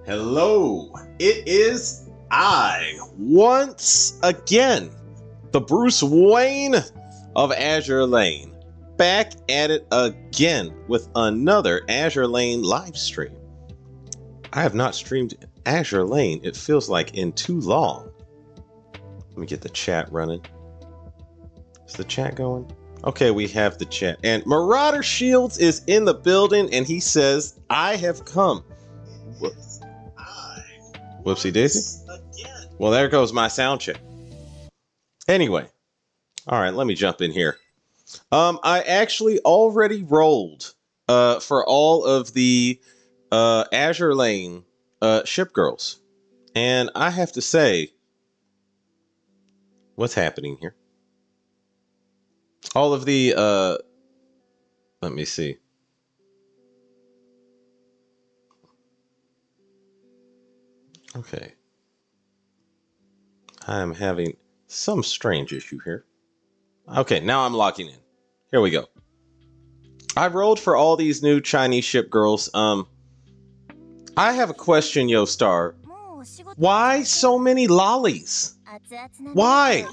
Hello, it is I, once again, the Bruce Wayne of Azur Lane, back at it again with another Azur Lane live stream. I have not streamed Azur Lane, it feels like, in too long. Let me get the chat running. Is the chat going? Okay, we have the chat. And Marauder Shields is in the building, and he says, I have come. Whoopsie daisy. Well, there goes my sound check. Anyway, all right, let me jump in here. I actually already rolled for all of the Azur Lane ship girls, and I have to say, what's happening here? All of the let me see. Okay. I am having some strange issue here. Okay, now I'm logging in. Here we go. I rolled for all these new Chinese ship girls. I have a question, Yo Star. Why so many lollies? Why?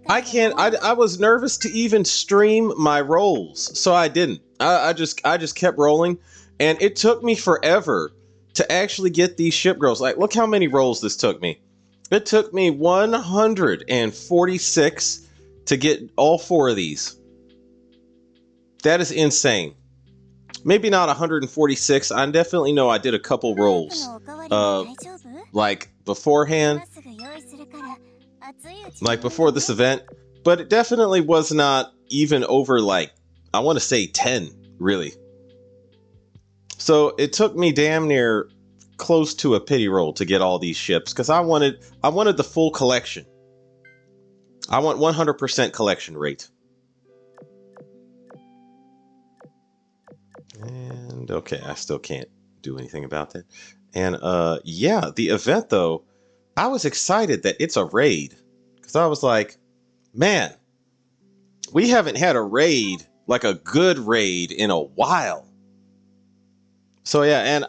I can't. I was nervous to even stream my rolls, so I didn't. I just kept rolling, and it took me forever to actually get these ship girls. Like, look how many rolls this took me. It took me 146 to get all 4 of these. That is insane. Maybe not 146. I definitely know I did a couple rolls, like beforehand, like before this event, but it definitely was not even over, like, I want to say 10, really. So it took me damn near close to a pity roll to get all these ships, because I wanted the full collection. I want 100% collection rate. And okay, I still can't do anything about that. And yeah, the event though, I was excited that it's a raid, because I was like, man, we haven't had a raid, like a good raid, in a while. So yeah, and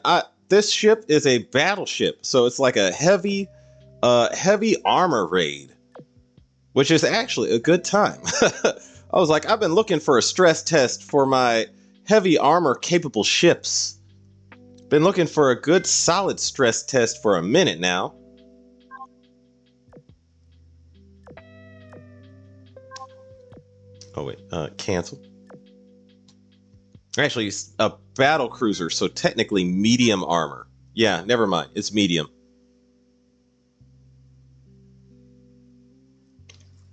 this ship is a battleship, so it's like a heavy armor raid, which is actually a good time. I was like, I've been looking for a stress test for my heavy armor capable ships. Been looking for a good solid stress test for a minute now. Oh wait, cancel. Actually, it's a battle cruiser, so technically medium armor. Yeah, never mind. It's medium.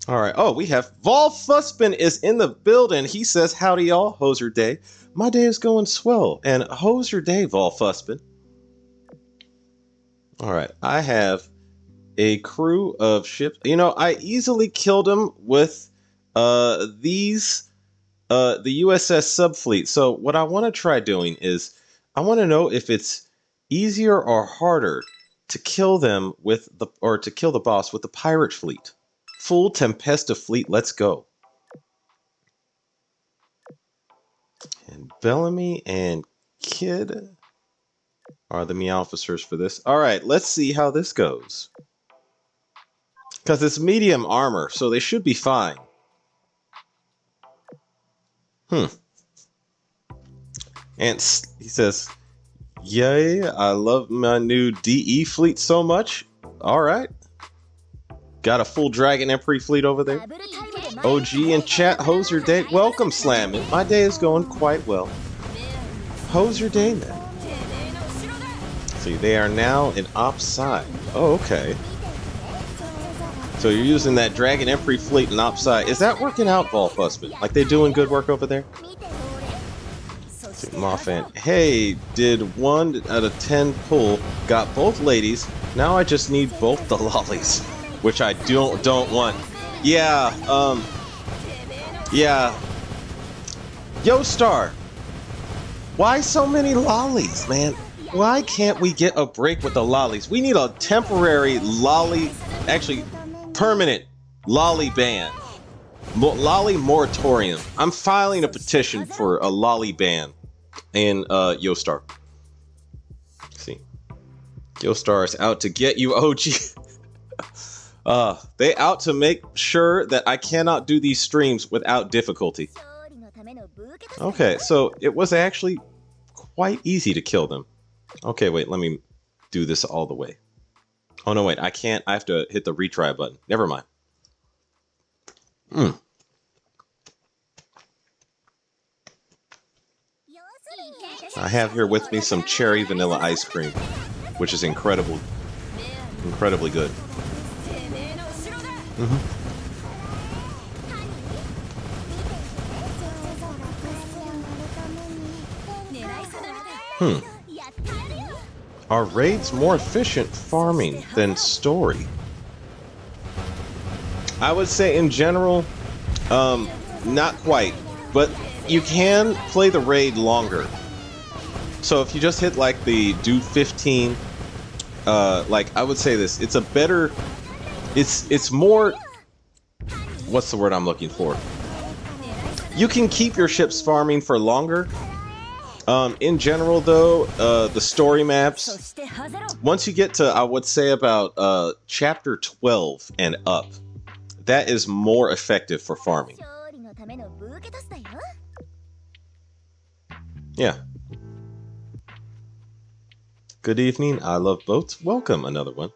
All right. Oh, we have Vol Fuspin is in the building. He says, howdy y'all, Hoser Day. My day is going swell. And Hoser Day, Vol Fuspin. All right. I have a crew of ships. You know, I easily killed them with the USS Subfleet. So what I want to try doing is, I want to know if it's easier or harder to kill them with the, or to kill the boss with the pirate fleet. Full Tempesta fleet, let's go. And Bellamy and Kid are the me officers for this. All right, let's see how this goes. Because it's medium armor, so they should be fine. And he says, yay, I love my new DE fleet so much. All right. Got a full Dragon Emperor fleet over there. OG in chat, how's your day? Welcome, Slammin'. My day is going quite well. How's your day, man? See, they are now in ops side. Oh, okay. So you're using that Dragon Emperor fleet in ops side. Is that working out, Volfussman? Like they doing good work over there? Moffan, hey, did 1 out of 10 pull, got both ladies, now I just need both the lollies, which I don't want. Yeah, yeah. Yo, Star, why so many lollies, man? Why can't we get a break with the lollies? We need a temporary lolly, actually, permanent lolly ban. Lolly moratorium. I'm filing a petition for a lolly ban. And Yostar. See, Yostar is out to get you, OG. They out to make sure that I cannot do these streams without difficulty. Okay, so it was actually quite easy to kill them. Okay, wait, let me do this all the way. Oh no, wait, I can't. I have to hit the retry button. Never mind. I have here with me some cherry vanilla ice cream, which is incredibly good. Are raids more efficient farming than story? I would say in general, not quite, but you can play the raid longer. So if you just hit like the do 15, like I would say this, it's a better, it's more, what's the word I'm looking for? You can keep your ships farming for longer. In general though, the story maps, once you get to, I would say about chapter 12 and up, that is more effective for farming. Yeah. Good evening, I love boats. Welcome, another one.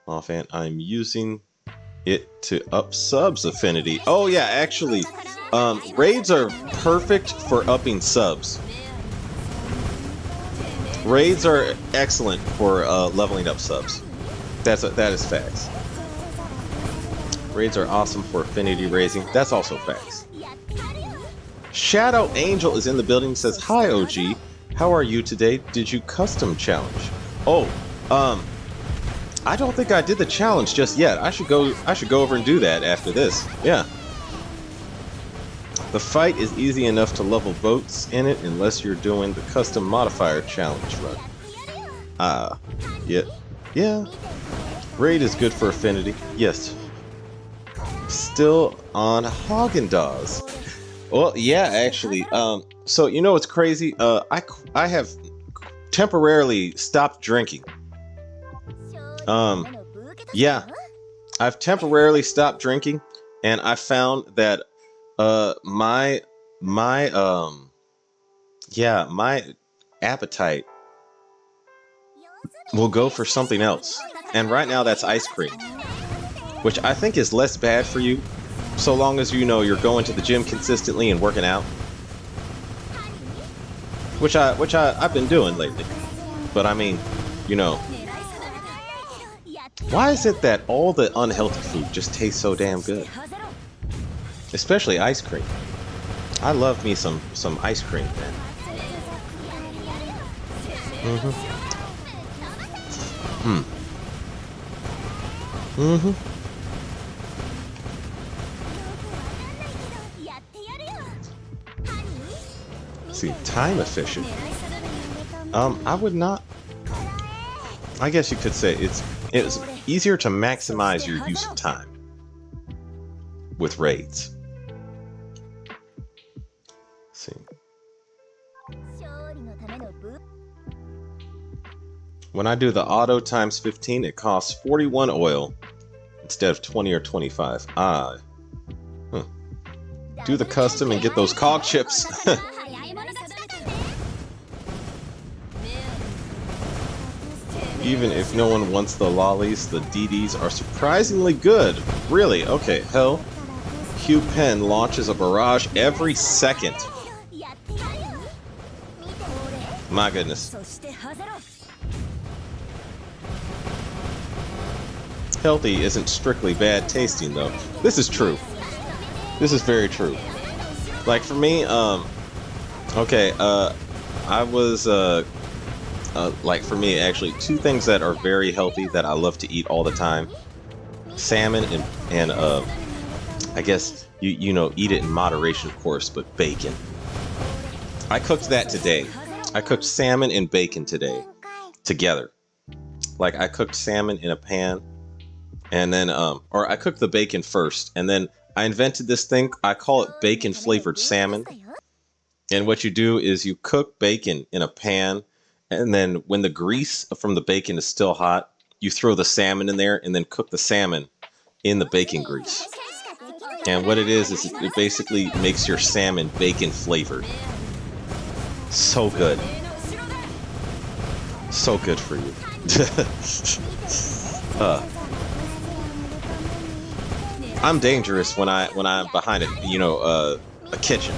Offhand, I'm using it to up subs affinity. Oh yeah, actually, raids are perfect for upping subs. Raids are excellent for leveling up subs. That is facts. Raids are awesome for affinity raising. That's also facts. Shadow Angel is in the building. Says, hi OG. How are you today? Did you custom challenge? Oh, I don't think I did the challenge just yet. I should go over and do that after this. Yeah. The fight is easy enough to level boats in it unless you're doing the custom modifier challenge run. Yeah. Raid is good for affinity. Yes. Still on Haagen-Dazs. Well, yeah, actually. So you know what's crazy? I have temporarily stopped drinking. Yeah, I've temporarily stopped drinking, and I found that my appetite will go for something else, and right now that's ice cream, which I think is less bad for you, so long as you know you're going to the gym consistently and working out. Which I've been doing lately. But I mean, you know, why is it that all the unhealthy food just tastes so damn good? Especially ice cream. I love me some ice cream, man. See, time efficient. I would not. I guess you could say it's easier to maximize your use of time. with raids. Let's see. When I do the auto times 15, it costs 41 oil instead of 20 or 25. Do the custom and get those cog chips. Even if no one wants the lollies, the DDs are surprisingly good. Really? Okay, hell. Q Pen launches a barrage every second. My goodness. Healthy isn't strictly bad tasting though. This is true. This is very true. Like for me, I was like for me actually two things that are very healthy that I love to eat all the time: salmon and I guess you know, eat it in moderation of course, but bacon. I cooked that today. I cooked salmon and bacon today together. Like I cooked salmon in a pan, and then or I cooked the bacon first, and then I invented this thing. I call it bacon flavored salmon. And what you do is you cook bacon in a pan, and then when the grease from the bacon is still hot, you throw the salmon in there and then cook the salmon in the bacon grease. And what it is it basically makes your salmon bacon flavored. So good. So good for you. I'm dangerous when I'm behind a kitchen.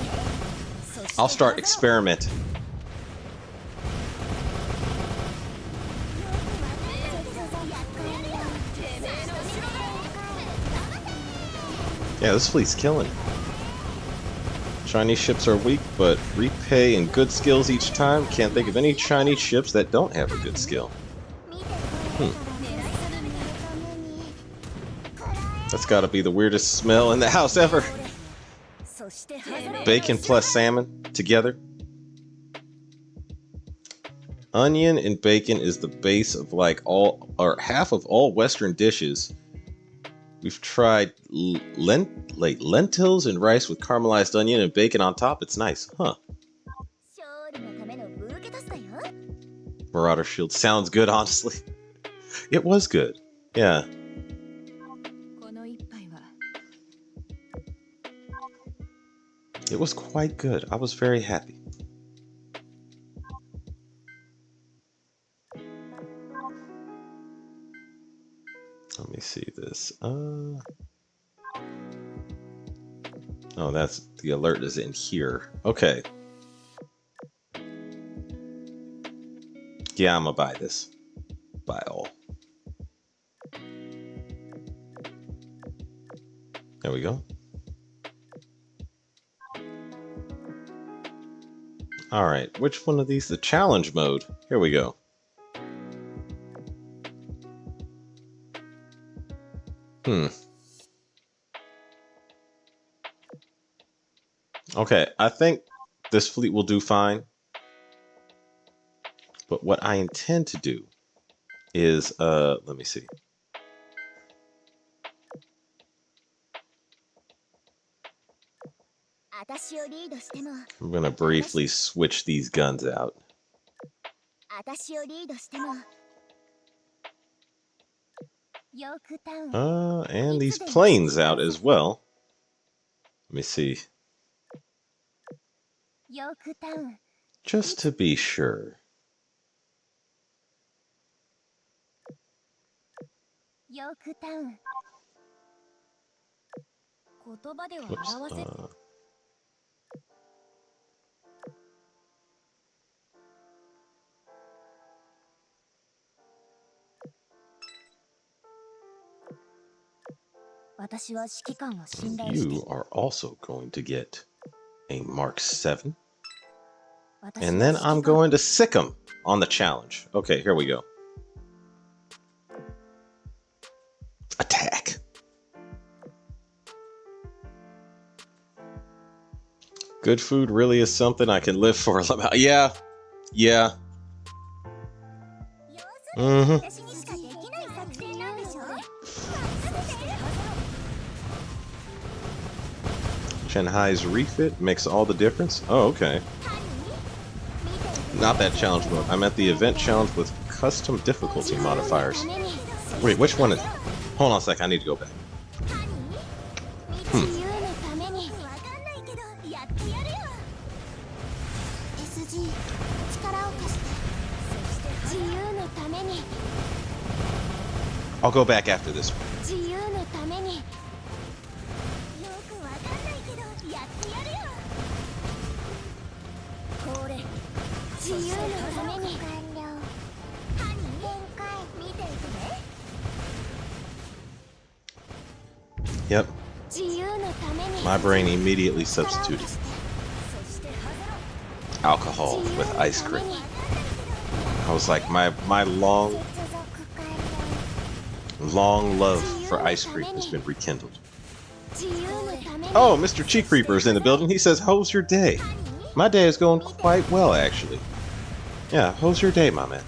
I'll start experimenting. Yeah, this fleet's killing it. Chinese ships are weak, but repay in good skills each time. Can't think of any Chinese ships that don't have a good skill. That's gotta be the weirdest smell in the house ever. Bacon plus salmon together. Onion and bacon is the base of like all or half of all Western dishes. We've tried lentils and rice with caramelized onion and bacon on top. It's nice, huh? Marauder Shield sounds good, honestly. It was good, yeah. It was quite good. I was very happy. Let me see this. Oh, that's the alert is in here. Okay. Yeah, I'm gonna buy this. Buy all. There we go. All right, which one of these? The challenge mode. Here we go. Okay, I think this fleet will do fine. But what I intend to do is, let me see. I'm gonna briefly switch these guns out. And these planes out as well. Let me see. Just to be sure. Whoops, you are also going to get a Mark 7. And then I'm going to sick him on the challenge. Okay, here we go. Attack. Good food really is something I can live for. Yeah. Yeah. Mm-hmm. Shanghai's refit makes all the difference. Oh, okay. Not that challenge mode. I'm at the event challenge with custom difficulty modifiers. Wait, which one is... Hold on a sec, I need to go back. I'll go back after this one. Yep. My brain immediately substituted alcohol with ice cream. I was like, my long love for ice cream has been rekindled. Oh, Mr. Cheek Creeper is in the building. He says, "How's your day?" My day is going quite well, actually. Yeah, how's your day, my man?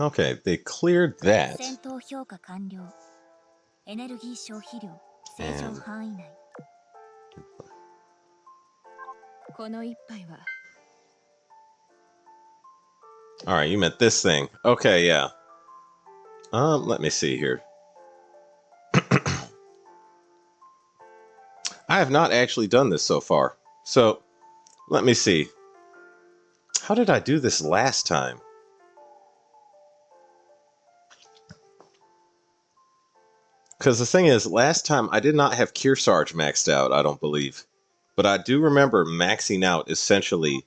Okay, they cleared that. And alright, you meant this thing. Okay, yeah. Let me see here. I have not actually done this so far. So, let me see. How did I do this last time? Because the thing is, last time I did not have Kearsarge maxed out, I don't believe. But I do remember maxing out essentially,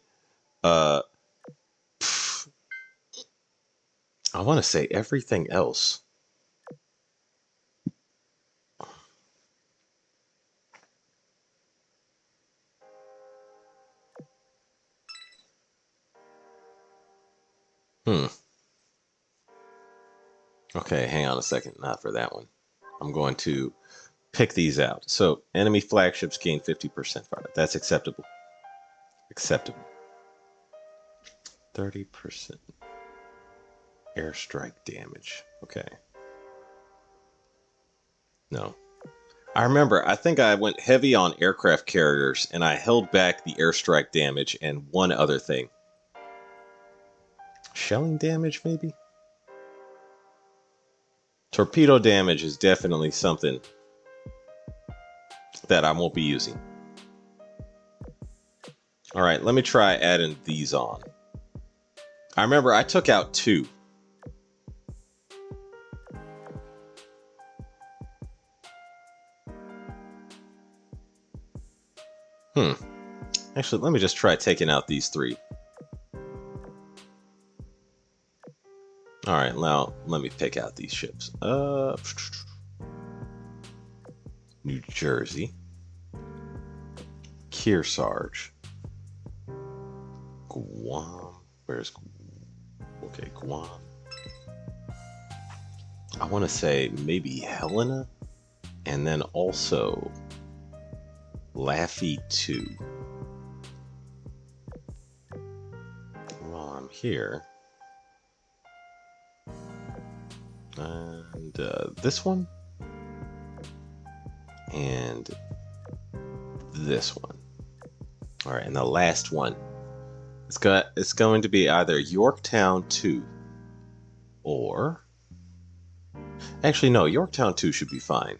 I want to say everything else. Okay, hang on a second. Not for that one. I'm going to pick these out. So, enemy flagships gain 50% fire. That's acceptable. Acceptable. 30% airstrike damage. Okay. No. I remember, I think I went heavy on aircraft carriers and I held back the airstrike damage and one other thing. Shelling damage, maybe? Torpedo damage is definitely something that I won't be using. Alright, let me try adding these on. I remember I took out 2. Actually, let me just try taking out these 3. Alright, now let me pick out these ships. New Jersey. Kearsarge. Guam. Where's... Okay, Guam. I want to say maybe Helena. And then also... Laffy 2. While I'm here... And this one. And this one. Alright, and the last one. It's going to be either Yorktown 2 or... Actually, no, Yorktown 2 should be fine.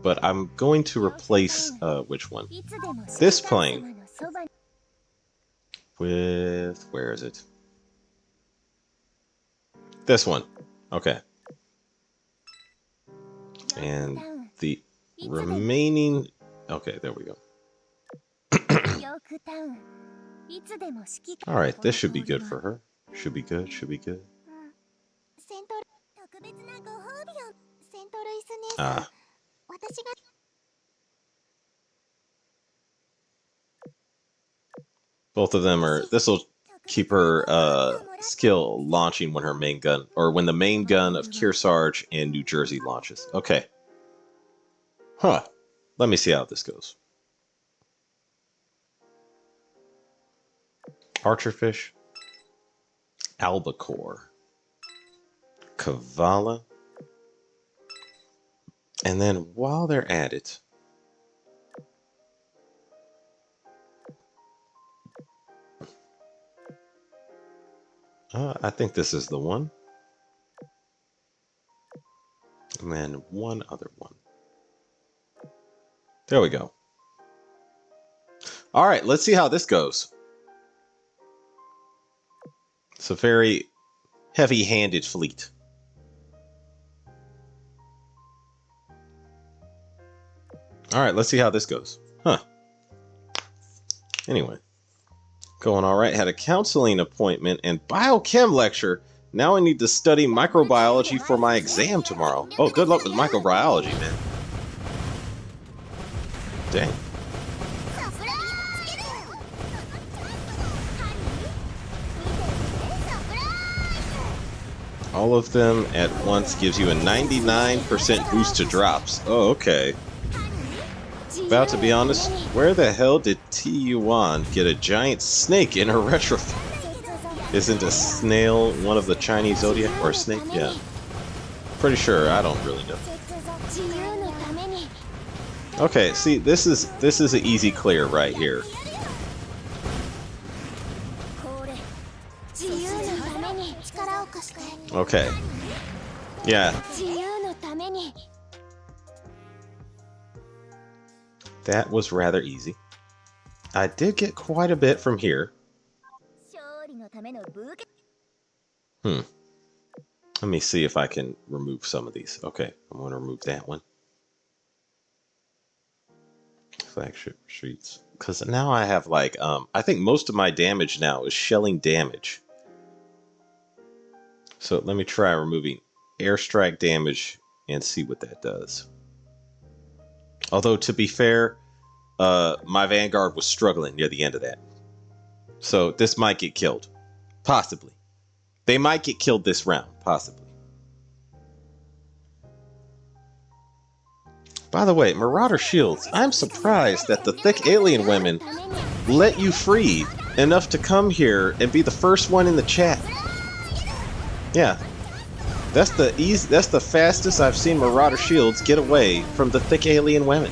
But I'm going to replace, which one? This plane. With... Where is it? This one. Okay. And the remaining... Okay, there we go. Alright, this should be good for her. Should be good, should be good. Ah. Both of them are. This will keep her skill launching when her main gun, or when the main gun of Kearsarge and New Jersey launches. Okay. Huh. Let me see how this goes. Archerfish. Albacore. Kavala. And then while they're at it, I think this is the one. And then one other one. There we go. All right, let's see how this goes. It's a very heavy-handed fleet. All right, let's see how this goes. Huh. Anyway. Going all right. Had a counseling appointment and biochem lecture. Now I need to study microbiology for my exam tomorrow. Oh, good luck with microbiology, man. Dang. All of them at once gives you a 99% boost to drops. Oh, okay. About to be honest, where the hell did T-Yuan get a giant snake in her retrofit? Isn't a snail one of the Chinese zodiac? Or a snake? Yeah. Pretty sure. I don't really know. Okay, see, this is an easy clear right here. Okay. Yeah. That was rather easy. I did get quite a bit from here. Let me see if I can remove some of these. Okay, I'm going to remove that one. Flagship retreats. Because now I have like, I think most of my damage now is shelling damage. So let me try removing airstrike damage and see what that does. Although, to be fair, my Vanguard was struggling near the end of that. So this might get killed. Possibly. They might get killed this round. Possibly. By the way, Marauder Shields, I'm surprised that the thick alien women let you free enough to come here and be the first one in the chat. Yeah. That's the fastest I've seen Marauder Shields get away from the thick alien women.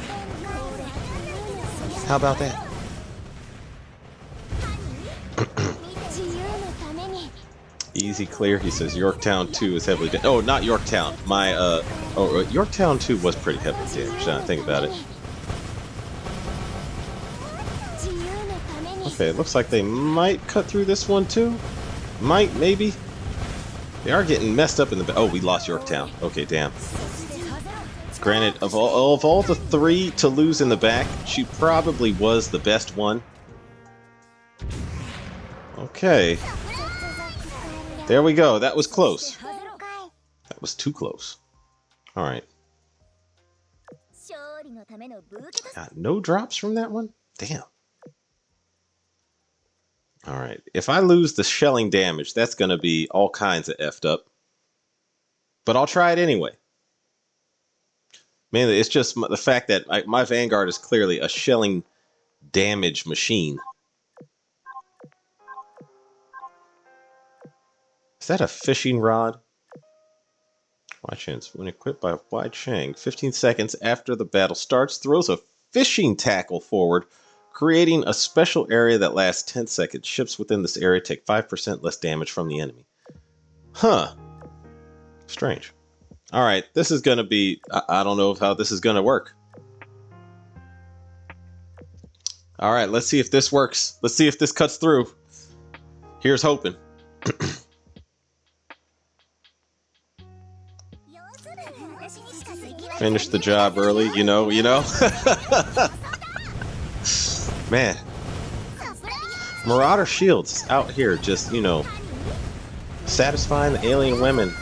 How about that? Easy clear. He says Yorktown 2 is heavily damaged. Oh, not Yorktown. Yorktown 2 was pretty heavily damaged. Now I think about it. Okay, it looks like they might cut through this one too. Might, maybe. They are getting messed up in the back. Oh, we lost Yorktown. Okay, damn. Granted, of all the three to lose in the back, she probably was the best one. Okay. There we go. That was close. That was too close. All right. Got no drops from that one? Damn. All right. If I lose the shelling damage, that's going to be all kinds of effed up. But I'll try it anyway. Mainly, it's just the fact that my Vanguard is clearly a shelling damage machine. Is that a fishing rod? Wai Chance, when equipped by Wai Chang, 15 seconds after the battle starts, throws a fishing tackle forward, creating a special area that lasts 10 seconds. Ships within this area take 5% less damage from the enemy. Huh. Strange. Alright, this is going to be... I don't know how this is going to work. Alright, let's see if this works. Let's see if this cuts through. Here's hoping. Finish the job early, you know. Man. Marauder Shields out here just, satisfying the alien women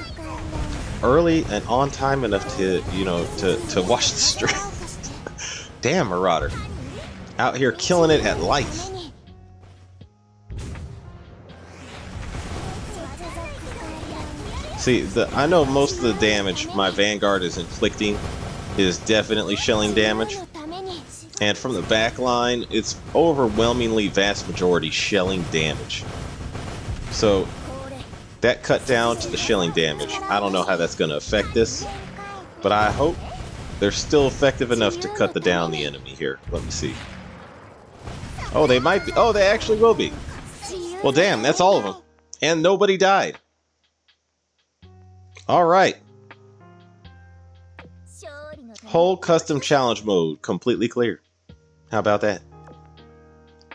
early and on time enough to, you know, to watch the stream. Damn, Marauder. Out here killing it at life. See, I know most of the damage my Vanguard is inflicting is definitely shelling damage. And from the back line, it's overwhelmingly vast majority shelling damage. So that cut down to the shelling damage. I don't know how that's going to affect this, but I hope they're still effective enough to cut down the enemy here. Let me see. Oh, they might be. Oh, they actually will be. Well, damn, that's all of them. And nobody died. All right. Whole custom challenge mode completely clear. How about that?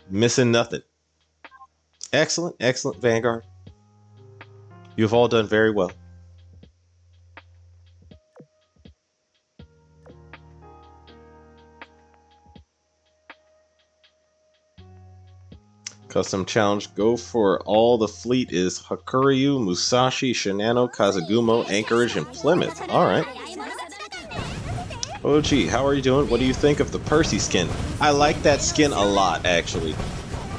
Missing nothing. Excellent, excellent, Vanguard. You've all done very well. Custom challenge. Go for all the fleet is Hakuryu, Musashi, Shinano, Kazagumo, Anchorage, and Plymouth. Alright. OG, how are you doing? What do you think of the Percy skin? I like that skin a lot, actually.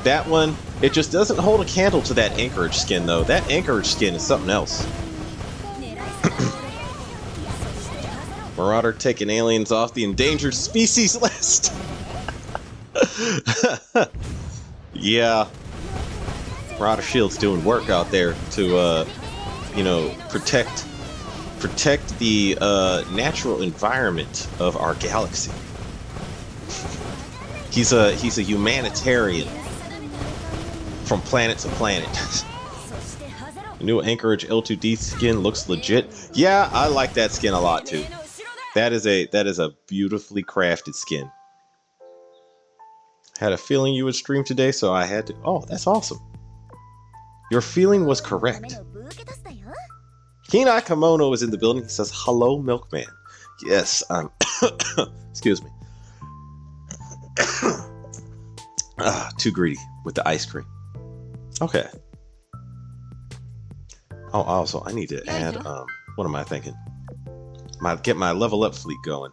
That one, it just doesn't hold a candle to that Anchorage skin, though. That Anchorage skin is something else. Marauder taking aliens off the endangered species list. Yeah. Marauder Shield's doing work out there to, you know, protect the natural environment of our galaxy. He's a humanitarian from planet to planet. The new Anchorage L2D skin looks legit. Yeah, I like that skin a lot too. That is a beautifully crafted skin. Had a feeling you would stream today, so I had to. Oh, that's awesome. Your feeling was correct. Kinai Kimono is in the building. He says, hello, Milkman. Yes, excuse me. Too greedy with the ice cream. Okay. Oh, also, I need to add, what am I thinking? Get my level up fleet going.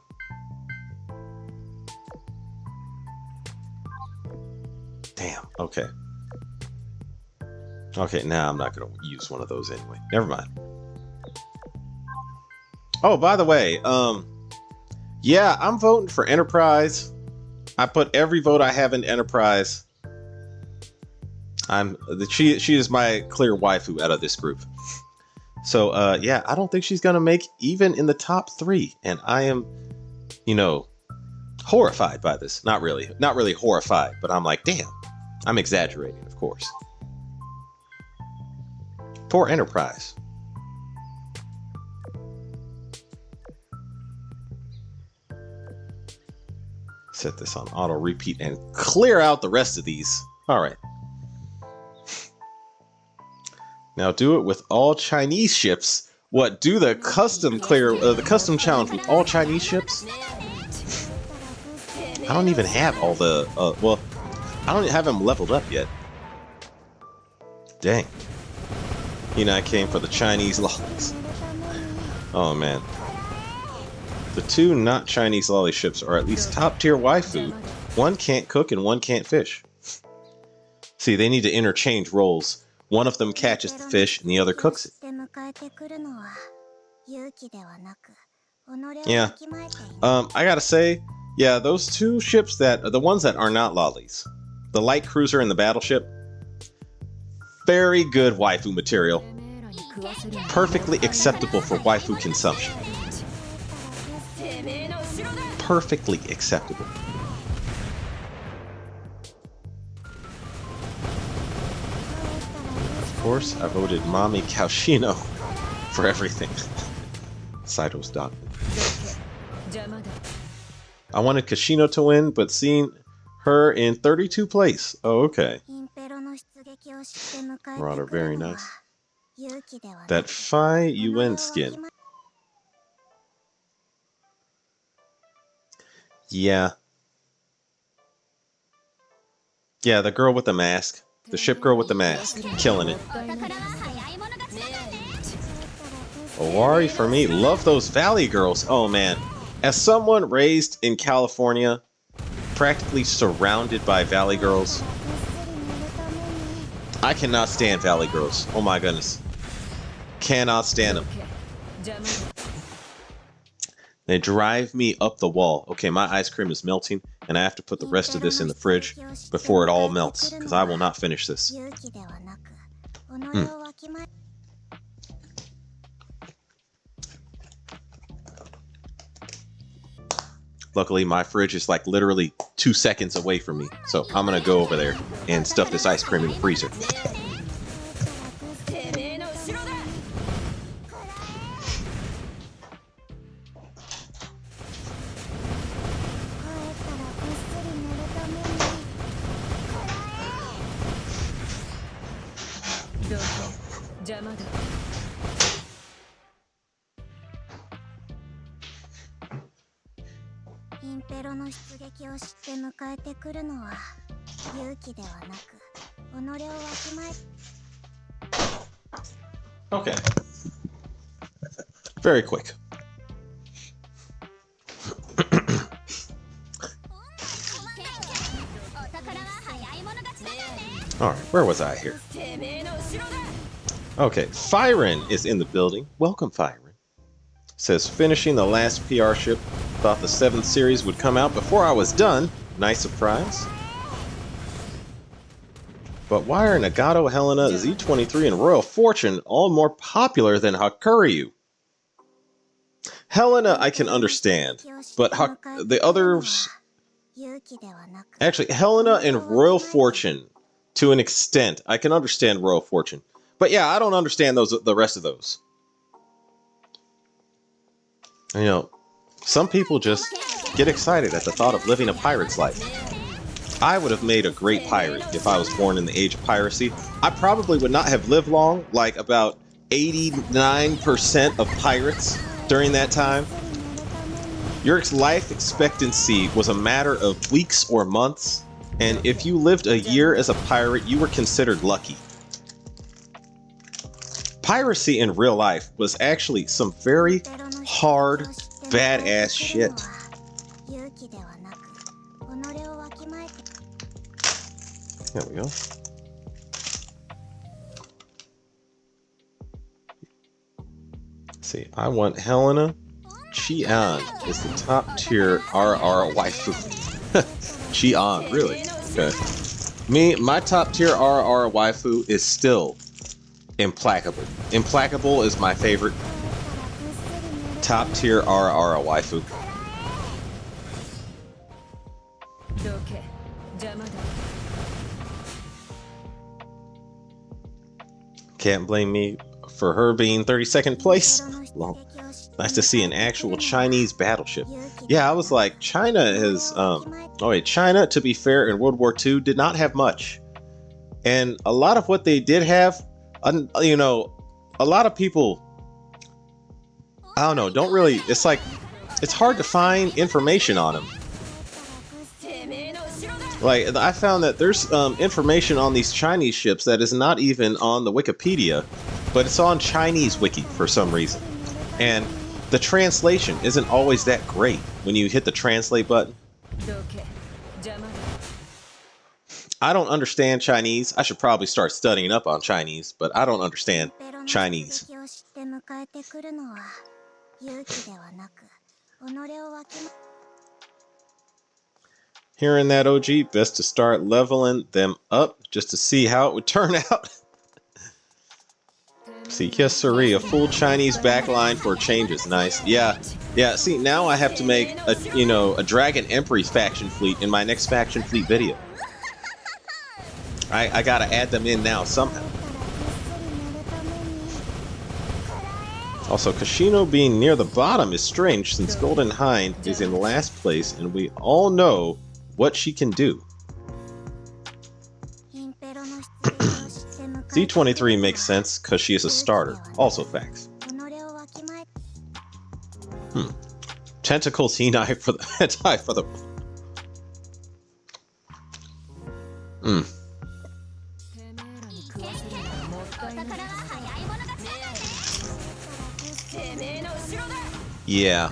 Damn, okay. Okay, now I'm not going to use one of those anyway. Never mind. Oh, by the way, yeah, I'm voting for Enterprise. I put every vote I have in Enterprise. She is my clear waifu out of this group. So, yeah, I don't think she's going to make even in the top 3. And I am, you know, horrified by this. Not really horrified, but I'm like, damn. I'm exaggerating, of course. Poor Enterprise. Set this on auto repeat and clear out the rest of these. All right. Now do it with all Chinese ships. What? Do the custom the custom challenge with all Chinese ships? I don't even have all the. Well, I don't have them leveled up yet. Dang. You know, I came for the Chinese lollies. Oh man. The 2 not Chinese lolly ships are at least top tier waifu. One can't cook and one can't fish. See, they need to interchange roles. One of them catches the fish and the other cooks it. Yeah. I gotta say, yeah, those 2 ships the ones that are not lollies, the light cruiser and the battleship, very good waifu material. Perfectly acceptable for waifu consumption. Perfectly acceptable. Of course, I voted Mommy Kaushino for everything. Saito's dog. I wanted Kashino to win, but seeing her in 32 place. Oh, okay. Marauder, very nice. That Phi Yuen skin. Yeah. Yeah, the girl with the mask. The ship girl with the mask. Killing it. Owari for me. Love those Valley Girls. Oh man. As someone raised in California, practically surrounded by Valley Girls, I cannot stand Valley Girls. Oh my goodness. Cannot stand them. They drive me up the wall. Okay, my ice cream is melting, and I have to put the rest of this in the fridge before it all melts, because I will not finish this. Luckily, my fridge is like literally 2 seconds away from me, so I'm gonna go over there and stuff this ice cream in the freezer. Okay. Very quick. Alright, where was I here? Okay, Fyron is in the building. Welcome, Fyron. Says, finishing the last PR ship. Thought the 7th series would come out before I was done. Nice surprise. But why are Nagato, Helena, Z23, and Royal Fortune all more popular than Hakuryu? Helena I can understand, but the others... Actually, Helena and Royal Fortune, to an extent. I can understand Royal Fortune. But yeah, I don't understand the rest of those. You know, some people just get excited at the thought of living a pirate's life. I would have made a great pirate if I was born in the age of piracy. I probably would not have lived long, like about 89% of pirates during that time. Your life expectancy was a matter of weeks or months, and if you lived a year as a pirate, you were considered lucky. Piracy in real life was actually some very hard, badass shit. There we go. See, I want Helena. Chi-An is the top tier RR waifu. Chi-An, really? Okay. My top tier RR waifu is still Implacable. Implacable is my favorite top tier RR waifu. Can't blame me for her being 32nd place. Well, nice to see an actual Chinese battleship. Yeah, I was like, China has... China, to be fair, in World War II did not have much. And a lot of what they did have, you know, a lot of people, I don't know, don't really... It's like, it's hard to find information on them. Like, I found that there's information on these Chinese ships that is not even on the Wikipedia, but it's on Chinese Wiki for some reason. And the translation isn't always that great when you hit the translate button. I don't understand Chinese. I should probably start studying up on Chinese, but I don't understand Chinese. Hearing that, OG, best to start leveling them up just to see how it would turn out. See, yes, sirree, a full Chinese backline for changes. Nice. Yeah. See, now I have to make a Dragon Emperor faction fleet in my next faction fleet video. I gotta add them in now somehow. Also, Kashino being near the bottom is strange since Golden Hind is in last place and we all know what she can do. Z23 makes sense because she is a starter. Also facts. Tentacles Henai for the hentai for the... Yeah.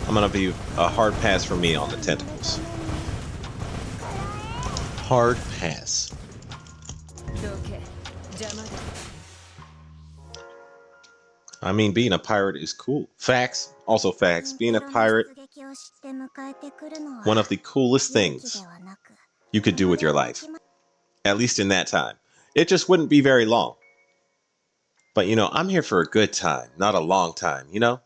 I'm gonna be a hard pass for me on the tentacles. Hard pass. I mean, being a pirate is cool. Facts. Also facts. Being a pirate, one of the coolest things you could do with your life. At least in that time. It just wouldn't be very long. But, you know, I'm here for a good time, not a long time, you know?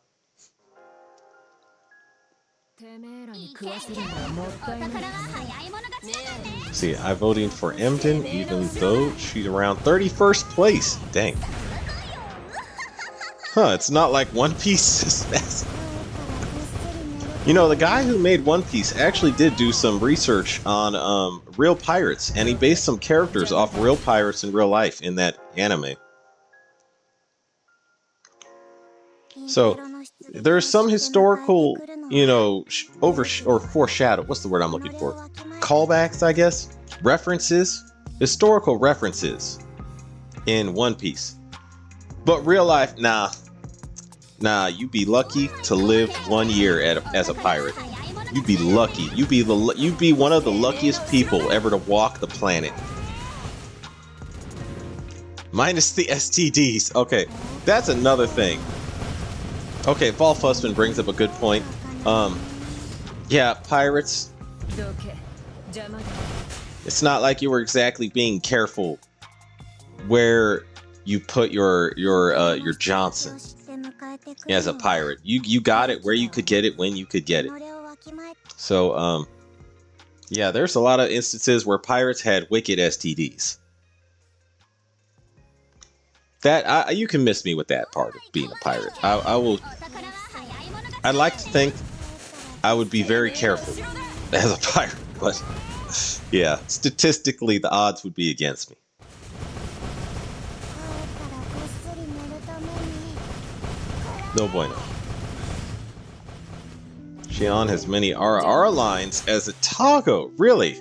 See, I'm voting for Emden, even though she's around 31st place. Dang. Huh, it's not like One Piece is massive. You know, the guy who made One Piece actually did do some research on real pirates, and he based some characters off real pirates in real life in that anime. So, there's some historical, you know, foreshadow. What's the word I'm looking for? Callbacks, I guess? References? Historical references in One Piece. But real life, nah. Nah, you'd be lucky to live 1 year as a pirate. You'd be lucky. You'd be one of the luckiest people ever to walk the planet. Minus the STDs. Okay, that's another thing. Okay, Vol Fussman brings up a good point. Yeah, pirates. It's not like you were exactly being careful where you put your Johnson as a pirate. You got it where you could get it when you could get it. So yeah, there's a lot of instances where pirates had wicked STDs. That you can miss me with that part of being a pirate. I'd like to think I would be very careful as a pirate, but yeah, statistically the odds would be against me. No bueno. Xion has many RR lines as a Tago. Really?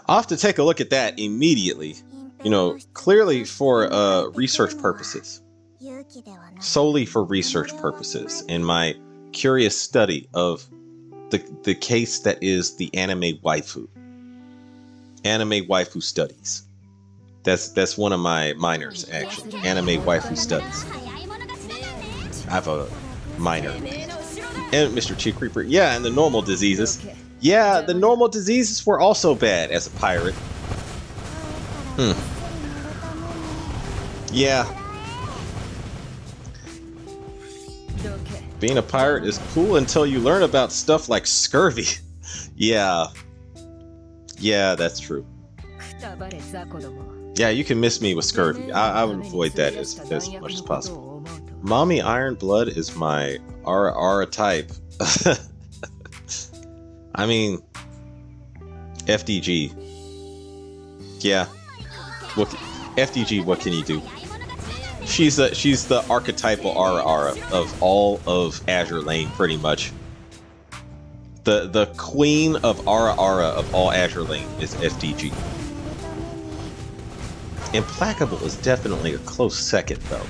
I'll have to take a look at that immediately. You know, clearly for research purposes. Solely for research purposes. In my curious study of the case that is the anime waifu. Anime waifu studies. That's one of my minors, actually. Anime waifu studies. I have a minor. And Mr. Cheek Creeper. Yeah, and the normal diseases. Yeah, the normal diseases were also bad as a pirate. Yeah. Being a pirate is cool until you learn about stuff like scurvy. Yeah. Yeah, that's true. Yeah, you can miss me with scurvy. I would avoid that as much as possible. Mommy Iron Blood is my RR type. I mean, FDG. Yeah. FDG, what can you do? She's the archetypal RR of all of Azur Lane, pretty much. The queen of RR of all Azur Lane is FDG. Implacable is definitely a close second, though.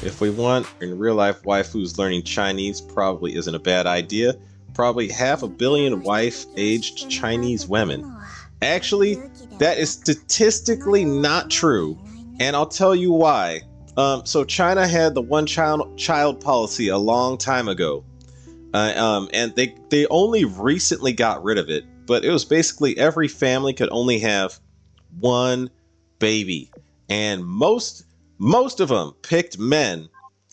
If we want in real life waifus, learning Chinese probably isn't a bad idea. Probably 500 million wife-aged Chinese women. Actually, that is statistically not true, and I'll tell you why. So China had the one-child policy a long time ago, and they only recently got rid of it. But it was basically every family could only have one baby, and most of them picked men.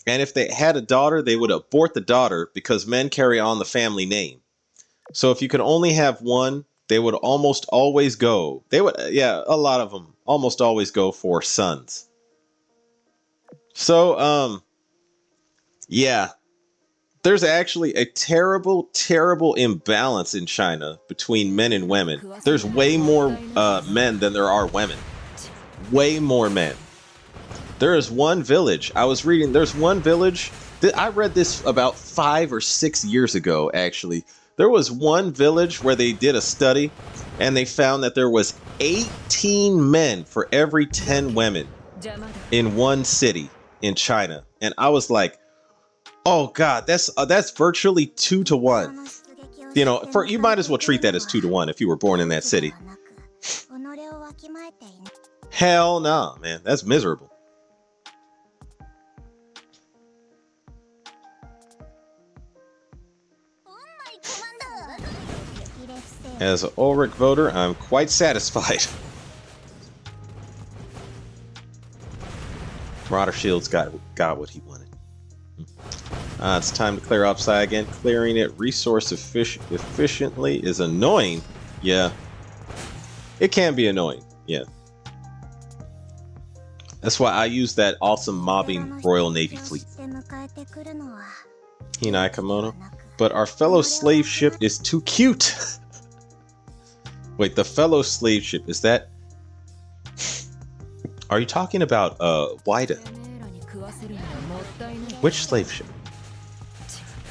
And if they had a daughter, they would abort the daughter because men carry on the family name. So if you could only have one, they would almost always go. A lot of them almost always go for sons. So, yeah. There's actually a terrible, terrible imbalance in China between men and women. There's way more men than there are women. Way more men. There is one village. I was reading, there's one village. I read this about 5 or 6 years ago, actually. There was one village where they did a study and they found that there was 18 men for every 10 women in one city in China. And I was like, oh God, that's virtually 2 to 1. You know, you might as well treat that as 2 to 1 if you were born in that city. Hell no, man. That's miserable. As an Ulrich voter, I'm quite satisfied. Marauder Shields got what he wanted. It's time to clear upside again. Clearing it resource efficiently is annoying. Yeah. It can be annoying. Yeah. That's why I use that awesome mobbing Royal Navy fleet. Hinai Kimono. But our fellow slave ship is too cute. Wait, the fellow slave ship, is that... Are you talking about Wida? Which slave ship?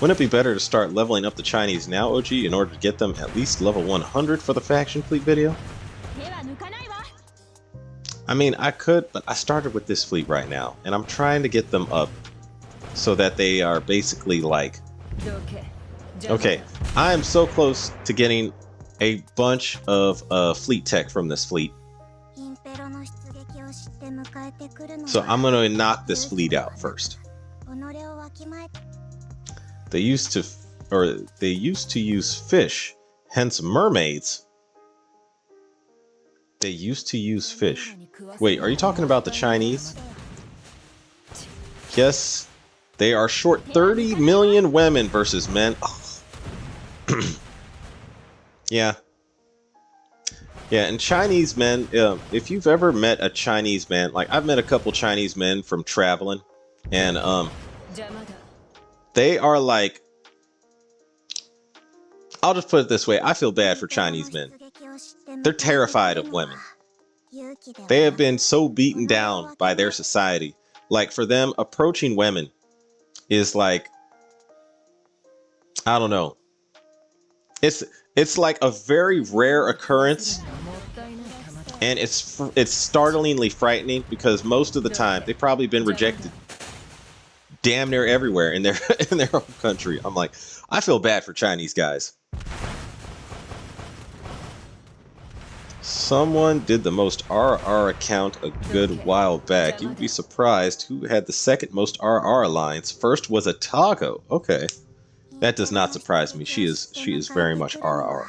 Wouldn't it be better to start leveling up the Chinese now, OG, in order to get them at least level 100 for the faction fleet video? I mean, I could, but I started with this fleet right now, and I'm trying to get them up so that they are basically like... Okay, I am so close to getting a bunch of fleet tech from this fleet. So I'm going to knock this fleet out first. They used to use fish, hence mermaids. They used to use fish. Wait, are you talking about the Chinese? Yes, they are short 30 million women versus men. Oh. Yeah. Yeah, and Chinese men, if you've ever met a Chinese man, like I've met a couple Chinese men from traveling, and they are like, I'll just put it this way, I feel bad for Chinese men. They're terrified of women. They have been so beaten down by their society. Like for them, approaching women is like, I don't know. It's like a very rare occurrence, and it's startlingly frightening because most of the time they've probably been rejected damn near everywhere in their in their own country. I'm like, I feel bad for Chinese guys. Someone did the most RR account a good while back. You'd be surprised who had the second most RR alliance. First was a Tago. Okay. That does not surprise me. She is very much RR.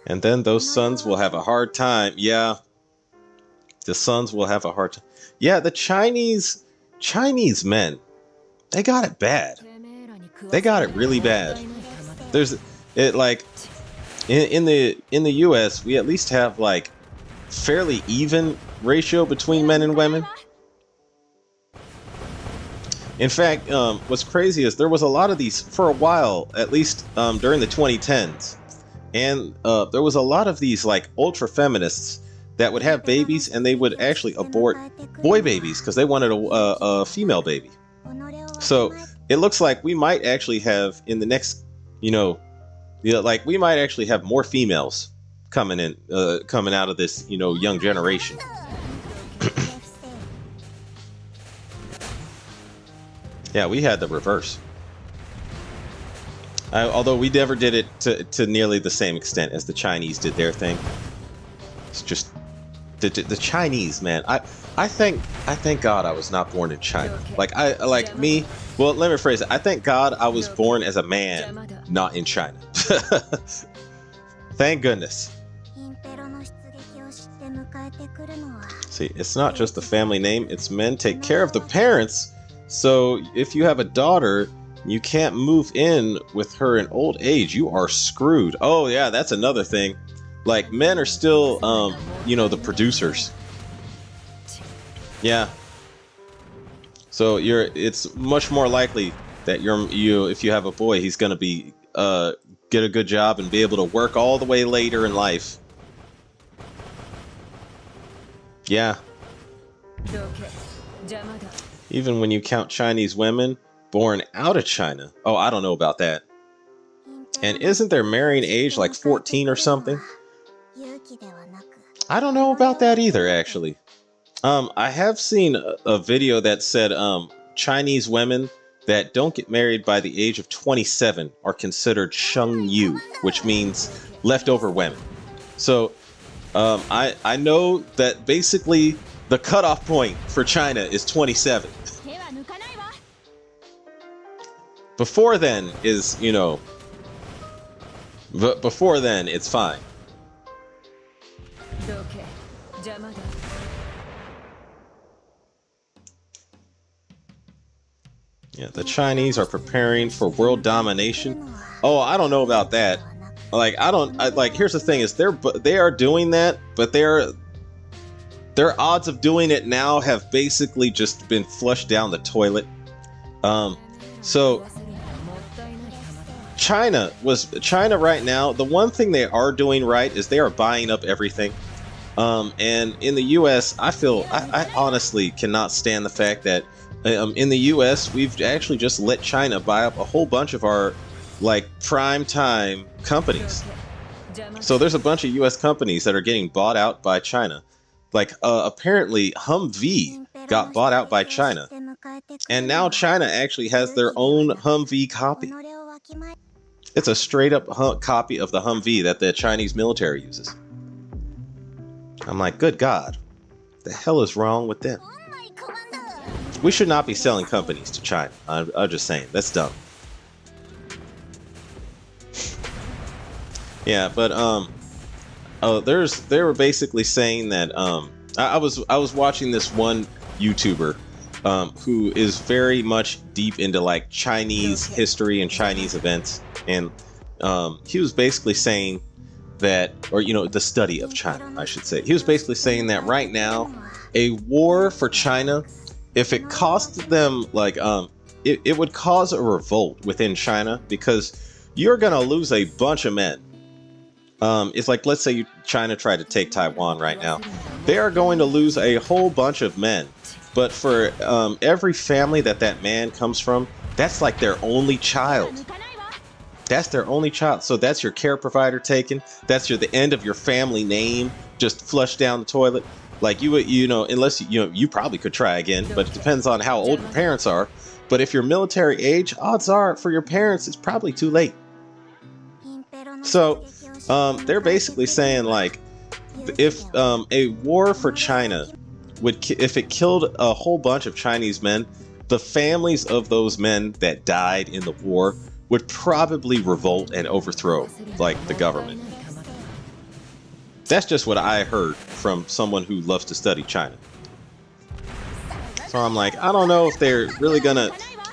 And then those sons will have a hard time. Yeah. The sons will have a hard time. Yeah, the Chinese men, they got it bad. They got it really bad. There's it like in the US, we at least have like fairly even ratio between men and women. In fact, what's crazy is there was a lot of these for a while, at least during the 2010s. And there was a lot of these like ultra feminists that would have babies and they would actually abort boy babies because they wanted a female baby. So it looks like we might actually have in the next, like we might actually have more females coming out of this, young generation. Yeah, we had the reverse. Although we never did it to nearly the same extent as the Chinese did their thing. It's just the Chinese, man. I thank God I was not born in China. Like me. Well, let me phrase it. I thank God I was born as a man, not in China. Thank goodness. See, it's not just the family name. It's men take care of the parents. So if you have a daughter, you can't move in with her in old age. You are screwed. Oh yeah, that's another thing. Like men are still, the producers. Yeah. So it's much more likely that if you have a boy, he's gonna be get a good job and be able to work all the way later in life. Yeah. Even when you count Chinese women born out of China. Oh, I don't know about that. And isn't their marrying age like 14 or something? I don't know about that either, actually. I have seen a video that said Chinese women that don't get married by the age of 27 are considered Sheng Yu, which means leftover women. So I know that basically the cutoff point for China is 27. Before then is, you know, before then it's fine. Yeah, the Chinese are preparing for world domination. Oh, I don't know about that. Like, here's the thing: is they are doing that, but their odds of doing it now have basically just been flushed down the toilet. So China right now. The one thing they are doing right is they are buying up everything. And in the U.S., I honestly cannot stand the fact that in the U.S. we've actually just let China buy up a whole bunch of our like prime time companies. So there's a bunch of U.S. companies that are getting bought out by China. Like apparently Humvee got bought out by China, and now China actually has their own Humvee copy. It's a straight up copy of the Humvee that the Chinese military uses. I'm like, good God, the hell is wrong with them? We should not be selling companies to China. I'm just saying, that's dumb. Yeah, but they were basically saying that I was watching this one YouTuber who is very much deep into like Chinese history and Chinese events, and he was basically saying that, or you know, the study of China, I should say. He was basically saying that right now, a war for China, if it cost them like it would cause a revolt within China, because you're gonna lose a bunch of men. It's like, let's say China tried to take Taiwan right now. They are going to lose a whole bunch of men. But for every family that man comes from, that's like their only child. That's their only child. So that's your care provider taken. That's the end of your family name just flushed down the toilet. Like you know, unless you probably could try again, but it depends on how old your parents are. But if you're military age, odds are for your parents, it's probably too late. So they're basically saying like, if a war for China if it killed a whole bunch of Chinese men, the families of those men that died in the war would probably revolt and overthrow like the government. That's just what I heard from someone who loves to study China. So I'm like, I don't know if they're really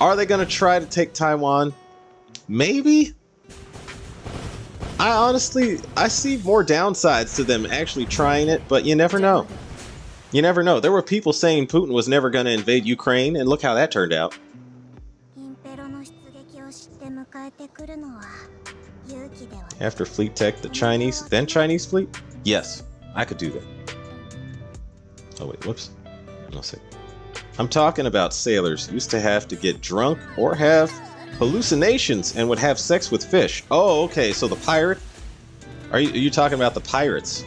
are they gonna try to take Taiwan? Maybe. I see more downsides to them actually trying it, but you never know. You never know. There were people saying Putin was never going to invade Ukraine, and look how that turned out. After fleet tech, the Chinese, then Chinese fleet? Yes, I could do that. Oh wait, whoops. No, say. I'm talking about sailors used to have to get drunk or have hallucinations and would have sex with fish. Oh, okay, so the pirate? Are you talking about the pirates?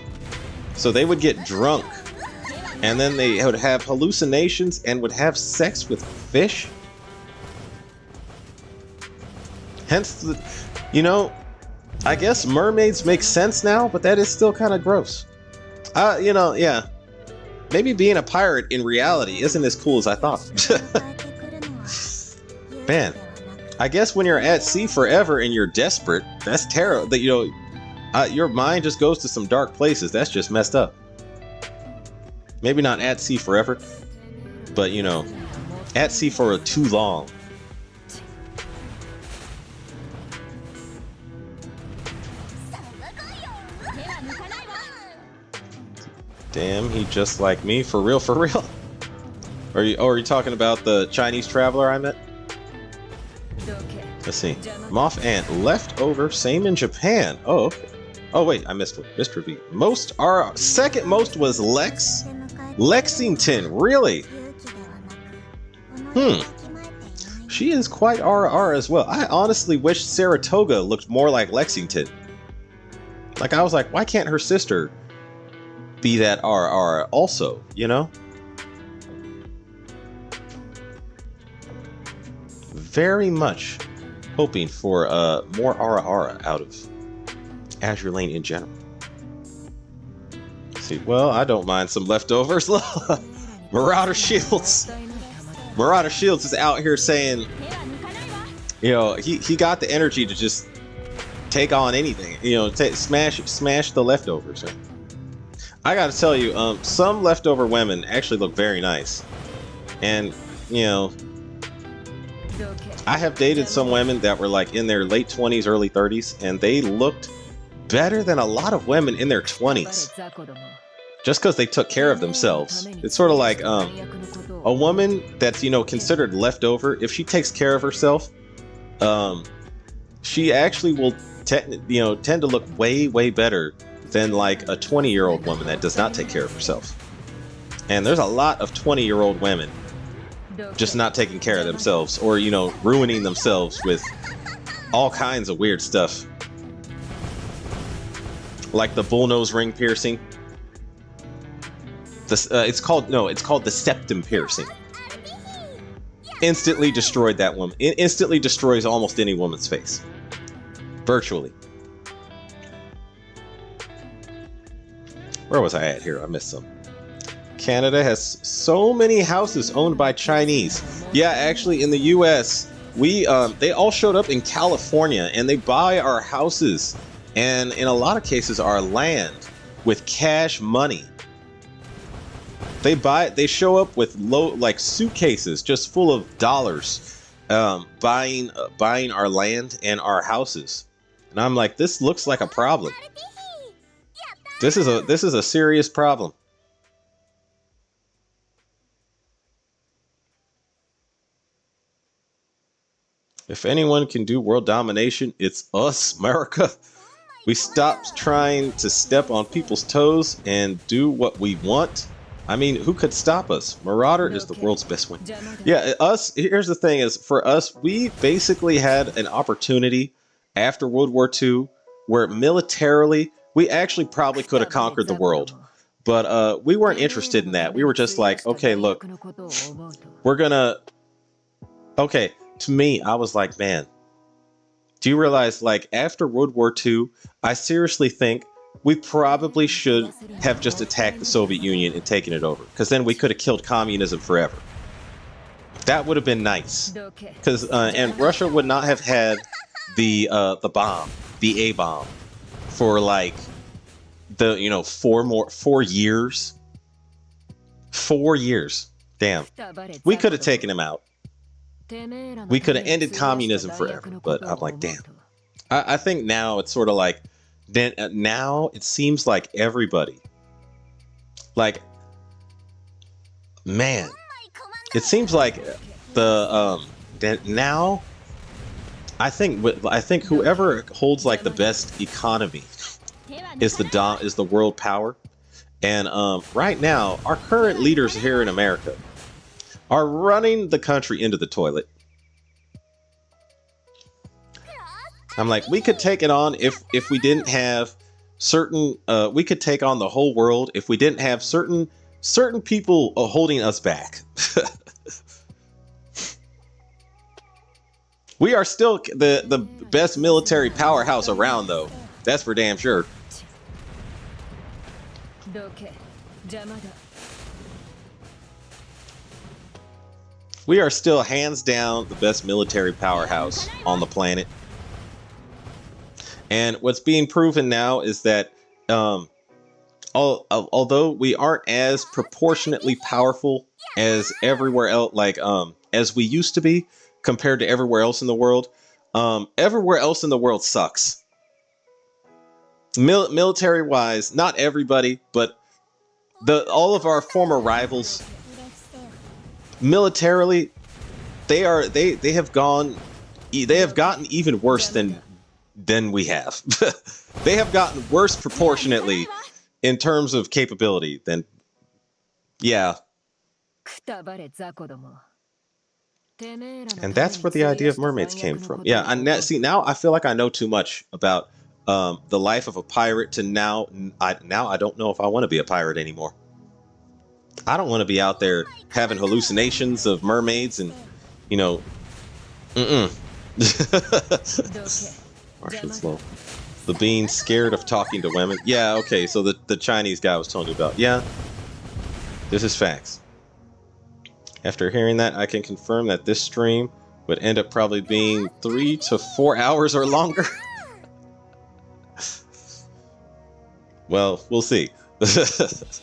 So they would get drunk, and then they would have hallucinations and would have sex with fish? Hence, I guess mermaids make sense now, but that is still kind of gross. Yeah. Maybe being a pirate in reality isn't as cool as I thought. Man, I guess when you're at sea forever and you're desperate, that's terrible. That your mind just goes to some dark places. That's just messed up. Maybe not at sea forever, but at sea for too long. Damn, he just like me, for real, for real. Are you talking about the Chinese traveler I met? Let's see. Moth Ant left over, same in Japan. Oh, okay. Oh wait, I missed one. Mr. V. Second most was Lexington. Really? She is quite RR as well. I honestly wish Saratoga looked more like Lexington. Like, I was like, why can't her sister be that RR also, you know? Very much hoping for more RR out of Azur Lane in general. Let's see, well, I don't mind some leftovers. Marauder Shields. Marauder Shields is out here saying, you know, he got the energy to just take on anything, you know, smash the leftovers. I gotta tell you, some leftover women actually look very nice. And, you know, I have dated some women that were like in their late 20s, early 30s, and they looked better than a lot of women in their 20s. Just because they took care of themselves. It's sort of like a woman that's, you know, considered leftover. If she takes care of herself, she actually will tend to look way better than like a 20-year-old woman that does not take care of herself. And there's a lot of 20-year-old women just not taking care of themselves, or, you know, ruining themselves with all kinds of weird stuff, like the bullnose ring piercing. It's called the septum piercing. Instantly destroyed that woman. It instantly destroys almost any woman's face, virtually. Where was I at here? I missed some. Canada has so many houses owned by Chinese. Yeah, actually, in the U.S., they all showed up in California, and they buy our houses, and in a lot of cases, our land, with cash money. They show up with like suitcases just full of dollars, buying our land and our houses. And I'm like, this looks like a problem. This is a serious problem. If anyone can do world domination, it's us, America. We stopped trying to step on people's toes and do what we want. I mean, who could stop us? Marauder is the world's best win. Yeah, us, here's the thing is, for us, we basically had an opportunity after World War II where militarily, we actually probably could have conquered the world. But we weren't interested in that. We were just like, okay, look, we're gonna... Okay, to me, I was like, man, do you realize, like, after World War II, I seriously think we probably should have just attacked the Soviet Union and taken it over, because then we could have killed communism forever. That would have been nice, because and Russia would not have had the bomb, the A bomb, for like 4 years. 4 years. Damn, we could have taken him out. We could have ended communism forever. But I'm like, damn. I think now it's sort of like. Then now it seems like everybody, like, man, it seems like now I think whoever holds like the best economy is the world power. And right now our current leaders here in America are running the country into the toilet. I'm like, we could take it on if we didn't have certain, we could take on the whole world if we didn't have certain people holding us back. We are still the best military powerhouse around, though. That's for damn sure. We are still hands down the best military powerhouse on the planet. And what's being proven now is that although we aren't as proportionately powerful as everywhere else, like as we used to be compared to everywhere else in the world, everywhere else in the world sucks. Military wise, not everybody, but all of our former rivals, militarily, they have gotten even worse than we have. They have gotten worse proportionately in terms of capability than, yeah. And that's where the idea of mermaids came from. Yeah, see, now I feel like I know too much about the life of a pirate to now I don't know if I want to be a pirate anymore. I don't want to be out there having hallucinations of mermaids and, you know, Martian slow. The being scared of talking to women. Yeah, okay, so the Chinese guy I was telling you about. Yeah, this is facts. After hearing that, I can confirm that this stream would end up probably being 3 to 4 hours or longer. Well, we'll see. This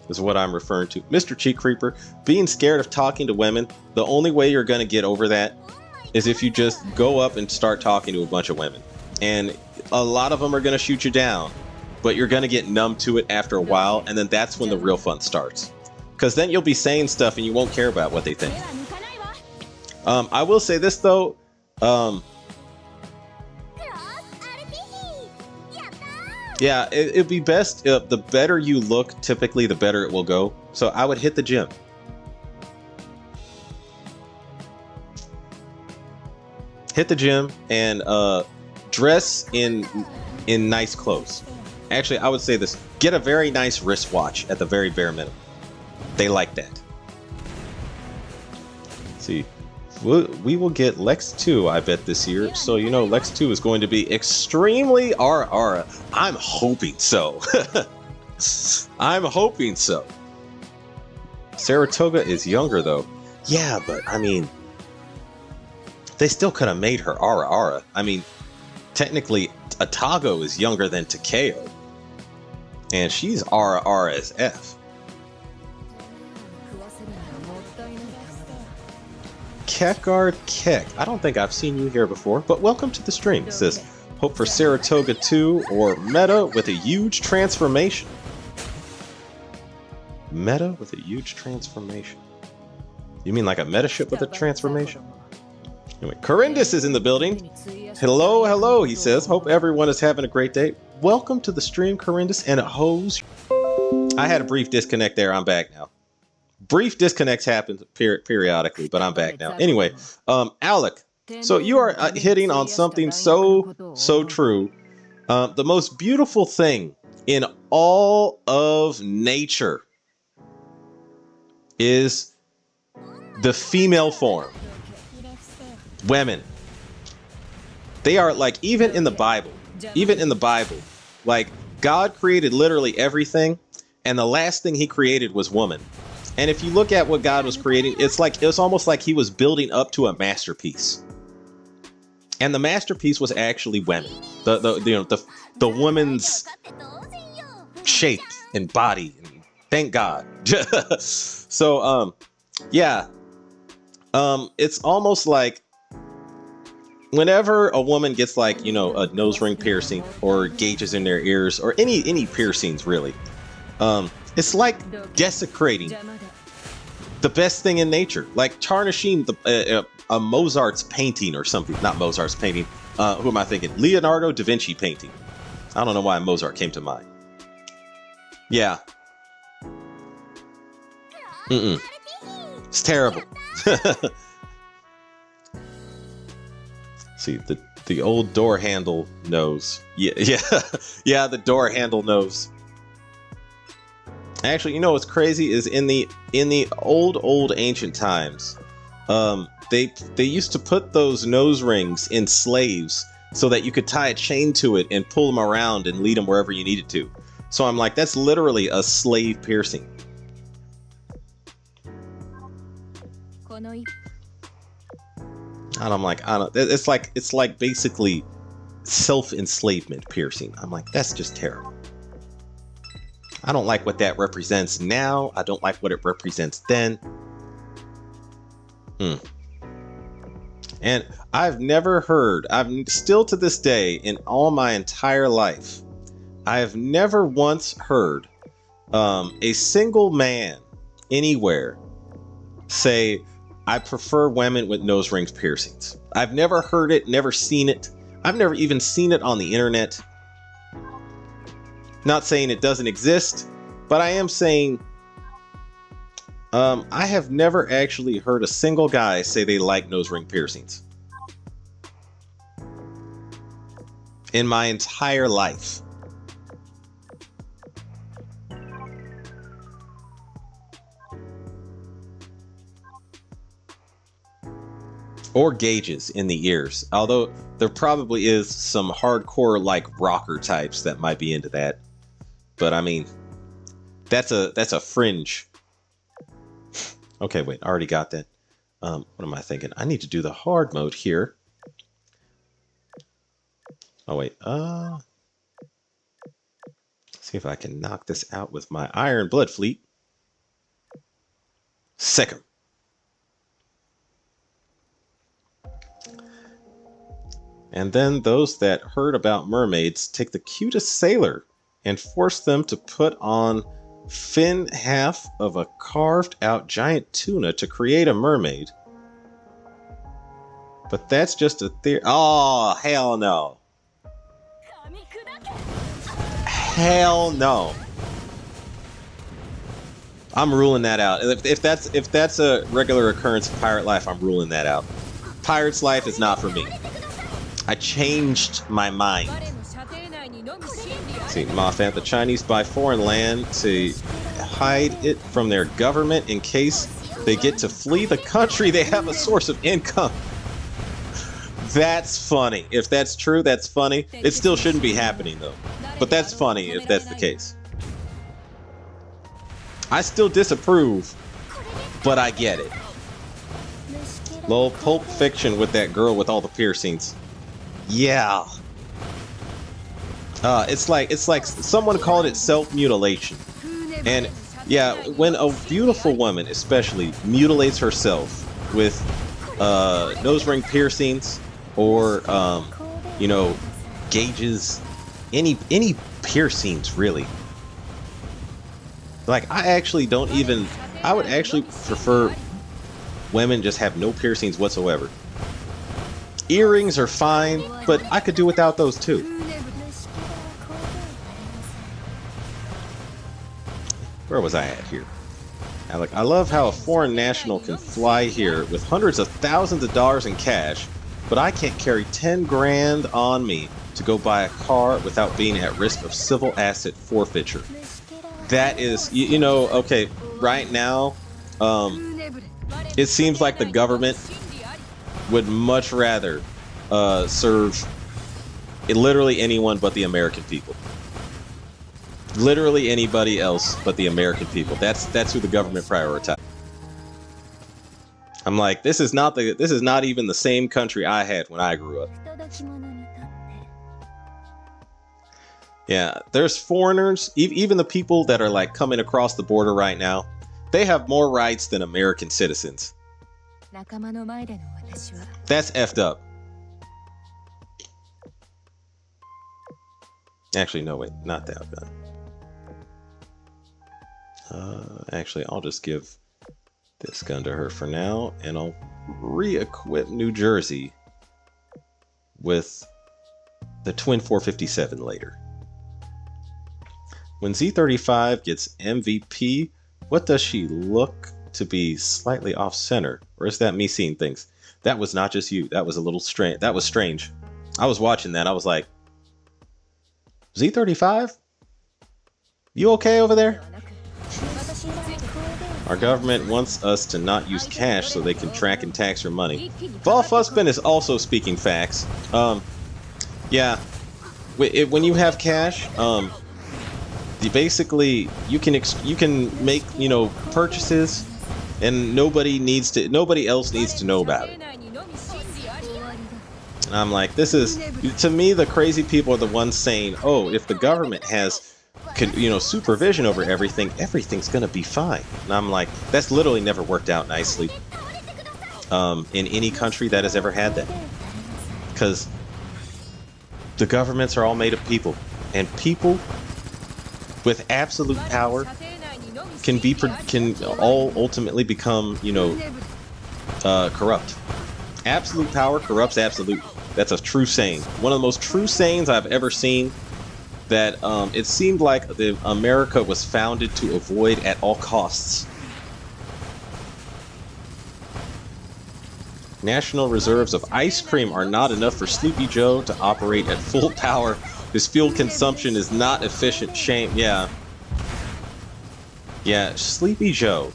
is what I'm referring to. Mr. Cheek Creeper, being scared of talking to women, the only way you're going to get over that is if you just go up and start talking to a bunch of women. And a lot of them are going to shoot you down, but you're going to get numb to it after a while, and then that's when the real fun starts. Because then you'll be saying stuff and you won't care about what they think. I will say this, though. Yeah, it'd be best. The better you look, typically, the better it will go. So I would hit the gym. Hit the gym and dress in nice clothes. Actually, I would say this. Get a very nice wristwatch at the very bare minimum. They like that. See, we will get Lex 2, I bet, this year. So, you know, Lex 2 is going to be extremely aura. I'm hoping so. I'm hoping so. Saratoga is younger, though. Yeah, but, I mean, they still could have made her aura. I mean, technically, Atago is younger than Takeo. And she's aura as F. Kekard Kek. I don't think I've seen you here before, but welcome to the stream. It says, hope for Saratoga 2 or Meta with a huge transformation. Meta with a huge transformation. You mean like a meta ship with a transformation? Anyway, Corindus is in the building. Hello, he says. Hope everyone is having a great day. Welcome to the stream, Corindus, and a hose. I had a brief disconnect there. I'm back now. Brief disconnects happen periodically, but I'm back now. Anyway, Alec, so you are hitting on something so true. The most beautiful thing in all of nature is the female form. Women. They are like, even in the Bible, like God created literally everything, and the last thing he created was woman. And if you look at what God was creating, it's almost like he was building up to a masterpiece. And the masterpiece was actually women. The woman's shape and body. Thank God. So yeah. It's almost like whenever a woman gets like, you know, a nose ring piercing or gauges in their ears or any piercings really, it's like desecrating the best thing in nature, like tarnishing a Mozart's painting or something. Not Mozart's painting. Who am I thinking? Leonardo da Vinci painting. I don't know why Mozart came to mind. Yeah. It's terrible. See, the old door handle knows. Yeah, the door handle knows. Actually, you know what's crazy is in the old ancient times, they used to put those nose rings in slaves so that you could tie a chain to it and pull them around and lead them wherever you needed to. So I'm like, that's literally a slave piercing. And I'm like, it's like basically self-enslavement piercing. I'm like, that's just terrible. I don't like what that represents now. I don't like what it represents then. And I've never heard, still to this day, in all my entire life, I have never once heard a single man anywhere say, I prefer women with nose rings piercings. I've never heard it, never seen it. I've never even seen it on the internet. Not saying it doesn't exist, but I am saying I have never actually heard a single guy say they like nose ring piercings. In my entire life. Or gauges in the ears. Although there probably is some hardcore like rocker types that might be into that. But I mean, that's a fringe. Okay, wait, I already got that. What am I thinking? I need to do the hard mode here. Oh wait, see if I can knock this out with my Iron Blood Fleet. Sick 'em. And then those that heard about mermaids take the cutest sailor and force them to put on fin half of a carved out giant tuna to create a mermaid. But that's just a theory. Oh, hell no. Hell no. I'm ruling that out. If that's a regular occurrence in pirate life, I'm ruling that out. Pirate's life is not for me. I changed my mind. See, Mothant, the Chinese buy foreign land to hide it from their government in case they get to flee the country. They have a source of income. That's funny. If that's true, that's funny. It still shouldn't be happening, though. But that's funny if that's the case. I still disapprove, but I get it. Lol, Pulp Fiction with that girl with all the piercings. Yeah. It's like someone called it self-mutilation. And yeah, when a beautiful woman especially mutilates herself with nose ring piercings or you know, gauges, any piercings really. Like I would actually prefer women just have no piercings whatsoever. Earrings are fine, but I could do without those too. Where was I at here? I love how a foreign national can fly here with hundreds of thousands of dollars in cash, but I can't carry 10 grand on me to go buy a car without being at risk of civil asset forfeiture. That is, you know, okay, right now, it seems like the government would much rather serve literally anyone but the American people. Literally anybody else but the American people. That's who the government prioritizes. I'm like, this is not even the same country I had when I grew up. Yeah, there's foreigners, even the people that are like coming across the border right now, they have more rights than American citizens. That's effed up. Actually, no, wait, not that gun. Actually, I'll just give this gun to her for now, and I'll re-equip New Jersey with the Twin 457 later. When Z35 gets MVP, what does she look to be slightly off center? Or is that me seeing things? That was not just you. That was a little strange. That was strange. I was watching that. I was like, Z35? You okay over there? Our government wants us to not use cash so they can track and tax your money. Vol Fussbin is also speaking facts. Yeah. When you have cash, you can make, you know, purchases, and nobody else needs to know about it. And I'm like, to me, the crazy people are the ones saying, oh, if the government has, you know, supervision over everything, everything's gonna be fine. And I'm like, that's literally never worked out nicely in any country that has ever had that, because the governments are all made of people, and people with absolute power can all ultimately become, you know, corrupt. Absolute power corrupts absolute. That's a true saying. One of the most true sayings I've ever seen. That it seemed like America was founded to avoid at all costs. National reserves of ice cream are not enough for Sleepy Joe to operate at full power. His fuel consumption is not efficient. Shame. Yeah. Yeah, Sleepy Joe.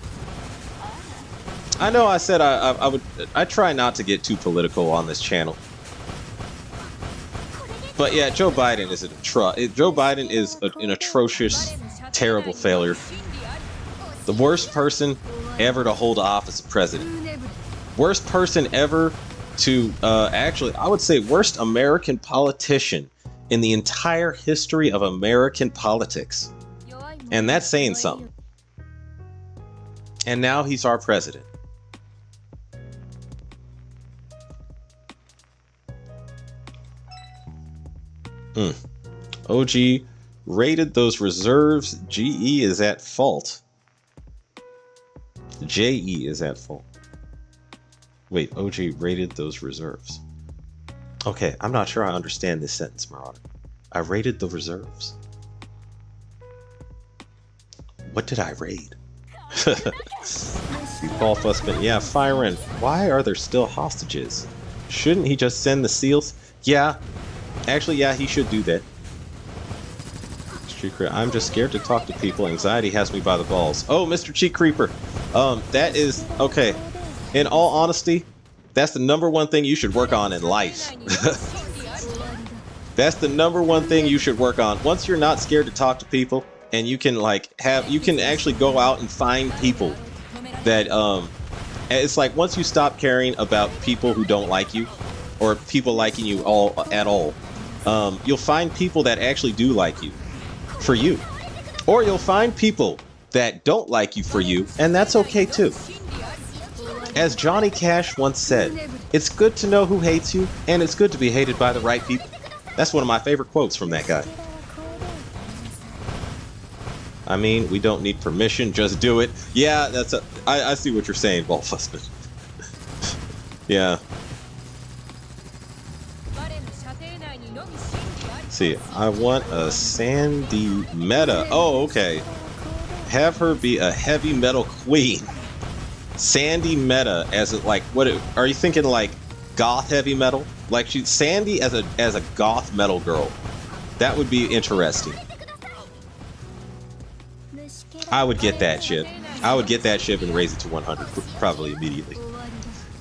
I know I said I try not to get too political on this channel. But yeah, Joe Biden is an atrocious, terrible failure. The worst person ever to hold office of president. Worst person ever to, actually, I would say worst American politician in the entire history of American politics. And that's saying something. And now he's our president. OG rated those reserves. GE is at fault. JE is at fault. Wait, OG rated those reserves. Okay, I'm not sure I understand this sentence, Marauder. I rated the reserves. What did I raid? Paul Fussman, yeah, Firen. Why are there still hostages? Shouldn't he just send the SEALs? Yeah, actually, yeah, he should do that. I'm just scared to talk to people. Anxiety has me by the balls. Oh, Mr. Cheek Creeper. That is okay. In all honesty, that's the #1 thing you should work on in life. That's the #1 thing you should work on. Once you're not scared to talk to people, and you can you can actually go out and find people that it's like once you stop caring about people who don't like you or people liking you at all, you'll find people that actually do like you for you, or you'll find people that don't like you for you, and that's okay too. As Johnny Cash once said, it's good to know who hates you, and it's good to be hated by the right people. That's one of my favorite quotes from that guy. I mean, we don't need permission, just do it. Yeah, I see what you're saying, Ballfussman. Yeah. See, I want a Sandy Meta. Oh, okay. Have her be a heavy metal queen. Sandy Meta as what are you thinking, like goth heavy metal? Like Sandy as a goth metal girl. That would be interesting. I would get that ship. I would get that ship and raise it to 100 probably immediately.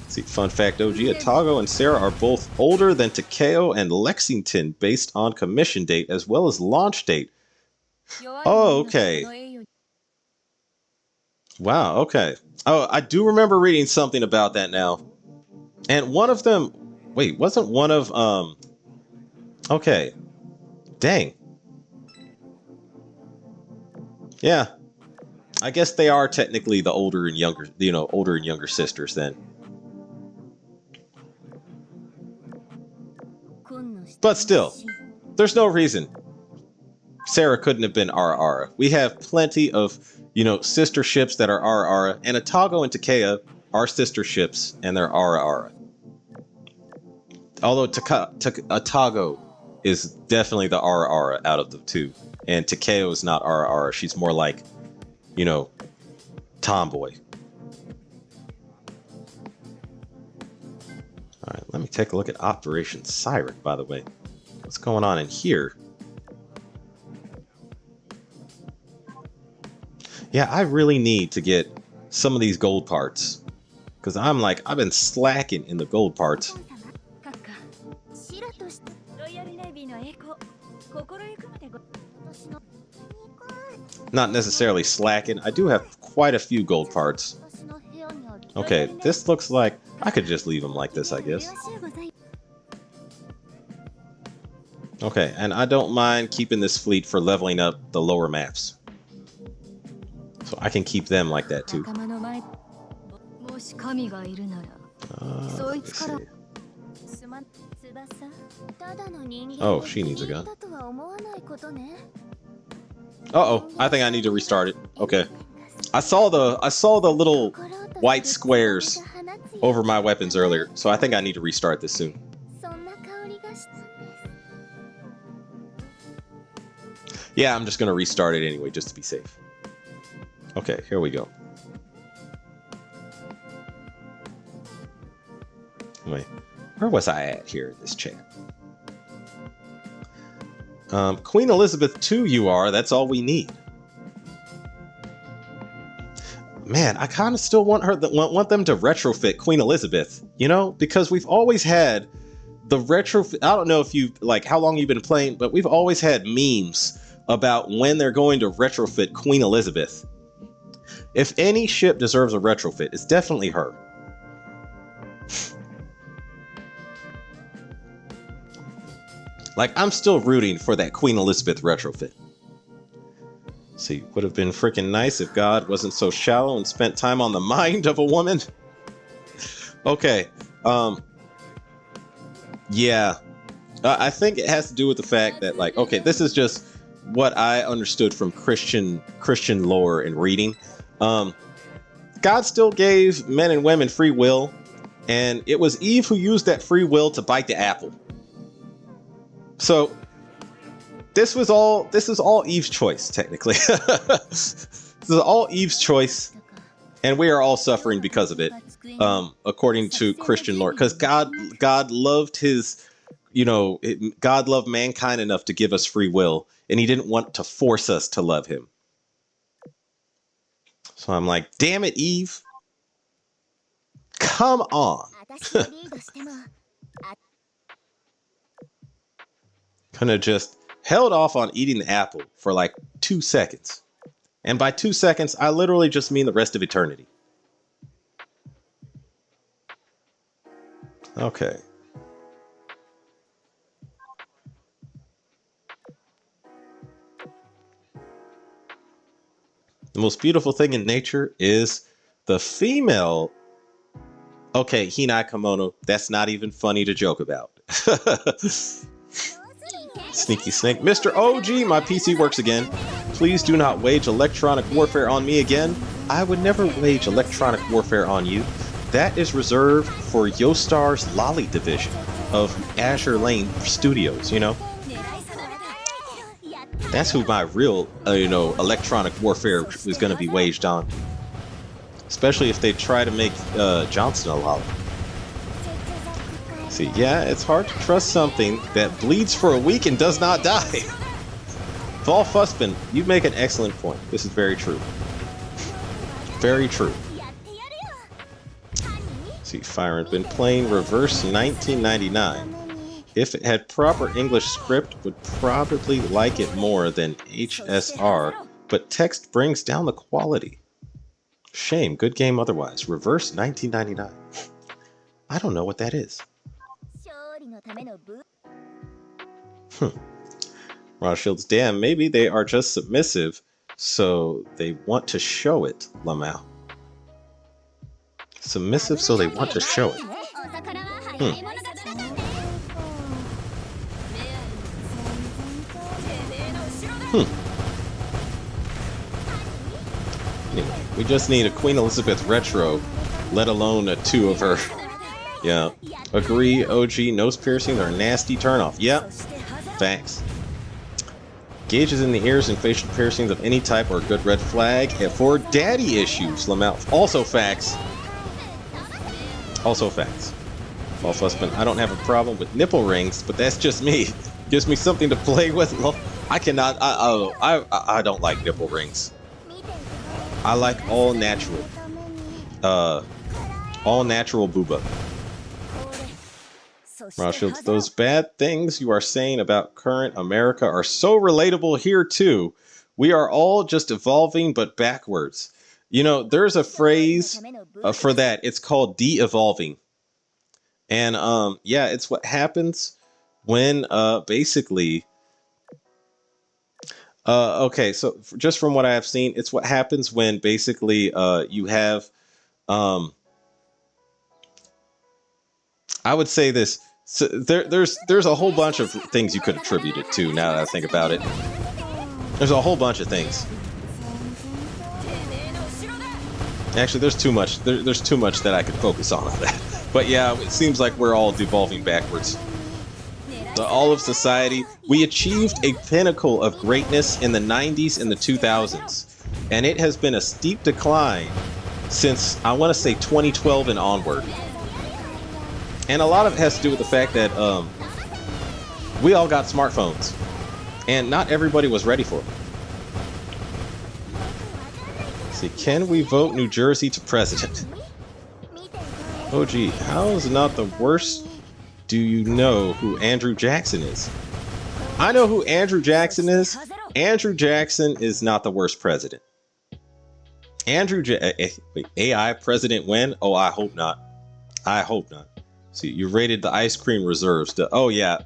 See, fun fact, OG, Atago and Sarah are both older than Takeo and Lexington based on commission date as well as launch date. Oh, okay. Wow, okay. Oh, I do remember reading something about that now. And one of them, wait, wasn't one of, okay. Dang. Yeah. I guess they are technically the older and younger sisters then. But still, there's no reason Sarah couldn't have been Ara. We have plenty of, sister ships that are Ara, and Atago and Takea are sister ships, and they're Ara. Although Atago is definitely the Ara out of the two, and Takeo is not Ara. She's more like, tomboy. All right, let me take a look at Operation Siren, by the way. What's going on in here? Yeah, I really need to get some of these gold parts. Because I've been slacking in the gold parts. Not necessarily slacking. I do have quite a few gold parts. Okay, this looks like I could just leave them like this, I guess. Okay, and I don't mind keeping this fleet for leveling up the lower maps. So I can keep them like that too. Let's see. Oh, she needs a gun. Uh-oh, I think I need to restart it. Okay. I saw the little white squares over my weapons earlier, so I think I need to restart this soon. Yeah, I'm just gonna restart it anyway, just to be safe. Okay, here we go. Wait, where was I at here in this chat? Queen Elizabeth II you are, that's all we need. Man, I kind of still want want them to retrofit Queen Elizabeth, you know, because we've always had the retrofit. I don't know if you like how long you've been playing, but we've always had memes about when they're going to retrofit Queen Elizabeth. If any ship deserves a retrofit, it's definitely her. Like, I'm still rooting for that Queen Elizabeth retrofit. See, would have been freaking nice if God wasn't so shallow and spent time on the mind of a woman. Okay. Yeah. I think it has to do with the fact that, like, okay, this is just what I understood from Christian lore and reading. God still gave men and women free will, and it was Eve who used that free will to bite the apple. So this is all Eve's choice, technically. This is all Eve's choice, and we are all suffering because of it, according to Christian lore. Because God loved his, you know, God loved mankind enough to give us free will, and he didn't want to force us to love him. So I'm like, damn it, Eve. Come on. Could have just held off on eating the apple for like 2 seconds. And by 2 seconds, I literally just mean the rest of eternity. Okay. The most beautiful thing in nature is the female. Okay, Hinai Kimono, that's not even funny to joke about. Sneaky snake. Mr. OG, my PC works again. Please do not wage electronic warfare on me again. I would never wage electronic warfare on you. That is reserved for Yostar's Lolly division of Azur Lane Studios, you know? That's who my real, electronic warfare is going to be waged on. Especially if they try to make Johnson a lolly. See, yeah, it's hard to trust something that bleeds for a week and does not die. Vol Fussman, you make an excellent point. This is very true. Very true. See, Firen's been playing Reverse 1999. If it had proper English script, would probably like it more than HSR, but text brings down the quality. Shame, good game otherwise. Reverse 1999. I don't know what that is. Rothschild's, damn, maybe they are just submissive, so they want to show it, Lamau. Submissive, so they want to show it. Anyway, we just need a Queen Elizabeth retro, let alone a 2 of her. Yeah. Agree, OG, nose piercing are a nasty turnoff. Yep. Thanks. Gauges in the ears and facial piercings of any type are a good red flag. And for daddy issues, Lamau. Also facts. Also facts. Well, Fussman, I don't have a problem with nipple rings, but that's just me. Gives me something to play with. I cannot. I don't like nipple rings. I like all natural. All natural booba. Rothschild, those bad things you are saying about current America are so relatable here too. We are all just evolving, but backwards. You know, there's a phrase for that. It's called de-evolving. And yeah, it's what happens when basically. Okay, so just from what I have seen, it's what happens when basically you have. I would say this. So there's a whole bunch of things you could attribute it to. Now that I think about it, there's a whole bunch of things. Actually, there's too much. There's too much that I could focus on that. But yeah, it seems like we're all devolving backwards. All of society, we achieved a pinnacle of greatness in the 90s and the 2000s, and it has been a steep decline since I want to say 2012 and onward. And a lot of it has to do with the fact that we all got smartphones, and not everybody was ready for it. Let's see, can we vote New Jersey to president? Oh gee, how is it not the worst? Do you know who Andrew Jackson is? I know who Andrew Jackson is. Andrew Jackson is not the worst president. Wait, AI president when? Oh, I hope not. I hope not. See, you raided the ice cream reserves. Oh yeah.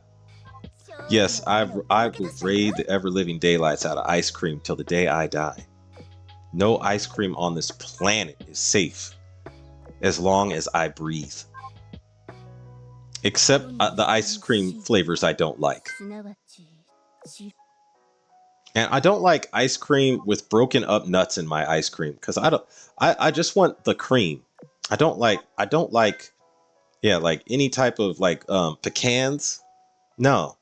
Yes, I will raid the ever-living daylights out of ice cream till the day I die. No ice cream on this planet is safe as long as I breathe. Except the ice cream flavors I don't like. And I don't like ice cream with broken up nuts in my ice cream because I just want the cream. I don't like yeah, like any type of like pecans. No.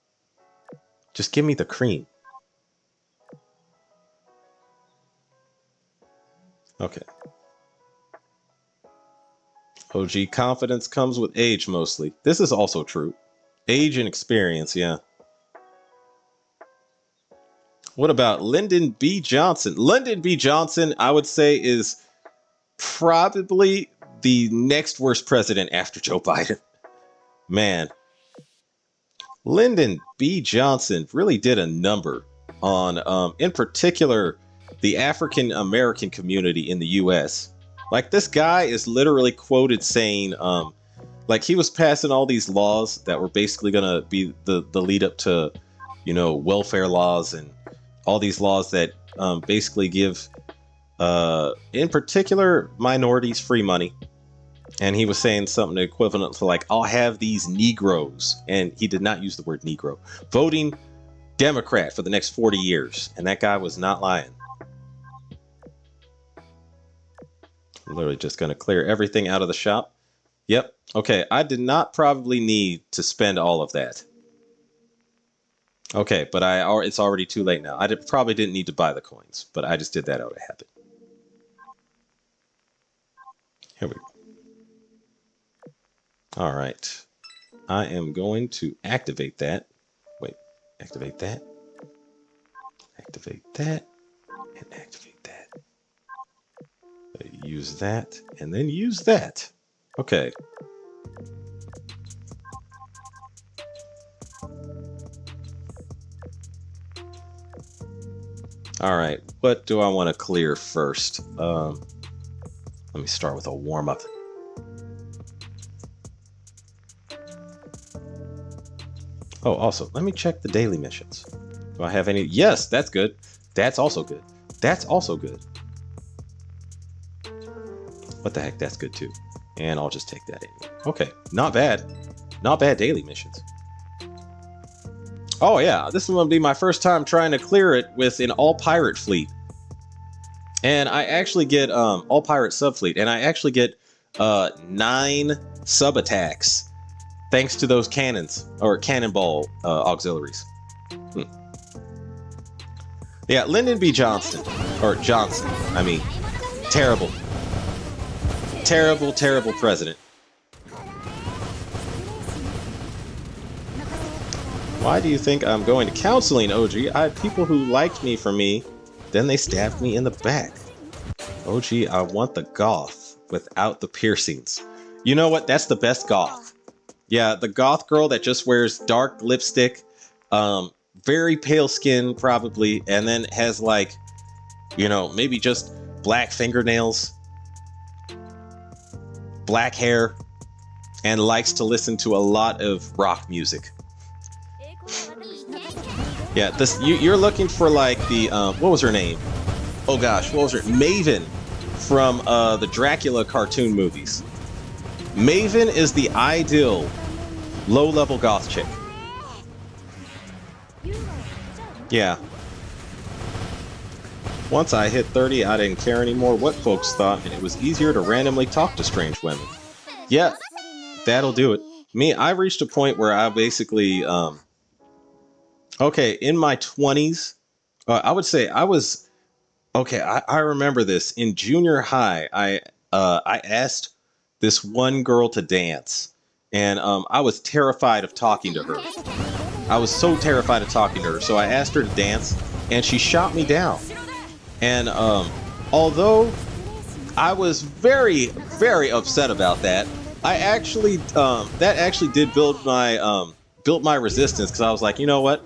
Just give me the cream. Okay. OG, confidence comes with age mostly. This is also true. Age and experience, yeah. What about Lyndon B. Johnson? Lyndon B. Johnson, I would say, is probably the next worst president after Joe Biden. Man. Lyndon B. Johnson really did a number on, in particular, the African American community in the U.S. Like, this guy is literally quoted saying, like, he was passing all these laws that were basically going to be the lead up to, you know, welfare laws and all these laws that basically give, in particular, minorities free money. And he was saying something equivalent to like, I'll have these Negroes, and he did not use the word Negro, voting Democrat for the next 40 years. And that guy was not lying. I'm literally just going to clear everything out of the shop. Yep. Okay. I did not probably need to spend all of that. Okay. But it's already too late now. Probably didn't need to buy the coins, but I just did that out of habit. Here we go. All right. I am going to activate that. Wait, activate that. Activate that. And activate that. Use that. And then use that. Okay. All right. What do I want to clear first? Let me start with a warm-up. Oh, also, let me check the daily missions. Do I have any? Yes, that's good. That's also good. That's also good. What the heck? That's good too. And I'll just take that anyway. Okay, not bad. Not bad daily missions. Oh yeah, this is going to be my first time trying to clear it with an all-pirate fleet. And I actually get all-pirate subfleet. And I actually get 9 sub-attacks. Thanks to those cannons, or cannonball auxiliaries. Yeah, Lyndon B. Johnson. Or Johnson, I mean. Terrible. Terrible, terrible president. Why do you think I'm going to counseling, OG? I had people who liked me for me, then they stabbed me in the back. OG, I want the goth without the piercings. You know what? That's the best goth. Yeah, the goth girl that just wears dark lipstick, very pale skin probably, and then has like, you know, maybe just black fingernails, black hair, and likes to listen to a lot of rock music. Yeah, you're looking for like the, what was her name? Oh gosh, what was her? Maven from the Dracula cartoon movies. Maven is the ideal low-level goth chick. Yeah. Once I hit 30, I didn't care anymore what folks thought, and it was easier to randomly talk to strange women. Yeah, that'll do it. Me, I reached a point where I basically, okay, in my 20s, I would say I was, okay, I remember this. In junior high, I asked this one girl to dance. and I was terrified of talking to her. I was so terrified of talking to her, so I asked her to dance, and she shot me down. And although I was very, very upset about that, I actually that actually did build my resistance, because I was like, you know what?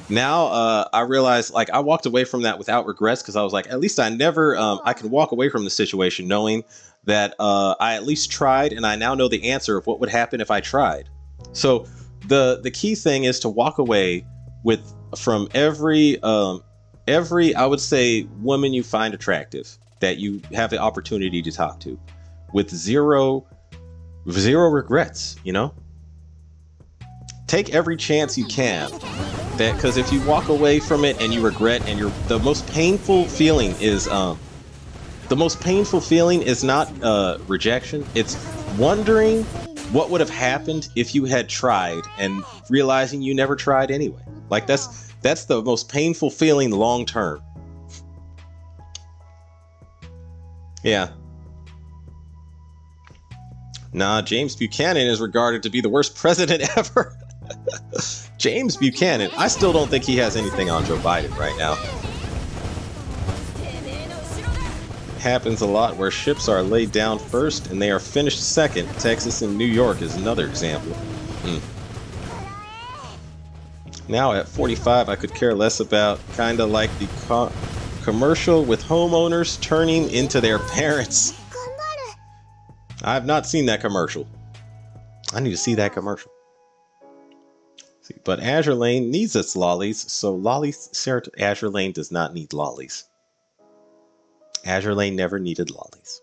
Now I realized, like, I walked away from that without regrets, because I was like, at least I can walk away from the situation knowing that I at least tried, and I now know the answer of what would happen if I tried. So the key thing is to walk away from every I would say woman you find attractive that you have the opportunity to talk to, with zero regrets. You know, take every chance you can. That, because if you walk away from it and you regret, and the most painful feeling is not rejection. It's wondering what would have happened if you had tried, and realizing you never tried anyway. Like, that's the most painful feeling long term. Yeah. Nah, James Buchanan is regarded to be the worst president ever. James Buchanan, I still don't think he has anything on Joe Biden right now. Happens a lot where ships are laid down first and they are finished second. Texas and New York is another example. Now at 45, I could care less about, kind of like the commercial with homeowners turning into their parents. I have not seen that commercial. I need to see that commercial. See, but Azur Lane needs its lollies, so Azur Lane does not need lollies. Azur Lane never needed lollies.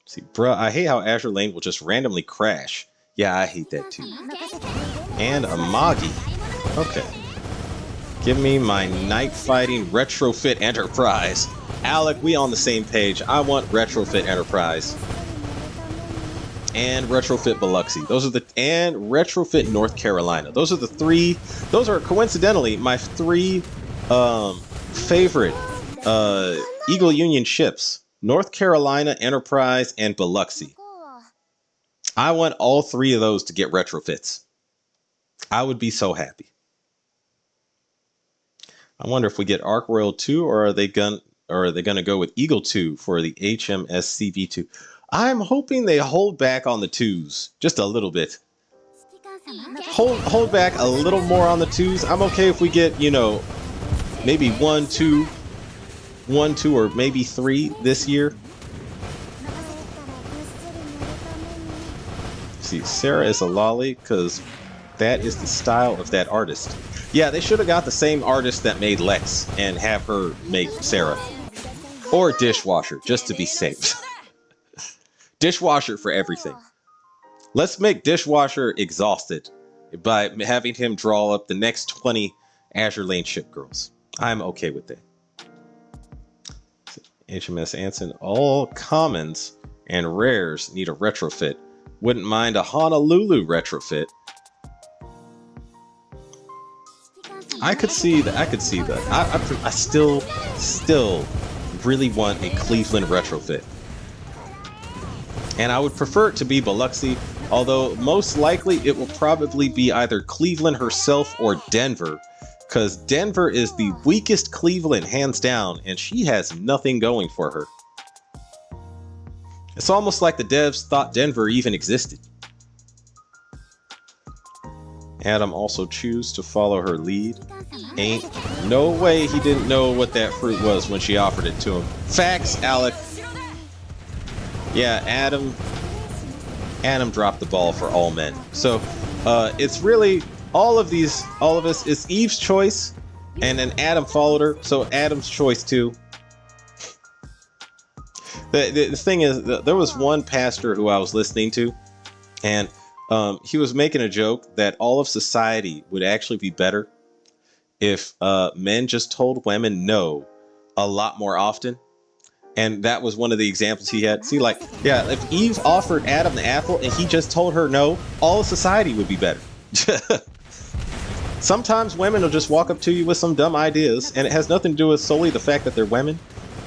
See, bruh, I hate how Azur Lane will just randomly crash. Yeah, I hate that too. And a Magi. Okay. Give me my night fighting retrofit Enterprise. Alec, we on the same page. I want retrofit Enterprise. And retrofit Biloxi. And retrofit North Carolina. Those are coincidentally my three favorite Eagle Union ships. North Carolina, Enterprise, and Biloxi. I want all three of those to get retrofits. I would be so happy. I wonder if we get Ark Royal 2, or are they gonna go with Eagle 2 for the HMS CV2? I'm hoping they hold back on the 2s just a little bit. Hold back a little more on the 2s. I'm okay if we get, maybe 1, 2, or maybe 3 this year. See, Sarah is a lolly because that is the style of that artist. Yeah, they should have got the same artist that made Lex and have her make Sarah. Or Dishwasher, just to be safe. Dishwasher for everything. Let's make Dishwasher exhausted by having him draw up the next 20 Azur Lane ship girls. I'm okay with that. HMS Anson, all commons and rares need a retrofit. Wouldn't mind a Honolulu retrofit. I could see that. I still really want a Cleveland retrofit. And I would prefer it to be Biloxi, although most likely it will probably be either Cleveland herself or Denver, because Denver is the weakest Cleveland, hands down, and she has nothing going for her. It's almost like the devs thought Denver even existed. Adam also choose to follow her lead. Ain't no way he didn't know what that fruit was when she offered it to him. Facts, Alec. Yeah, Adam dropped the ball for all men. So it's really all of us. It's Eve's choice, and then Adam followed her, so Adam's choice too. The thing is, there was one pastor who I was listening to, and he was making a joke that all of society would actually be better if men just told women no a lot more often. And that was one of the examples he had. See, like, yeah, if Eve offered Adam the apple and he just told her no, all of society would be better. Sometimes women will just walk up to you with some dumb ideas, and it has nothing to do with solely the fact that they're women,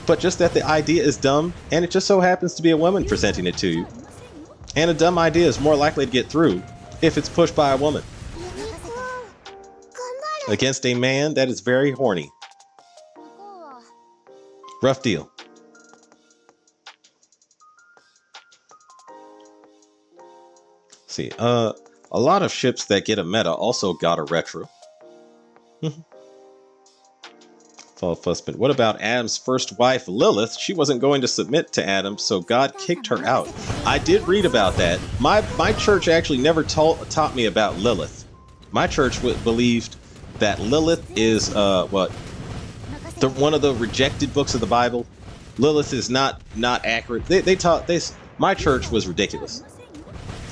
but just that the idea is dumb, and it just so happens to be a woman presenting it to you. And a dumb idea is more likely to get through if it's pushed by a woman. Against a man that is very horny. Rough deal. See, a lot of ships that get a meta also got a retro. Fall Fussman. What about Adam's first wife, Lilith? She wasn't going to submit to Adam, so God kicked her out. I did read about that. My church actually never taught me about Lilith. My church believed that Lilith is one of the rejected books of the Bible. Lilith is not accurate. They taught this. My church was ridiculous.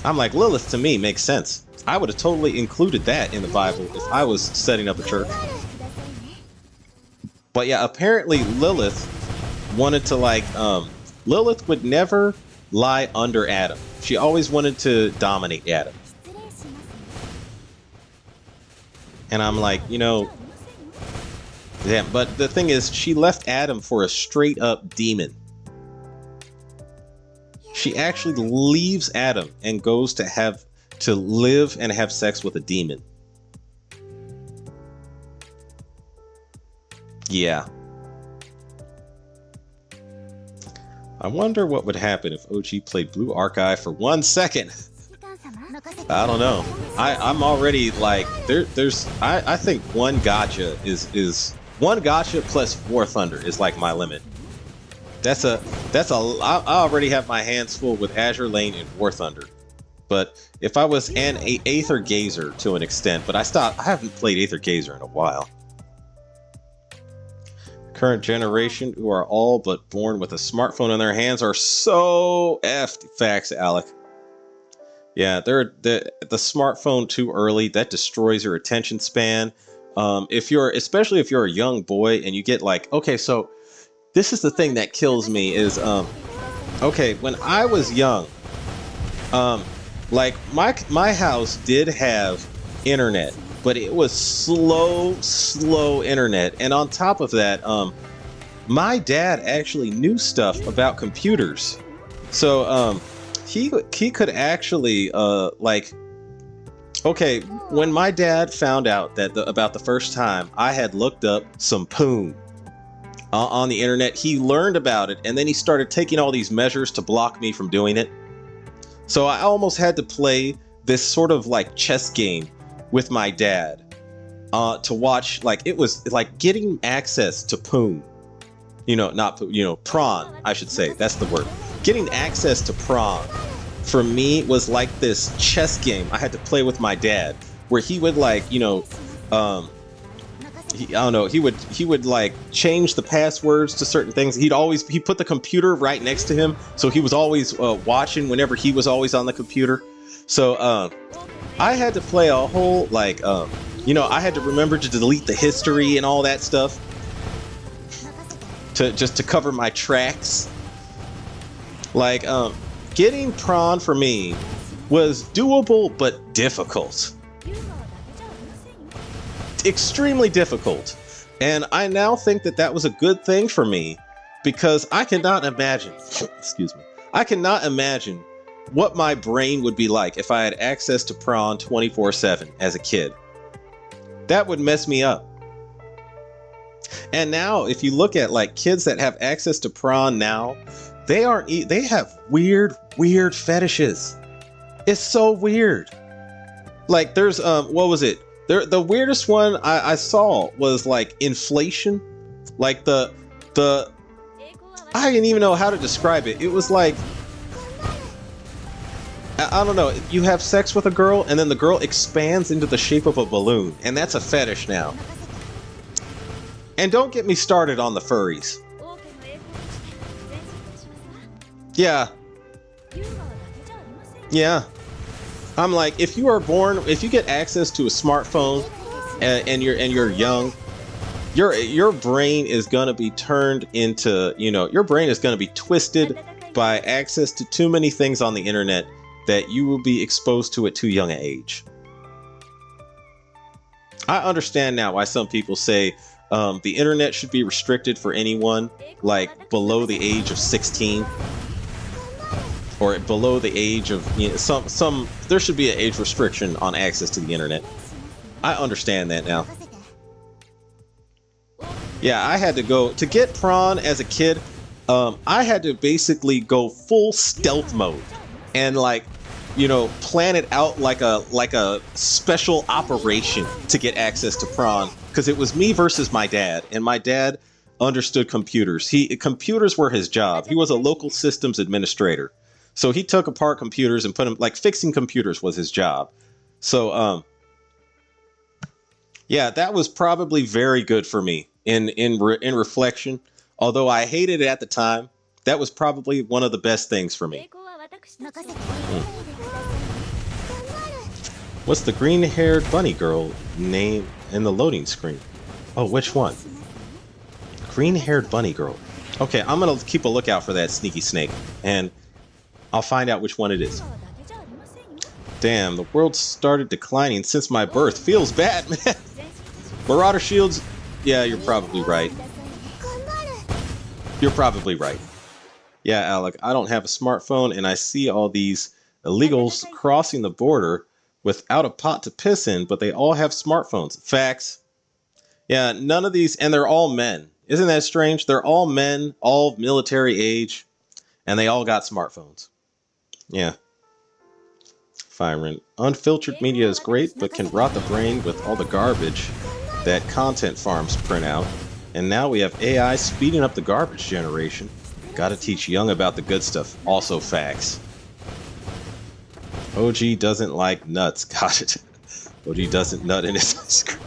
I'm like, Lilith to me makes sense. I would have totally included that in the Bible if I was setting up a church. But yeah, apparently Lilith wanted to Lilith would never lie under Adam. She always wanted to dominate Adam. And I'm like, damn, but the thing is, she left Adam for a straight up demon. She actually leaves Adam and goes to live and have sex with a demon. Yeah. I wonder what would happen if OG played Blue Archive for 1 second. I don't know. I'm already like I think one gotcha is one gotcha plus War Thunder is like my limit. I already have my hands full with Azur Lane and War Thunder. But if I was an Aether Gazer to an extent, but I haven't played Aether Gazer in a while. Current generation who are all but born with a smartphone in their hands are so effed. Facts, Alec. Yeah, the smartphone too early, that destroys your attention span. Especially if you're a young boy and you get like, okay, so this is the thing that kills me is, okay, when I was young, like my house did have internet, but it was slow internet. And on top of that, my dad actually knew stuff about computers. So, he could actually, okay, when my dad found out that about the first time I had looked up some poon on the internet, he learned about it, and then he started taking all these measures to block me from doing it. So I almost had to play this sort of like chess game with my dad to watch, like, it was like getting access to poon, prawn, I should say, that's the word. Getting access to prawn for me was like this chess game I had to play with my dad, where he would like, he would like change the passwords to certain things. He put the computer right next to him, so he was always watching whenever he was always on the computer. So I had to play a whole I had to remember to delete the history and all that stuff to cover my tracks. Like getting prawn for me was doable but difficult. Extremely difficult. And I now think that was a good thing for me, because I cannot imagine I cannot imagine what my brain would be like if I had access to prawn 24/7 as a kid. That would mess me up. And now if you look at like kids that have access to prawn now, they have weird fetishes. It's so weird. Like there's what was it? The weirdest one I saw was like inflation. Like the I didn't even know how to describe it. It was like, I don't know, you have sex with a girl and then the girl expands into the shape of a balloon, and that's a fetish now. And don't get me started on the furries. Yeah. I'm like, if you get access to a smartphone and you're young, your brain is gonna be turned into, your brain is gonna be twisted by access to too many things on the internet that you will be exposed to at too young an age. I understand now why some people say the internet should be restricted for anyone like below the age of 16. or below the age of, you know, some there should be an age restriction on access to the internet. I understand that now. Yeah, I had to go to get prawn as a kid. I had to basically go full stealth mode and, like, you know, plan it out like a special operation to get access to prawn, because it was me versus my dad, and my dad understood computers. Computers were his job. He was a local systems administrator, so he took apart computers and put them, like, fixing computers was his job. So yeah, that was probably very good for me in reflection. Although I hated it at the time, that was probably one of the best things for me. What's the green-haired bunny girl name in the loading screen? Oh, which one? Green-haired bunny girl. Okay, I'm gonna keep a lookout for that sneaky snake, and I'll find out which one it is. Damn, the world started declining since my birth. Feels bad, man. Marauder shields. Yeah, you're probably right. You're probably right. Yeah, Alec, I don't have a smartphone, and I see all these illegals crossing the border without a pot to piss in, but they all have smartphones. Facts. Yeah, none of these, and they're all men. Isn't that strange? They're all men, all military age, and they all got smartphones. Yeah. Firen. Unfiltered media is great, but can rot the brain with all the garbage that content farms print out. And now we have AI speeding up the garbage generation. Gotta teach young about the good stuff. Also facts. OG doesn't like nuts. Got it. OG doesn't nut in his ice cream.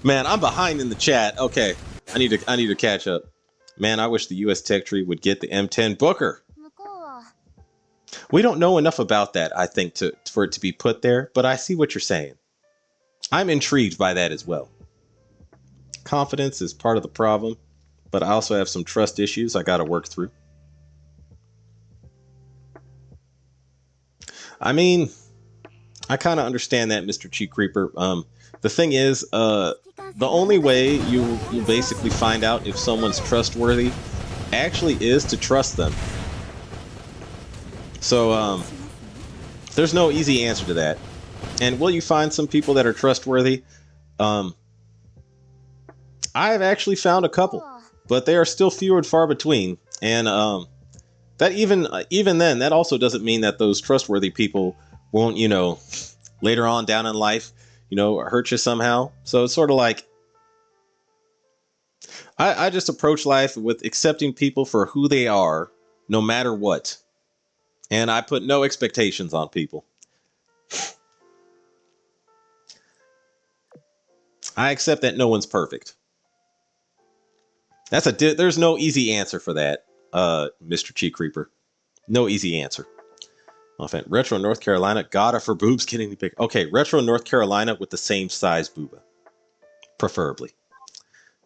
Man, I'm behind in the chat. Okay, I need to catch up. Man, I wish the US Tech Tree would get the M10 Booker. We don't know enough about that, I think, for it to be put there, but I see what you're saying. I'm intrigued by that as well. Confidence is part of the problem, but I also have some trust issues I gotta work through. I mean, I kind of understand that, Mr. Cheek Creeper. The thing is, the only way you basically find out if someone's trustworthy actually is to trust them. So, there's no easy answer to that. And will you find some people that are trustworthy? I have actually found a couple, but they are still few and far between. And that even then, that also doesn't mean that those trustworthy people won't, you know, later on down in life, you know, hurt you somehow. So it's sort of like, I just approach life with accepting people for who they are, no matter what. And I put no expectations on people. I accept that no one's perfect. There's no easy answer for that, Mr. Cheek Creeper. No easy answer. Retro North Carolina, God, if her boobs get any bigger. Okay, Retro North Carolina with the same size booba. Preferably.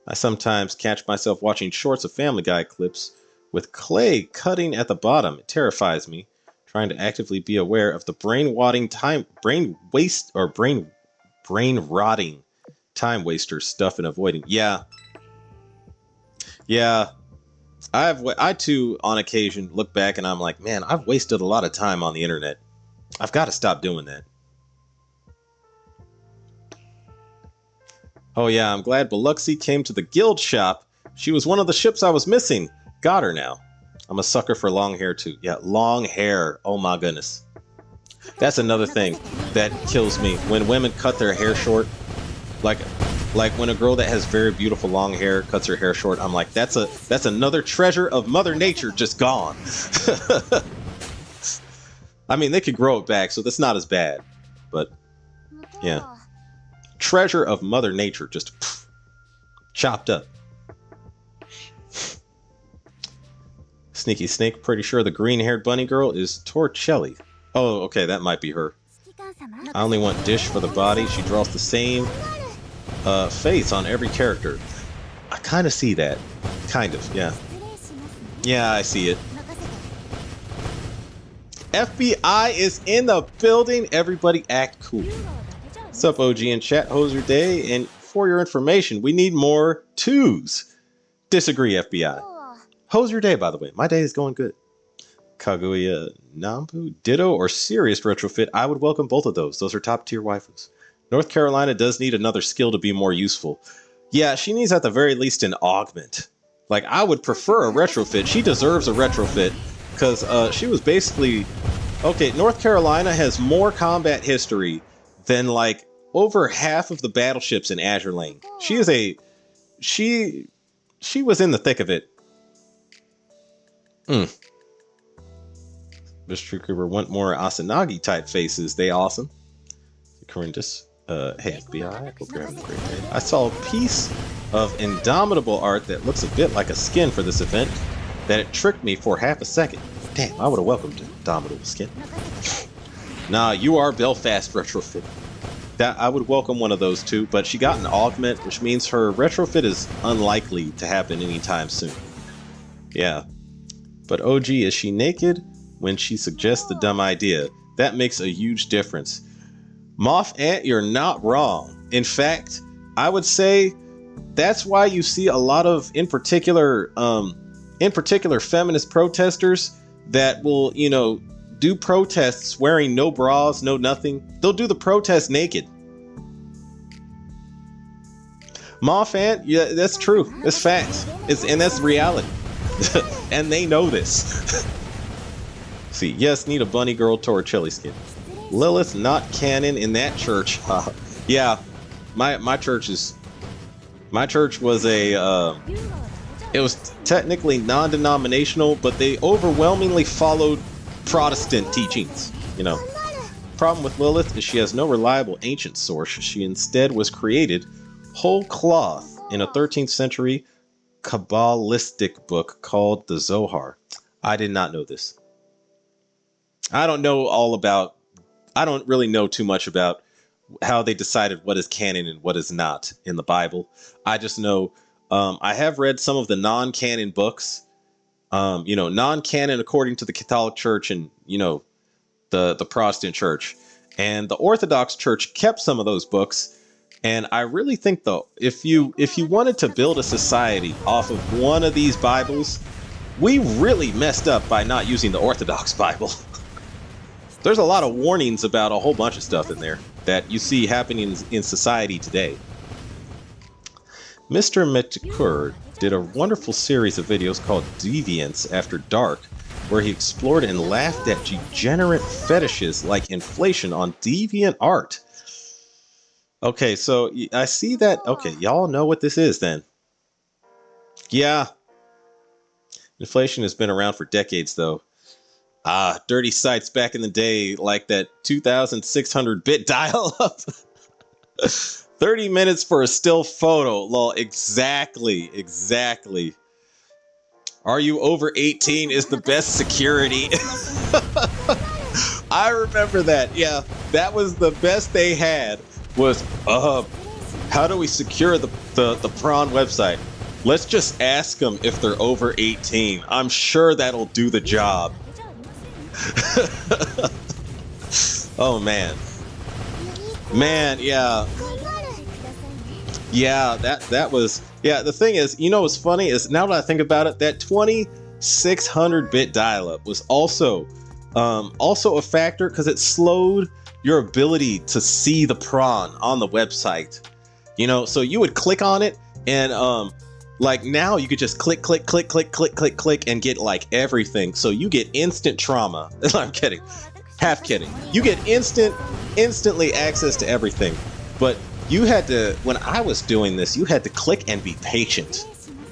I sometimes catch myself watching shorts of Family Guy clips with clay cutting at the bottom. It terrifies me, trying to actively be aware of the brain rotting time waster stuff and avoiding. Yeah. I too, on occasion, look back and I'm like, man, I've wasted a lot of time on the internet. I've got to stop doing that. Oh yeah, I'm glad Biloxi came to the guild shop. She was one of the ships I was missing. Got her now. I'm a sucker for long hair too. Yeah, long hair. Oh my goodness. That's another thing that kills me. When women cut their hair short, like when a girl that has very beautiful long hair cuts her hair short, I'm like, that's another treasure of Mother Nature just gone. I mean, they could grow it back, so that's not as bad. But yeah. Treasure of Mother Nature just chopped up. Sneaky Snake, pretty sure the green-haired bunny girl is Torcelli. Oh, okay, that might be her. I only want Dish for the body. She draws the same face on every character. I kind of see that. Kind of, yeah. Yeah, I see it. FBI is in the building. Everybody act cool. What's up, OG and chat? How's your day? And for your information, we need more twos. Disagree, FBI. How's your day, by the way? My day is going good. Kaguya Nambu, Ditto, or Serious Retrofit, I would welcome both of those. Those are top tier waifus. North Carolina does need another skill to be more useful. Yeah, she needs at the very least an augment. Like, I would prefer a retrofit. She deserves a retrofit because she was basically... Okay, North Carolina has more combat history than, like, over half of the battleships in Azur Lane. She is a... She was in the thick of it. Mr. Cooper want more Asanagi type faces. They awesome. Corindus. Hey FBI, hope you're having a great day. I saw a piece of Indomitable art that looks a bit like a skin for this event that it tricked me for half a second. Damn, I would have welcomed Indomitable skin. Nah, you are Belfast retrofit. That I would welcome one of those too, but she got an augment, which means her retrofit is unlikely to happen anytime soon. Yeah. But OG, is she naked when she suggests the dumb idea? That makes a huge difference. Moth Ant, you're not wrong. In fact, I would say that's why you see a lot of, in particular, feminist protesters that will, you know, do protests wearing no bras, no nothing. They'll do the protest naked. Moth Ant, yeah, that's true. It's facts. And that's reality. And they know this. See, yes, need a bunny girl Torricelli skin. Lilith not canon in that church. Yeah, my church was a it was technically non-denominational, but they overwhelmingly followed Protestant teachings. You know, problem with Lilith is she has no reliable ancient source. She instead was created whole cloth in a 13th century Kabbalistic book called the Zohar. I did not know this. I don't really know too much about how they decided what is canon and what is not in the Bible. I just know I have read some of the non-canon books, non-canon according to the Catholic Church and, the Protestant Church. And the Orthodox Church kept some of those books. And I really think, though, if you wanted to build a society off of one of these Bibles, we really messed up by not using the Orthodox Bible. There's a lot of warnings about a whole bunch of stuff in there that you see happening in society today. Mr. Metakur did a wonderful series of videos called Deviance After Dark, where he explored and laughed at degenerate fetishes like inflation on deviant art. Okay, so I see that. Okay, y'all know what this is then. Yeah. Inflation has been around for decades, though. Dirty sites back in the day, like that 2600-bit dial-up. 30 minutes for a still photo. Lol, exactly. Are you over 18 is the best security. I remember that. Yeah, that was the best they had was, how do we secure the prawn website? Let's just ask them if they're over 18. I'm sure that'll do the job. Oh man, yeah, that was, yeah. The thing is, what's funny is, now that I think about it, that 2600-bit dial-up was also a factor because it slowed your ability to see the prawn on the website. So you would click on it and like now you could just click and get like everything. So you get instant trauma. I'm kidding. Half kidding. You get instantly access to everything. But you had to, when I was doing this, you had to click and be patient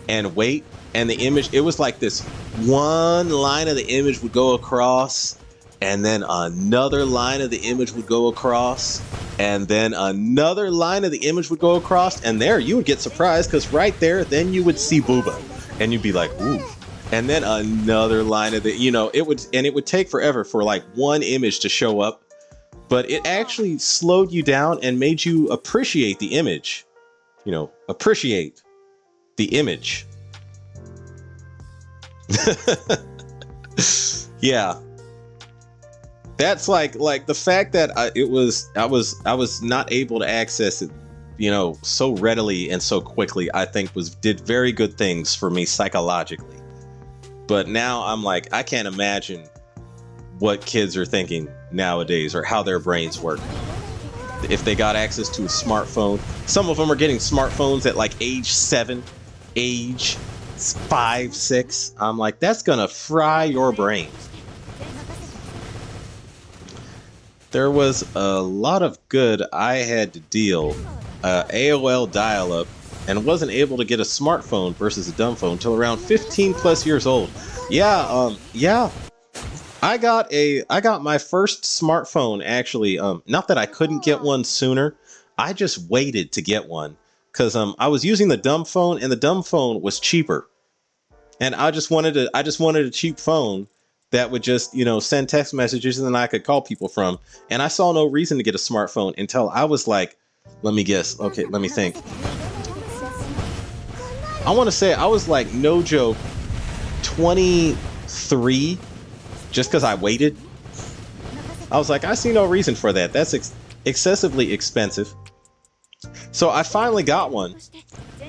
and wait. And the image, it was like this one line of the image would go across, and then another line of the image would go across, and then another line of the image would go across, and there you would get surprised because right there, then you would see booba, and you'd be like, ooh. And then another line of the, it would take forever for like one image to show up, but it actually slowed you down and made you appreciate the image, appreciate the image. Yeah. That's like the fact that I was not able to access it, so readily and so quickly, I think did very good things for me psychologically. But now I'm like, I can't imagine what kids are thinking nowadays or how their brains work. If they got access to a smartphone, some of them are getting smartphones at like age 7, age 5, 6. I'm like, that's gonna fry your brain. There was a lot of good I had to deal. AOL dial-up, and wasn't able to get a smartphone versus a dumb phone until around 15 plus years old. Yeah. I got my first smartphone actually. Not that I couldn't get one sooner. I just waited to get one because I was using the dumb phone, and the dumb phone was cheaper. And I just wanted a cheap phone that would just, send text messages and then I could call people from. And I saw no reason to get a smartphone until I was like, let me guess. Okay, let me think. I want to say I was like, no joke, 23, just because I waited. I was like, I see no reason for that. That's excessively expensive. So I finally got one,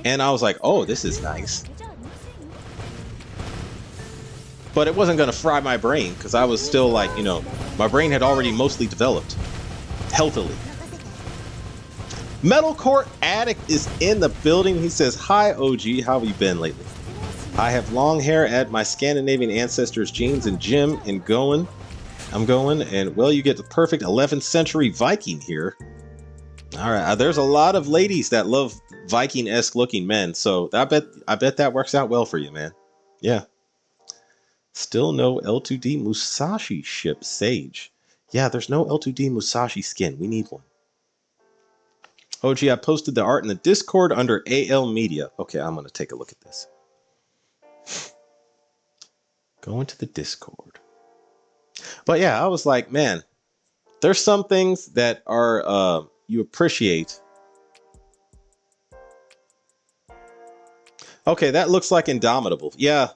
and I was like, oh, this is nice. But it wasn't going to fry my brain because I was still like, my brain had already mostly developed healthily. Metalcore Addict is in the building. He says, hi, OG. How have you been lately? I have long hair at my Scandinavian ancestors' jeans and gym and I'm going. And, well, you get the perfect 11th century Viking here. All right. There's a lot of ladies that love Viking-esque looking men. So I bet that works out well for you, man. Yeah. Still no L2D Musashi ship, Sage. Yeah, there's no L2D Musashi skin. We need one. OG, I posted the art in the Discord under AL Media. Okay, I'm going to take a look at this. Go into the Discord. But yeah, I was like, man, there's some things that are you appreciate. Okay, that looks like Indomitable. Yeah.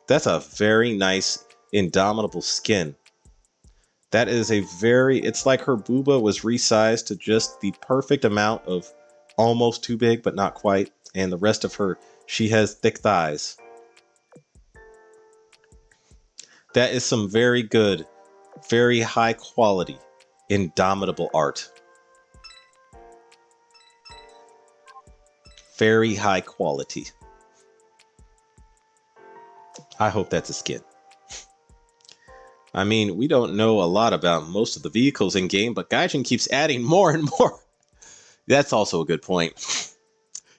That's a very nice Indomitable skin. That is it's like her booba was resized to just the perfect amount of almost too big, but not quite. And the rest of her, she has thick thighs. That is some very good, very high quality Indomitable art. Very high quality. I hope that's a skin. I mean, we don't know a lot about most of the vehicles in game, but Gaijin keeps adding more and more. That's also a good point.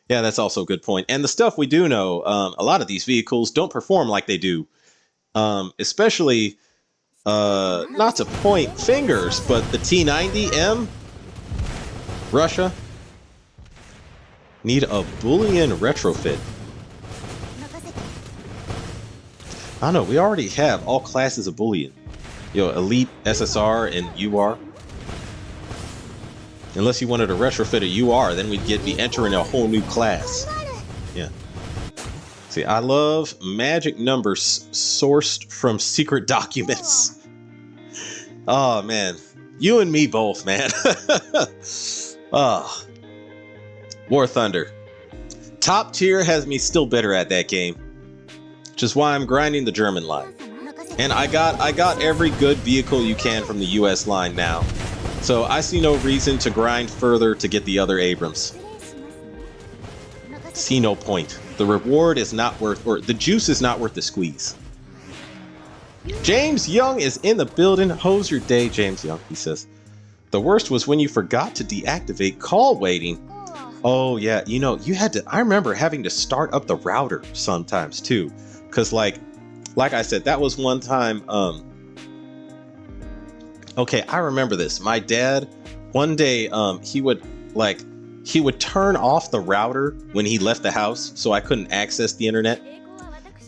Yeah, that's also a good point. And the stuff we do know, a lot of these vehicles don't perform like they do. Especially, not to point fingers, but the T90M, Russia, need a Boolean retrofit. I don't know, we already have all classes of Boolean. Elite, SSR, and UR. Unless you wanted to retrofit a UR, then we'd be entering a whole new class. Yeah. See, I love magic numbers sourced from secret documents. Oh, man. You and me both, man. Oh. War Thunder. Top tier has me still bitter at that game. Which is why I'm grinding the German line. And I got every good vehicle you can from the US line now. So I see no reason to grind further to get the other Abrams. See no point. The reward is not worth, or the juice is not worth the squeeze. James Young is in the building. How's your day, James Young? He says, the worst was when you forgot to deactivate call waiting. Oh yeah, you had to, I remember having to start up the router sometimes too. Cause like I said, that was one time, okay, I remember this. My dad, one day, he would turn off the router when he left the house, so I couldn't access the internet.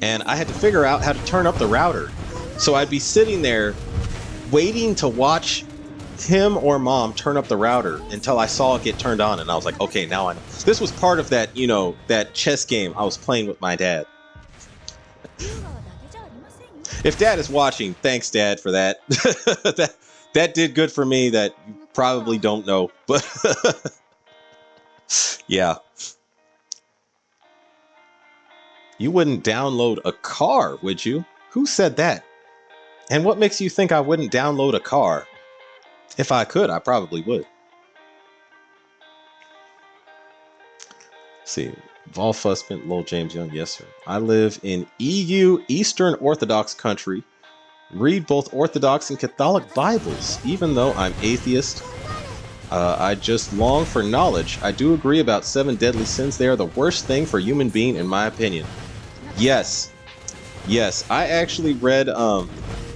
And I had to figure out how to turn up the router. So I'd be sitting there waiting to watch him or mom turn up the router until I saw it get turned on. And I was like, okay, now I know. This was part of that, that chess game I was playing with my dad. If Dad is watching, thanks, Dad, for that. that did good for me that you probably don't know. But yeah. You wouldn't download a car, would you? Who said that? And what makes you think I wouldn't download a car? If I could, I probably would. Let's see, Vol Fussman, Lowell James Young, yes sir. I live in EU, Eastern Orthodox country. Read both Orthodox and Catholic Bibles, even though I'm atheist. I just long for knowledge. I do agree about 7 deadly sins. They are the worst thing for a human being, in my opinion. Yes. Yes. I actually read,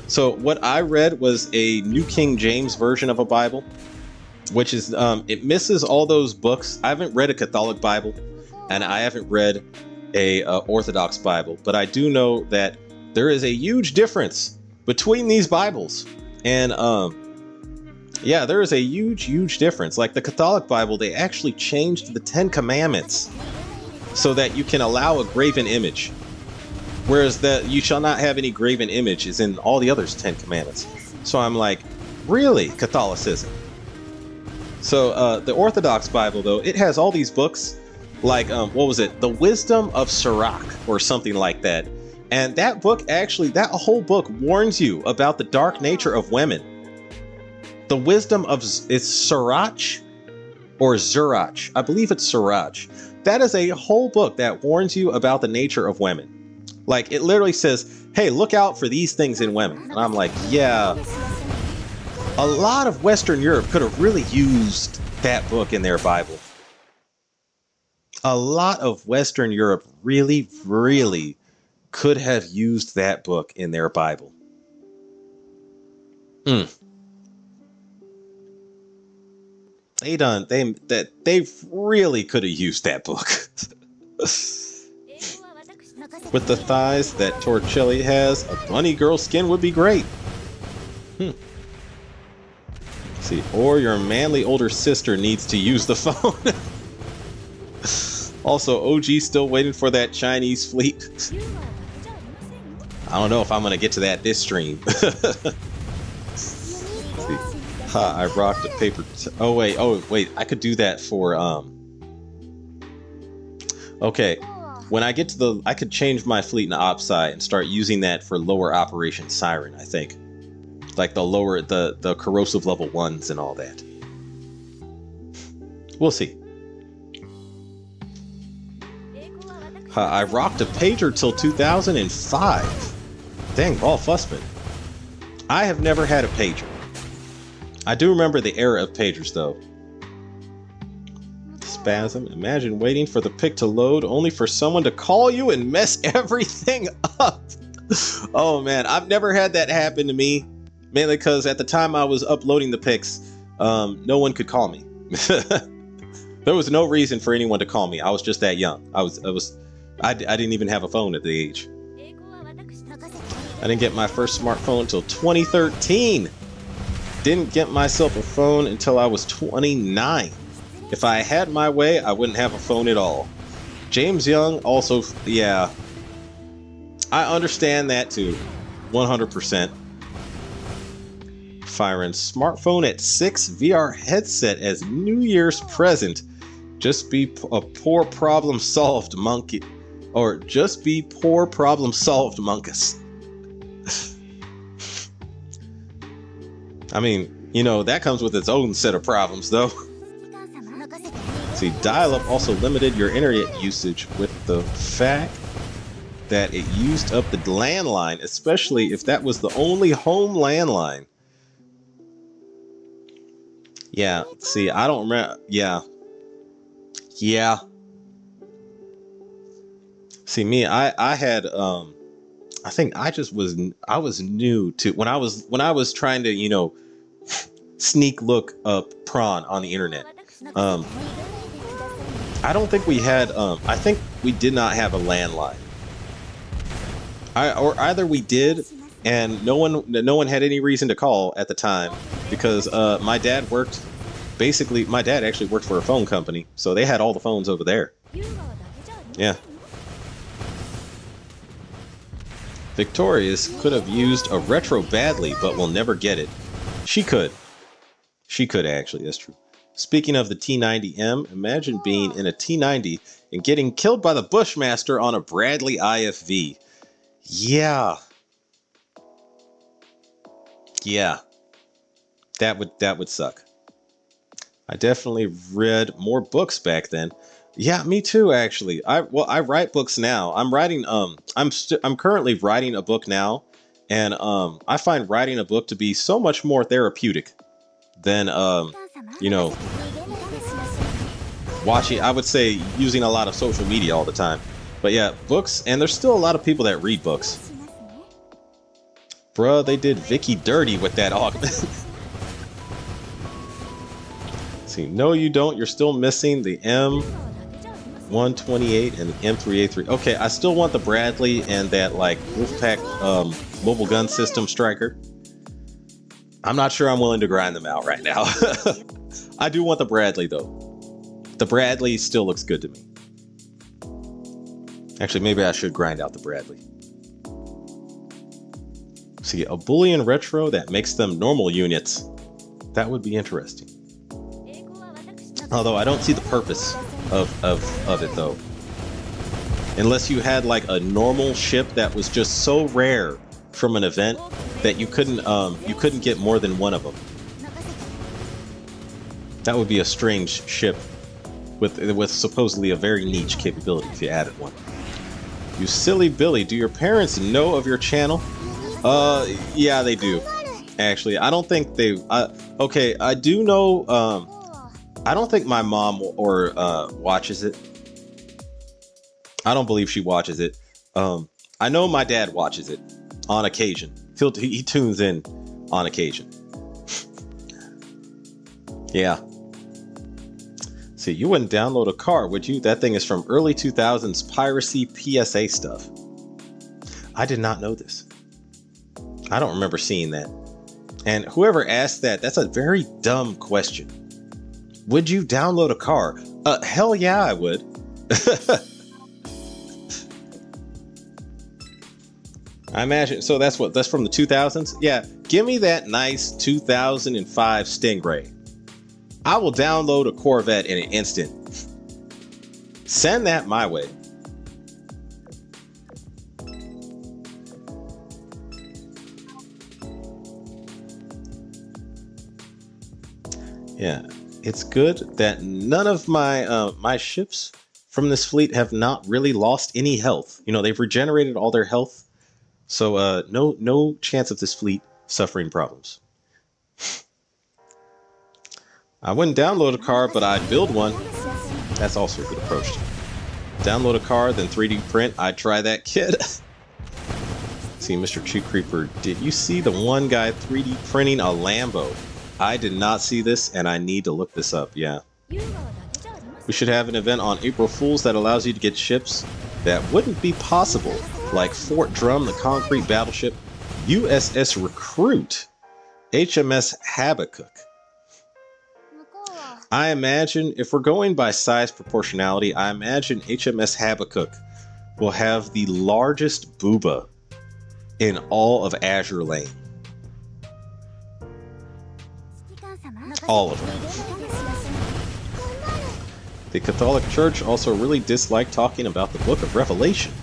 so what I read was a New King James version of a Bible, which is, it misses all those books. I haven't read a Catholic Bible, and I haven't read a Orthodox Bible, but I do know that there is a huge difference between these Bibles. And, yeah, there is a huge difference. Like the Catholic Bible, they actually changed the 10 Commandments so that you can allow a graven image. Whereas that you shall not have any graven image is in all the others 10 Commandments. So I'm like, really, Catholicism? So the Orthodox Bible, though, it has all these books like, what was it? The Wisdom of Sirach or something like that. And that book actually, that whole book warns you about the dark nature of women. The Wisdom of, it's Sirach or Zurach. I believe it's Sirach. That is a whole book that warns you about the nature of women. Like, it literally says, hey, look out for these things in women. And I'm like, yeah, a lot of Western Europe could have really used that book in their Bible. A lot of Western Europe really could have used that book in their Bible. They really could have used that book. With the thighs that Torcelli has, a bunny girl skin would be great. See, or your manly older sister needs to use the phone. Also, OG still waiting for that Chinese fleet. I don't know if I'm gonna get to that this stream. I rocked a paper. Oh wait, I could do that for okay. When I get to I could change my fleet in OpSci and start using that for lower Operation Siren, I think. Like the lower, the corrosive level 1s and all that. We'll see. I rocked a pager till 2005. Dang, Ball Fussman. I have never had a pager. I do remember the era of pagers, though. Spasm. Imagine waiting for the pic to load only for someone to call you and mess everything up. Oh, man. I've never had that happen to me. Mainly because at the time I was uploading the pics, no one could call me. There was no reason for anyone to call me. I was just that young. I didn't even have a phone at the age. I didn't get my first smartphone until 2013. Didn't get myself a phone until I was 29. If I had my way, I wouldn't have a phone at all. James Young also, yeah. I understand that too. 100%. Firing smartphone at 6, VR headset as New Year's present. Just be a poor problem solved, monkey. Or just be poor problem solved, monkus. I mean, you know, that comes with its own set of problems, though. See, dial-up also limited your internet usage with the fact that it used up the landline, especially if that was the only home landline. Yeah, see, I don't remember. Yeah. See, me, I had, I think I was new to, when I was trying to, you know, sneak look up prawn on the internet. I don't think we had, I think we did not have a landline. Or either we did, and no one had any reason to call at the time, because my dad actually worked for a phone company, so they had all the phones over there. Yeah. Victorious could have used a retro badly, but will never get it. She could actually, that's true. Speaking of the T90M, imagine being in a T90 and getting killed by the Bushmaster on a Bradley IFV. Yeah. Yeah, that would suck. I definitely read more books back then. Yeah, me too. Actually, I write books now. I'm currently writing a book now, and I find writing a book to be so much more therapeutic than you know watching. I would say using a lot of social media all the time. But yeah, books, and there's still a lot of people that read books. Bruh, they did Vicky dirty with that augment. See, no, you don't. You're still missing the M128 and the M3A3. Okay, I still want the Bradley and that like Wolfpack mobile gun system striker. I'm not sure I'm willing to grind them out right now. I do want the Bradley though. The Bradley still looks good to me. Actually, maybe I should grind out the Bradley. See, a Boolean retro that makes them normal units. That would be interesting. Although I don't see the purpose of it though. Unless you had like a normal ship that was just so rare from an event that you couldn't get more than one of them. That would be a strange ship with supposedly a very niche capability if you added one. You silly Billy, do your parents know of your channel? Yeah, they do. Actually, I don't think they. Okay, I do know. I don't think my mom or watches it. I don't believe she watches it. I know my dad watches it on occasion. He tunes in on occasion. Yeah. See, you wouldn't download a car, would you? That thing is from early 2000s piracy PSA stuff. I did not know this. I don't remember seeing that. And whoever asked that, that's a very dumb question. Would you download a car? Hell yeah, I would. I imagine. So that's from the 2000s? Yeah, give me that nice 2005 Stingray. I will download a Corvette in an instant. Send that my way. Yeah, it's good that none of my my ships from this fleet have not really lost any health. You know, they've regenerated all their health. So no chance of this fleet suffering problems. I wouldn't download a car, but I'd build one. That's also a good approach. Download a car, then 3D print. I'd try that, kid. See, Mr. Cheat Creeper, did you see the one guy 3D printing a Lambo? I did not see this, and I need to look this up. Yeah. We should have an event on April Fools that allows you to get ships that wouldn't be possible, like Fort Drum, the concrete battleship, USS Recruit, HMS Habakkuk. I imagine, if we're going by size proportionality, I imagine HMS Habakkuk will have the largest booba in all of Azur Lane. All of them. The Catholic Church also really disliked talking about the Book of Revelation.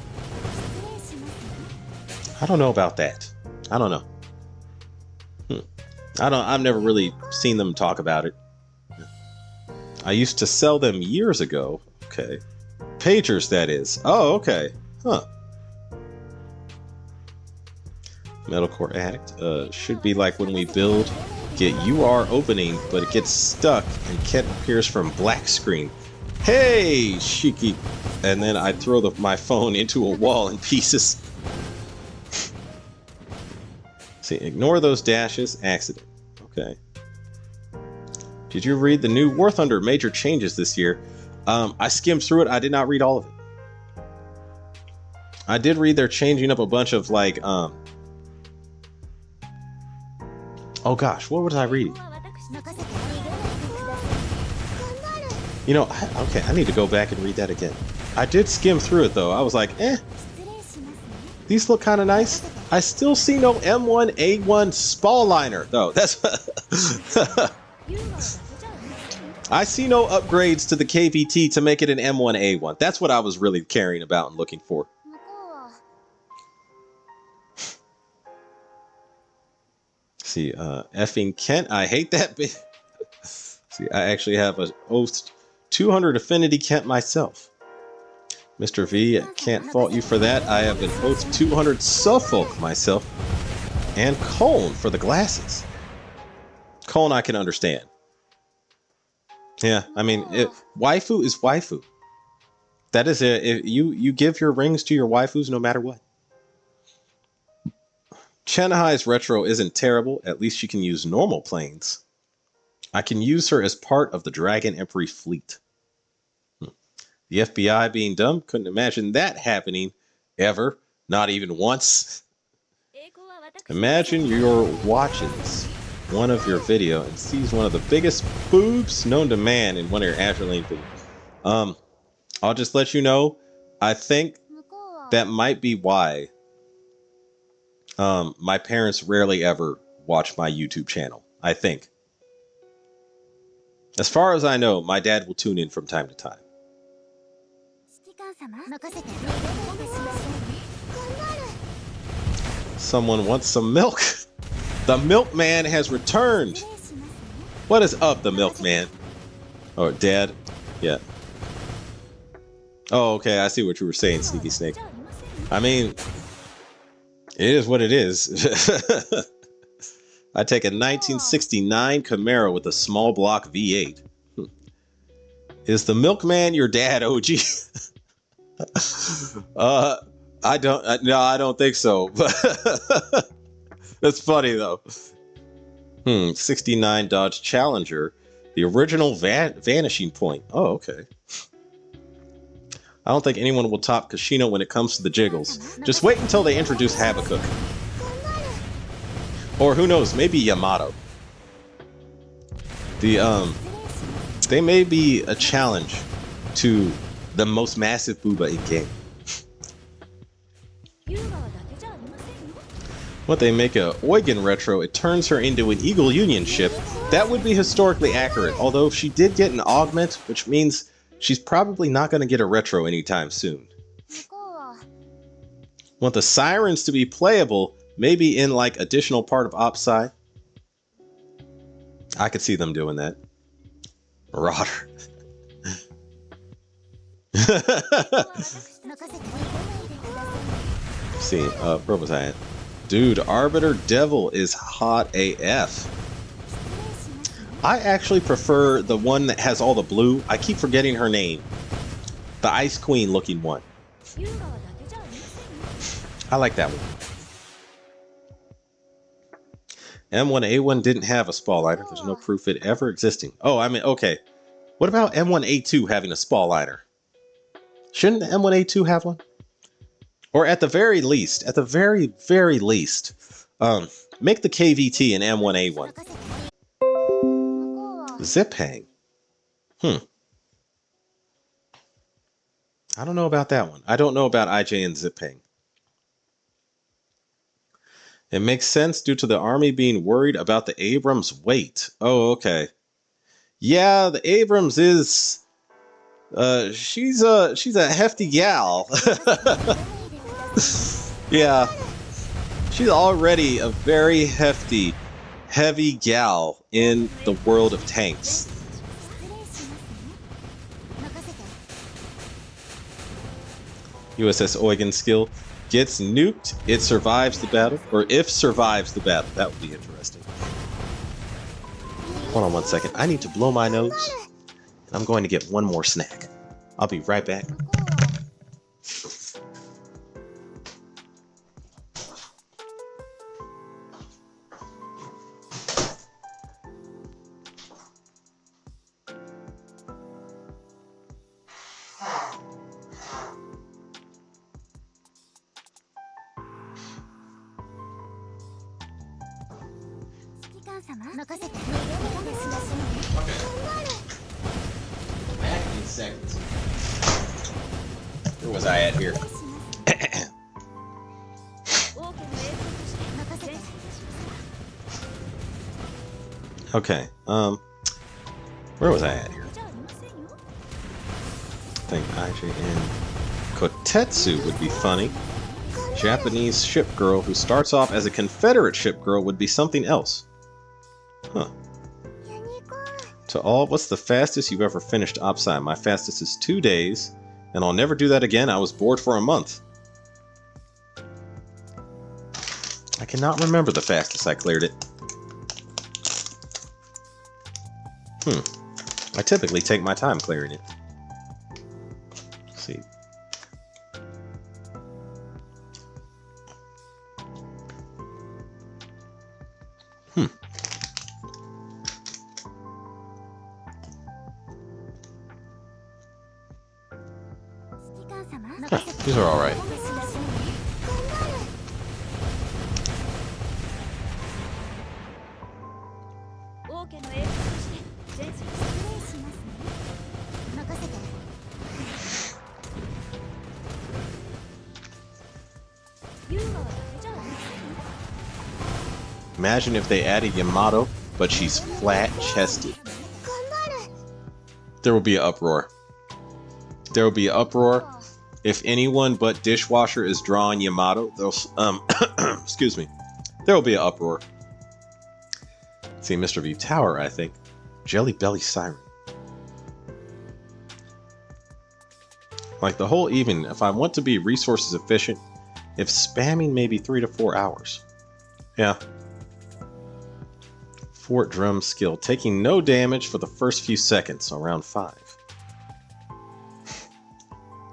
I don't know about that. I don't know. I've never really seen them talk about it. I used to sell them years ago. Okay. Pagers, that is. Oh, okay. Huh. Metalcore Addict. Should be like when we build, get UR opening, but it gets stuck and Kent appears from black screen. Hey, Shiki. And then I throw my phone into a wall in pieces. See, ignore those dashes. Accident. Okay. Did you read the new War Thunder major changes this year? I skimmed through it. I did not read all of it. I did read they're changing up a bunch of like, oh gosh, what was I reading? You know, okay, I need to go back and read that again. I did skim through it though. I was like, these look kind of nice. I still see no M1A1 spall liner though. That's I see no upgrades to the KVT to make it an M1A1. That's what I was really caring about and looking for. See, effing Kent, I hate that bit. See, I actually have an Oath 200 Affinity Kent myself. Mr. V, I can't fault you for that. I have an Oath 200 Suffolk myself. And Colne for the glasses. Colne I can understand. Yeah, I mean, waifu is waifu. That is it. You give your rings to your waifus no matter what. Chen-Hai's retro isn't terrible. At least she can use normal planes. I can use her as part of the Dragon Emperor fleet. The FBI being dumb, couldn't imagine that happening ever. Not even once. Imagine you're watching one of your video and sees one of the biggest boobs known to man in one of your Azur Lane videos. I'll just let you know, I think that might be why my parents rarely ever watch my YouTube channel. I think. As far as I know, my dad will tune in from time to time. Someone wants some milk. The milkman has returned. What is up, the milkman? Oh, Dad? Yeah. Oh, okay, I see what you were saying, Sneaky Snake. I mean, it is what it is. I take a 1969 Camaro with a small block V8. Is the milkman your dad, OG? I don't think so. That's funny though. 69 Dodge Challenger, the original vanishing point. Oh, okay. I don't think anyone will top Kashino when it comes to the jiggles. Just wait until they introduce Habakkuk. Or who knows, maybe Yamato. They may be a challenge to the most massive booba in game. What they make a Eugen retro, it turns her into an Eagle Union ship. That would be historically accurate, although she did get an augment, which means she's probably not going to get a retro anytime soon. Want the Sirens to be playable, maybe in like additional part of Opside. I could see them doing that. Marauder. See, where was I at? Dude, Arbiter Devil is hot AF. I actually prefer the one that has all the blue. I keep forgetting her name. The Ice Queen looking one. I like that one. M1A1 didn't have a spall liner. There's no proof it ever existing. Oh, I mean, okay. What about M1A2 having a spall liner? Shouldn't the M1A2 have one? Or at the very least, make the KVT an M1A1. Zip hang. I don't know about that one. I don't know about IJ and zip hang. It makes sense due to the army being worried about the Abrams weight. Oh, okay. Yeah, the Abrams is she's a hefty gal. Yeah. She's already a very hefty, heavy gal in the world of tanks. USS Eugen skill gets nuked, it survives the battle, or if survives the battle. That would be interesting. Hold on one second. I need to blow my nose. I'm going to get one more snack. I'll be right back. Back in seconds. Where was I at here? Okay. Where was I at here? I think IJN Kotetsu would be funny. Japanese ship girl who starts off as a Confederate ship girl would be something else. Huh. To all, what's the fastest you've ever finished Opsai? My fastest is 2 days, and I'll never do that again. I was bored for a month. I cannot remember the fastest I cleared it. I typically take my time clearing it. Let's see. These are alright. Imagine if they added Yamato, but she's flat-chested. There will be an uproar. There will be an uproar. If anyone but Dishwasher is drawing Yamato, they'll excuse me. There will be an uproar. See, Mr. V Tower, I think. Jelly Belly Siren. Like the whole evening, if I want to be resources efficient, if spamming maybe 3 to 4 hours. Yeah. Fort Drum skill. Taking no damage for the first few seconds, so around 5.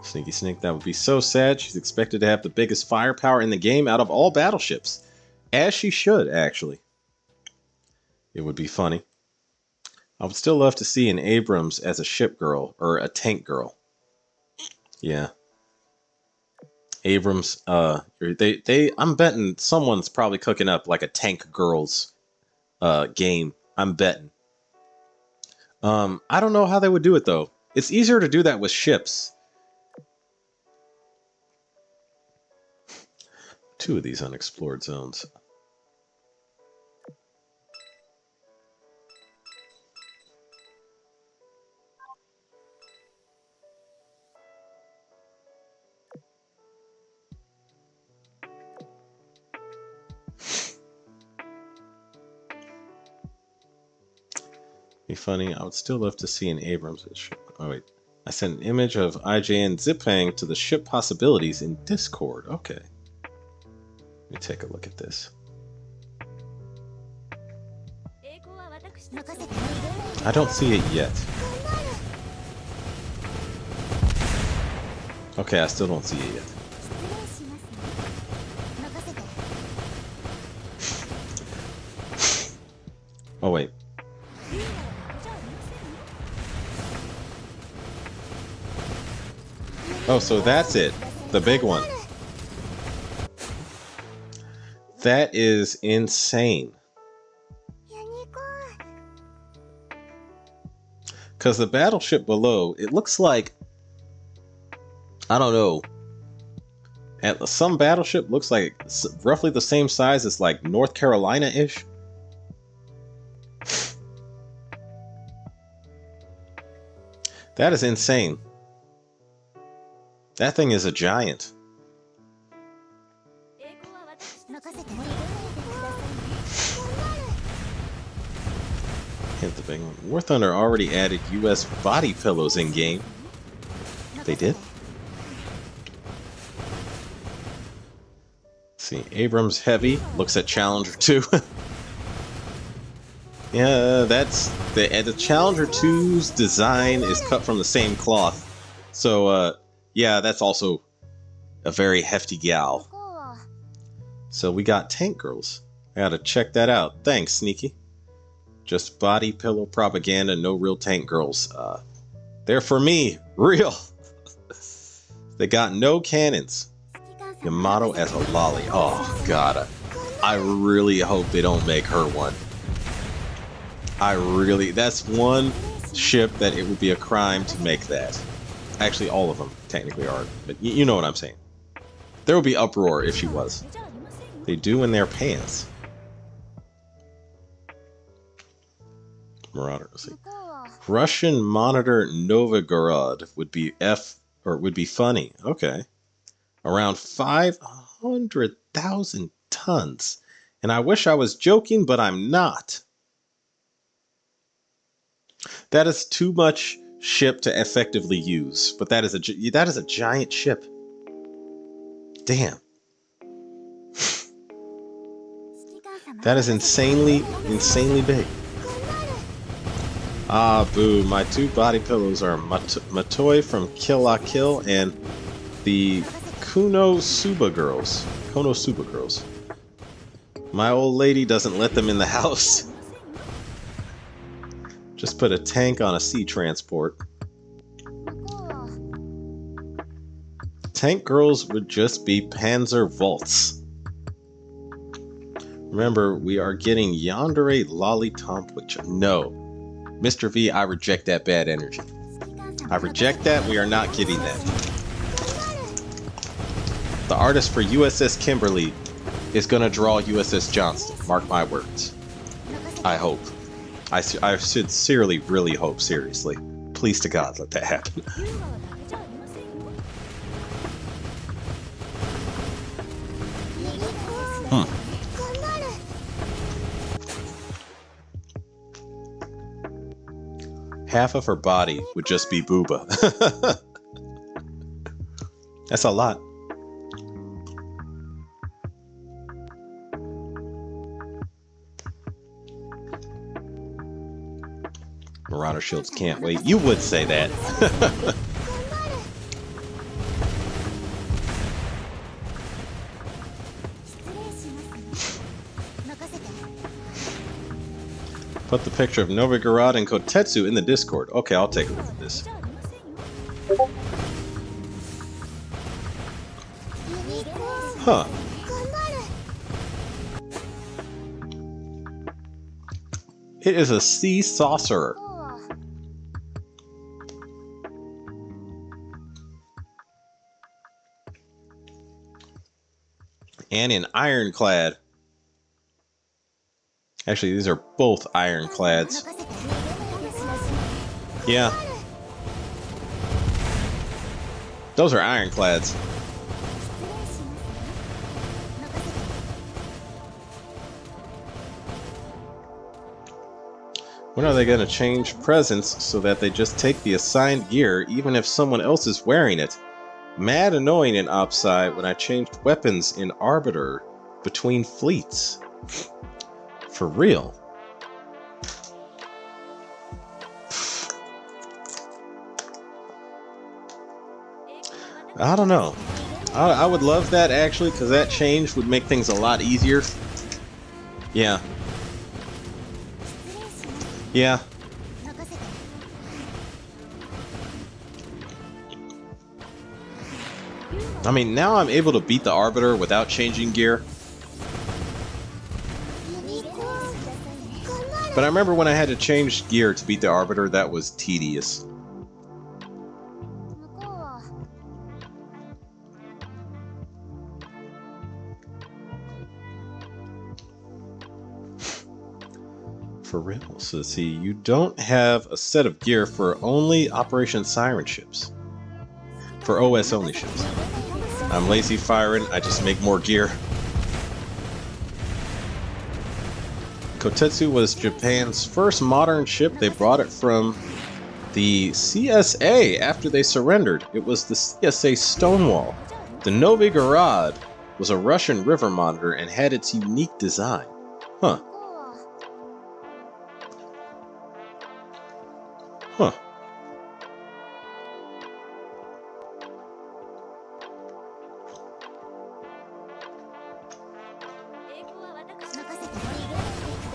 Sneaky Snake, that would be so sad. She's expected to have the biggest firepower in the game out of all battleships. As she should, actually. It would be funny. I would still love to see an Abrams as a ship girl, or a tank girl. Yeah. Abrams, I'm betting someone's probably cooking up like a tank girls game. I'm betting. I don't know how they would do it though. It's easier to do that with ships. 2 of these unexplored zones. Be funny. I would still love to see an Abrams. Oh wait, I sent an image of IJN Zipang to the ship possibilities in Discord. Okay. Let me take a look at this. I don't see it yet. Okay, I still don't see it yet. Oh wait. Oh, so that's it. The big one. That is insane. Because the battleship below, it looks like, I don't know, some battleship looks like roughly the same size as like North Carolina-ish. That is insane. That thing is a giant. Hit the big one. War Thunder already added US body pillows in game. They did? Let's see, Abrams Heavy looks at Challenger 2. Yeah, that's the Challenger 2's design is cut from the same cloth. So yeah, that's also a very hefty gal. So we got tank girls. I gotta check that out. Thanks, Sneaky. Just body pillow propaganda, no real tank girls. They're for me, real. They got no cannons. Yamato as a lolly. Oh god, I really hope they don't make her one. That's one ship that it would be a crime to make that. Actually, all of them technically are, but you know what I'm saying. There would be uproar if she was. They do in their pants. Marauder, let's see. Russian monitor Novgorod would be would be funny. Okay. Around 500,000 tons. And I wish I was joking, but I'm not. That is too much ship to effectively use, but that is a giant ship. Damn. That is insanely big. Ah, boo. My two body pillows are Matoi from Kill La Kill and the Konosuba girls. My old lady doesn't let them in the house. Just put a tank on a sea transport. Tank girls would just be Panzer Volts. Remember, we are getting Yandere Lolly Tomplitch. No. Mr. V, I reject that bad energy. I reject that. We are not getting that. The artist for USS Kimberly is going to draw USS Johnston. Mark my words. I hope. I sincerely, really hope, seriously. Please to God, let that happen. Half of her body would just be booba. That's a lot. Marauder shields can't wait. You would say that. Put the picture of Novigorod and Kotetsu in the Discord. Okay, I'll take a look at this. Huh. It is a sea saucer. And in ironclad. Actually, these are both ironclads. Yeah. Those are ironclads. When are they going to change presents so that they just take the assigned gear even if someone else is wearing it? Mad annoying in OpSci when I changed weapons in Arbiter between fleets. For real. I don't know. I would love that actually, because that change would make things a lot easier. Yeah. Yeah. I mean, now I'm able to beat the Arbiter without changing gear. But I remember when I had to change gear to beat the Arbiter, that was tedious. For real. So let's see, you don't have a set of gear for only Operation Siren ships. For OS only ships. I'm lazy firing, I just make more gear. Kotetsu was Japan's first modern ship. They brought it from the CSA after they surrendered. It was the CSA Stonewall. The Novigorod was a Russian river monitor and had its unique design. Huh. Huh.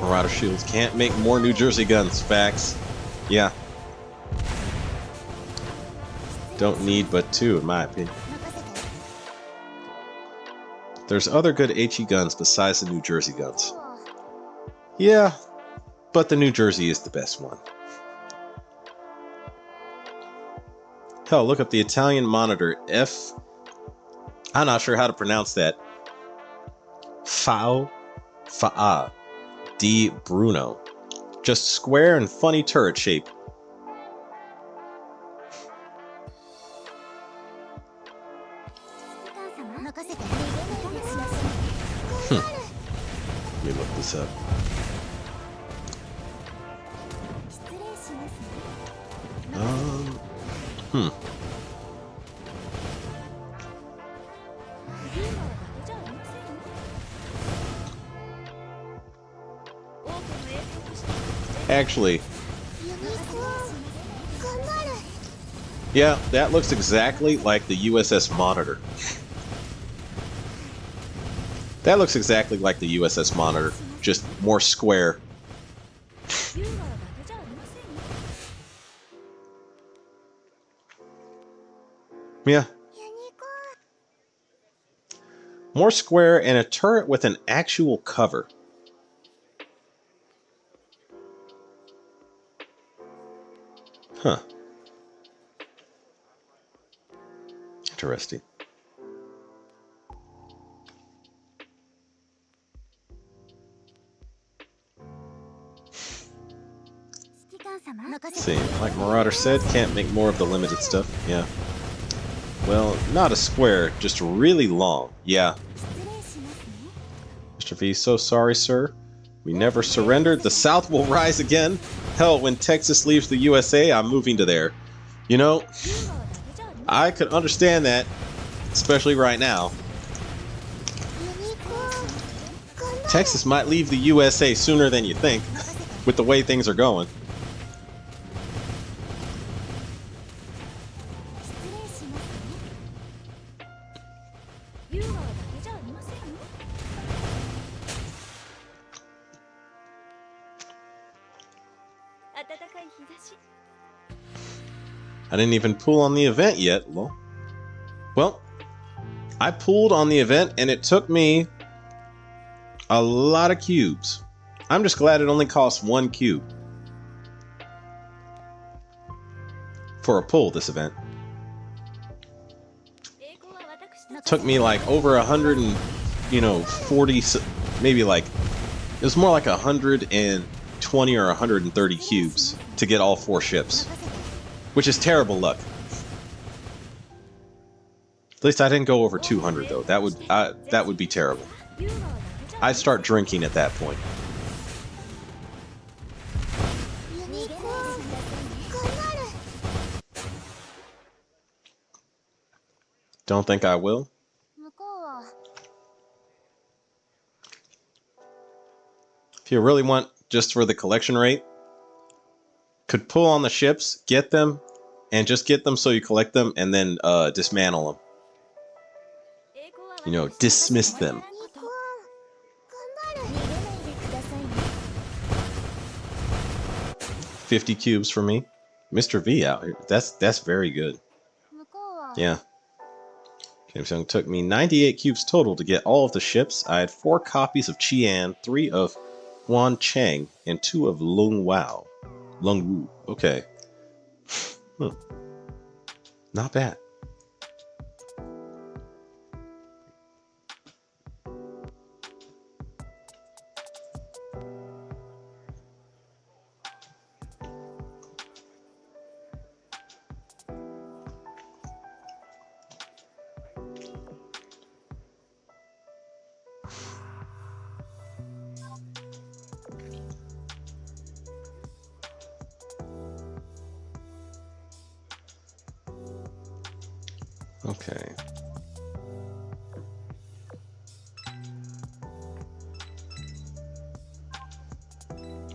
Marauder shields can't make more New Jersey guns. Facts. Yeah. Don't need but two, in my opinion. There's other good HE guns besides the New Jersey guns. Yeah, but the New Jersey is the best one. Hell, look up the Italian monitor. I'm not sure how to pronounce that. Fa'a di Bruno. Just square and funny turret shape. Let me look this up. Hmm. Actually, yeah, that looks exactly like the USS Monitor. That looks exactly like the USS Monitor, just more square. Yeah. More square and a turret with an actual cover. Huh. Interesting. See, like Marauder said, can't make more of the limited stuff. Yeah. Well, not a square, just really long. Yeah. Mr. V, so sorry, sir. We never surrendered. The South will rise again. Hell, when Texas leaves the USA, I'm moving to there. You know, I could understand that, especially right now. Texas might leave the USA sooner than you think, with the way things are going. I didn't even pull on the event yet. Well, I pulled on the event and it took me a lot of cubes. I'm just glad it only costs 1 cube for a pull this event. Took me like over 140, maybe like, it was more like 120 or 130 cubes to get all 4 ships. Which is terrible luck. At least I didn't go over 200 though. That would be terrible. I'd start drinking at that point. Don't think I will. If you really want just for the collection rate, could pull on the ships, get them, and just get them so you collect them, and then dismantle them. You know, dismiss them. $50 cubes for me. Mr. V out here. That's very good. Yeah. Okay, so it took me 98 cubes total to get all of the ships. I had 4 copies of Qian, 3 of Huan Cheng, and 2 of Lung Wao. Lung Wu. Okay. Not bad. Okay.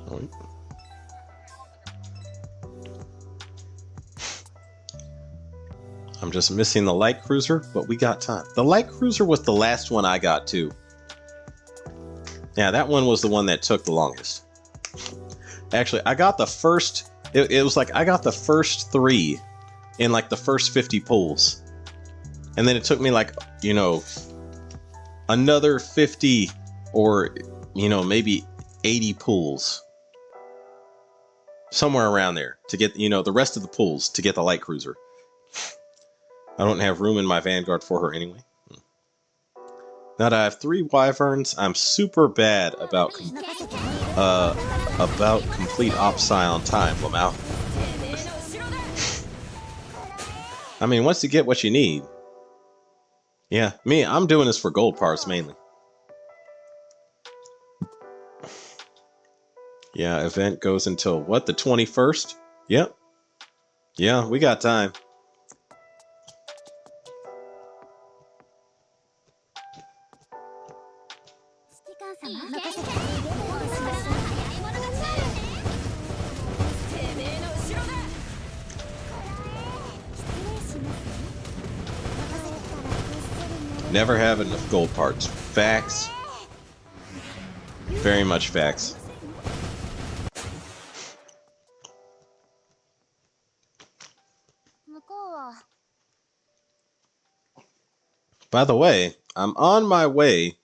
Oh. I'm just missing the light cruiser, but we got time. The light cruiser was the last one I got too. Yeah, that one was the one that took the longest. Actually, I got the first, it was like I got the first 3 in like the first 50 pulls. And then it took me like, you know, another 50 or, you know, maybe 80 pulls. Somewhere around there to get, you know, the rest of the pulls to get the light cruiser. I don't have room in my Vanguard for her anyway. Now that I have 3 wyverns, I'm super bad about complete opsi on time, Lamau. I mean, once you get what you need, Yeah, I'm doing this for gold parts mainly. Yeah, event goes until what, the 21st? Yep. Yeah, we got time. Never have enough gold parts. Facts. Very much facts. By the way, I'm on my way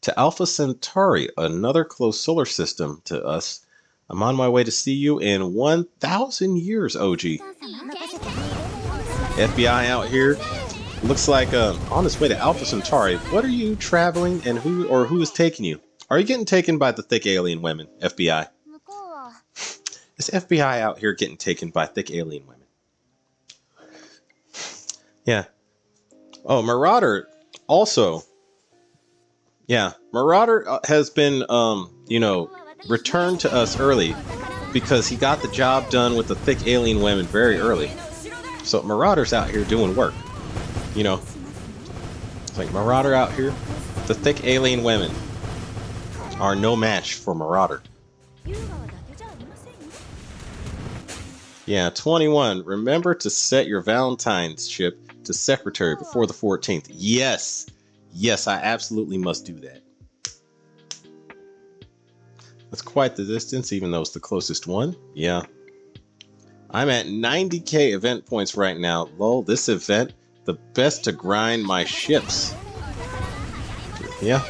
to Alpha Centauri, another close solar system to us. I'm on my way to see you in 1,000 years, OG. FBI out here. Looks like on his way to Alpha Centauri. What are you traveling and who is taking you? Are you getting taken by the thick alien women, FBI? Is FBI out here getting taken by thick alien women? Yeah. Oh, Marauder also. Yeah, Marauder has been, returned to us early because he got the job done with the thick alien women very early. So Marauder's out here doing work. You know, it's like Marauder out here. The thick alien women are no match for Marauder. Yeah, 21. Remember to set your Valentine's ship to secretary before the 14th. Yes. Yes, I absolutely must do that. That's quite the distance, even though it's the closest one. Yeah. I'm at 90k event points right now. Lol, this event, the best to grind my ships. Yeah.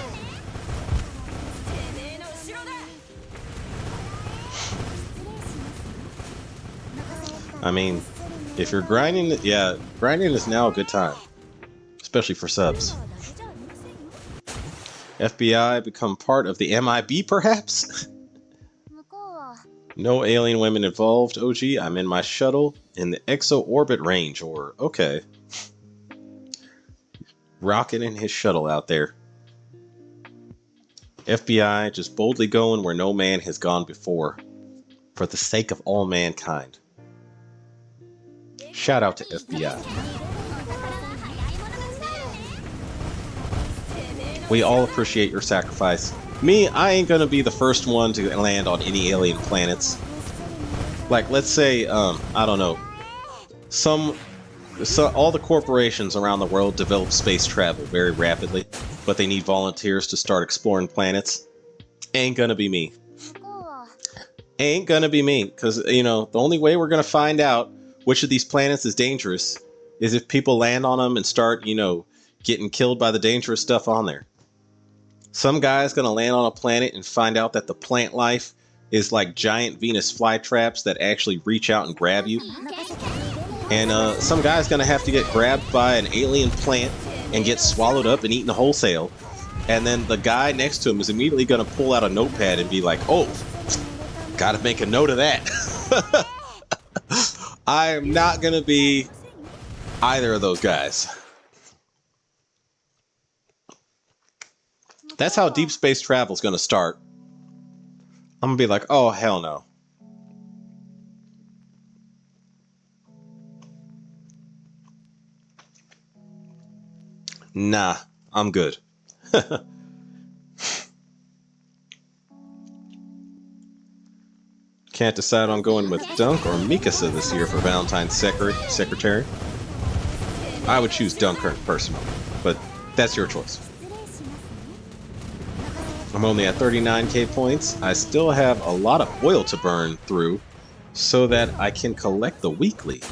I mean, if you're grinding, yeah, grinding is now a good time. Especially for subs. FBI become part of the MIB, perhaps? No alien women involved, OG. I'm in my shuttle in the exo-orbit range, or... Okay. Rocket in his shuttle out there. FBI just boldly going where no man has gone before. For the sake of all mankind. Shout out to FBI. We all appreciate your sacrifice. Me, I ain't gonna be the first one to land on any alien planets. Like, let's say, I don't know, all the corporations around the world develop space travel very rapidly, but they need volunteers to start exploring planets. Ain't gonna be me. Ain't gonna be me, because, you know, the only way we're gonna find out which of these planets is dangerous is if people land on them and start, you know, getting killed by the dangerous stuff on there. Some guy's gonna land on a planet and find out that the plant life is like giant Venus flytraps that actually reach out and grab you. And some guy's gonna have to get grabbed by an alien plant and get swallowed up and eaten wholesale. And then the guy next to him is immediately gonna pull out a notepad and be like, oh, gotta make a note of that. I am not gonna be either of those guys. That's how deep space travel is going to start. I'm going to be like, oh, hell no. Nah, I'm good. Can't decide on going with Dunk or Mikasa this year for Valentine's secretary. I would choose Dunkirk personally, but that's your choice. I'm only at 39k points. I still have a lot of oil to burn through so that I can collect the weekly.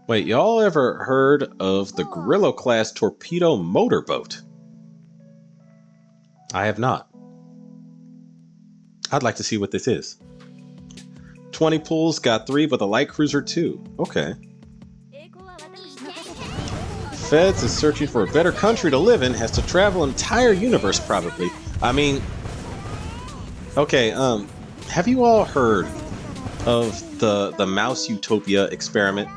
Wait, y'all ever heard of the Grillo class torpedo motorboat? I have not. I'd like to see what this is. 20 pulls, got 3, but the light cruiser 2. Okay. Feds is searching for a better country to live in, has to travel an entire universe probably. I mean, okay, have you all heard of the Mouse Utopia experiment?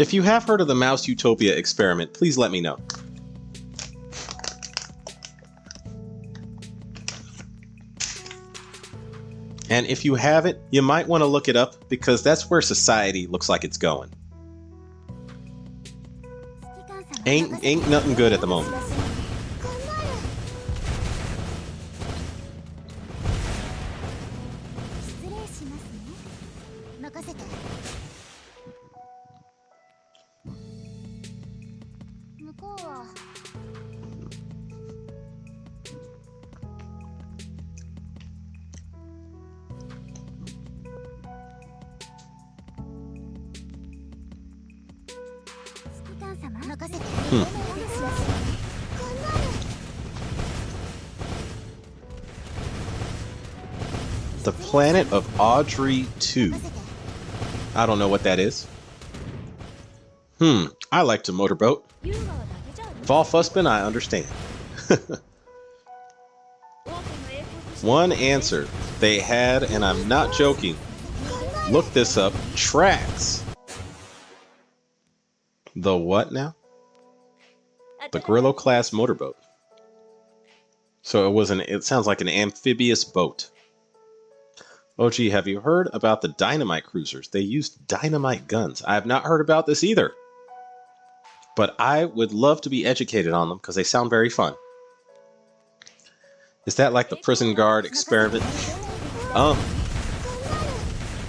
If you have heard of the Mouse Utopia experiment, please let me know. And if you haven't, you might want to look it up because that's where society looks like it's going. Ain't nothing good at the moment. The planet of Audrey 2. I don't know what that is. I like to motorboat. Valfussbin, I understand. One answer they had, and I'm not joking. Look this up. Tracks. The what now? The Grillo class motorboat. So it sounds like an amphibious boat. Oh gee, have you heard about the dynamite cruisers? They used dynamite guns. I have not heard about this either. But I would love to be educated on them because they sound very fun. Is that like the prison guard experiment?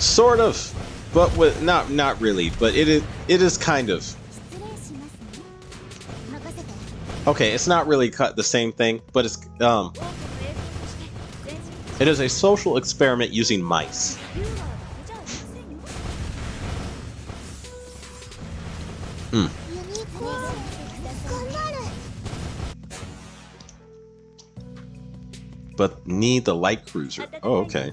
Sort of, but with not really, but it is kind of. Okay, it's not really the same thing, but it is a social experiment using mice. But need the light cruiser. Oh, okay.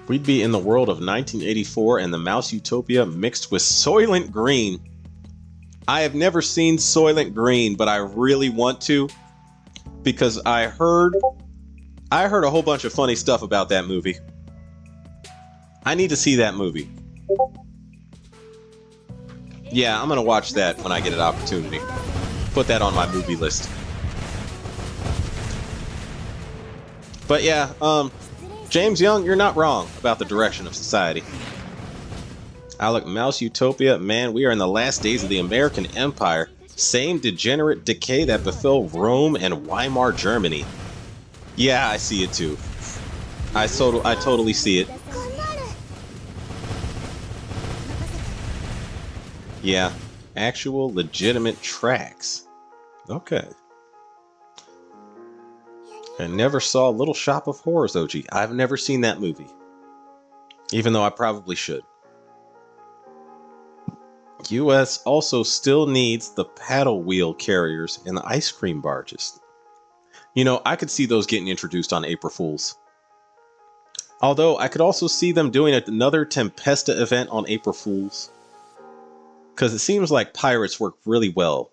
We'd be in the world of 1984 and the Mouse Utopia mixed with Soylent Green. I have never seen Soylent Green, but I really want to because I heard a whole bunch of funny stuff about that movie. I need to see that movie. Yeah, I'm gonna watch that when I get an opportunity. Put that on my movie list. But yeah, James Young, you're not wrong about the direction of society. Alec, Mouse Utopia, man, we are in the last days of the American Empire. Same degenerate decay that befell Rome and Weimar Germany. Yeah, I see it too. I totally see it. Yeah, actual legitimate tracks. Okay. I never saw Little Shop of Horrors, OG. I've never seen that movie. Even though I probably should. US also still needs the paddle wheel carriers and the ice cream barges. You know, I could see those getting introduced on April Fools. Although, I could also see them doing another Tempesta event on April Fools. Because it seems like pirates work really well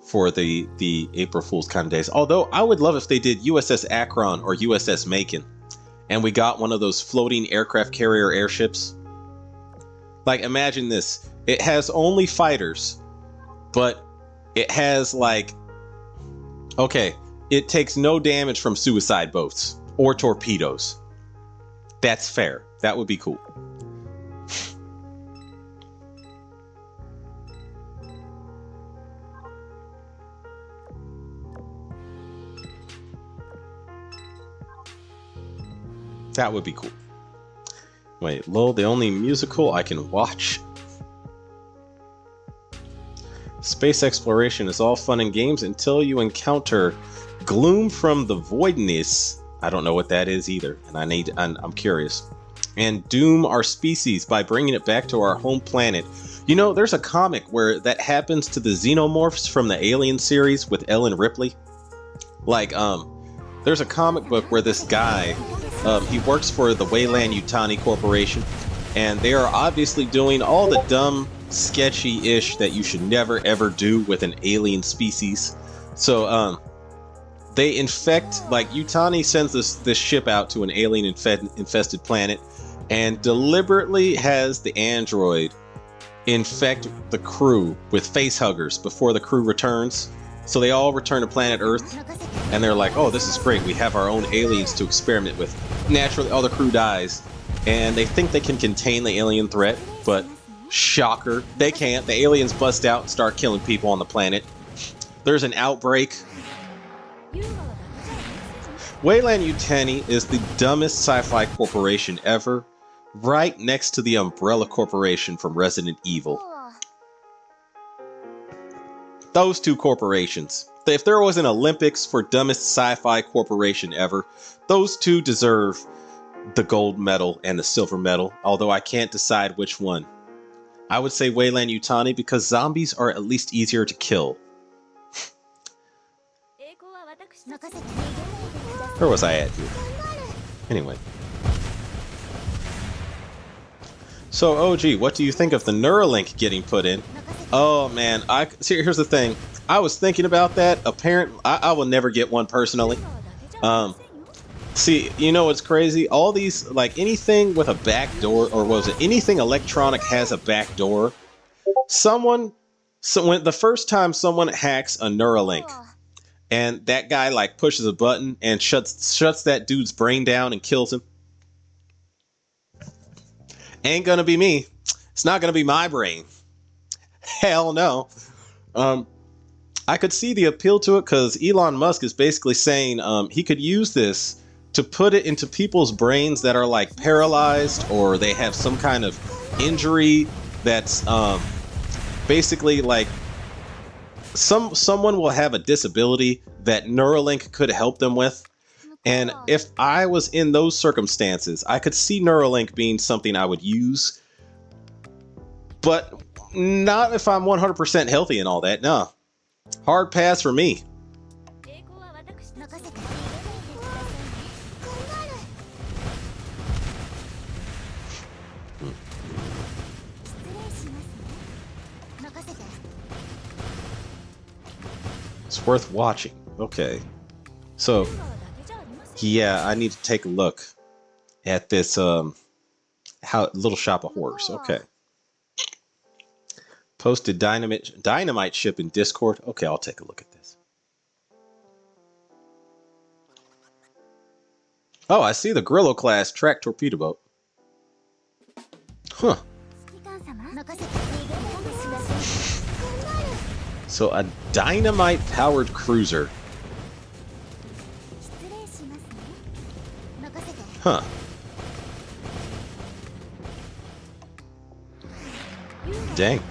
for the April Fools kind of days. Although, I would love if they did USS Akron or USS Macon. And we got one of those floating aircraft carrier airships. Like, imagine this. It has only fighters. But it has, like... Okay, it takes no damage from suicide boats. Or torpedoes. That's fair. That would be cool. That would be cool. Wait, lol, the only musical I can watch. Space exploration is all fun and games until you encounter gloom from the voidness. I don't know what that is either, and I'm curious. And doom our species by bringing it back to our home planet. You know, there's a comic where that happens to the xenomorphs from the Alien series with Ellen Ripley. Like, there's a comic book where this guy, he works for the Weyland Yutani Corporation, and they are obviously doing all the dumb, sketchy-ish that you should never ever do with an alien species. So, they infect, like, Yutani sends this ship out to an alien infested planet and deliberately has the android infect the crew with face huggers before the crew returns. So they all return to planet Earth, and they're like, oh, this is great. We have our own aliens to experiment with. Naturally, all the crew dies, and they think they can contain the alien threat, but shocker, they can't. The aliens bust out and start killing people on the planet. There's an outbreak. Weyland Yutani is the dumbest sci-fi corporation ever, right next to the Umbrella Corporation from Resident Evil. Those two corporations. If there was an Olympics for dumbest sci-fi corporation ever, those two deserve the gold medal and the silver medal, although I can't decide which one. I would say Weyland Yutani because zombies are at least easier to kill. Where was I at here? Anyway. So, OG, what do you think of the Neuralink getting put in? Oh, man. See, here's the thing. I was thinking about that. Apparently, I will never get one personally. See, you know what's crazy? All these, like, anything with a back door, or what was it? Anything electronic has a back door. When the first time someone hacks a Neuralink, and that guy like pushes a button and shuts that dude's brain down and kills him. Ain't gonna be me. It's not gonna be my brain. Hell no. I could see the appeal to it because Elon Musk is basically saying he could use this to put it into people's brains that are like paralyzed or they have some kind of injury that's basically like someone will have a disability that Neuralink could help them with. And if I was in those circumstances, I could see Neuralink being something I would use. But not if I'm 100% healthy and all that. No. Hard pass for me. It's worth watching. Okay. So, yeah, I need to take a look at this Little Shop of Horrors. Okay. Posted dynamite ship in Discord. Okay, I'll take a look at this. Oh, I see the Grillo class track torpedo boat. Huh. So a dynamite-powered cruiser. Huh. Dang.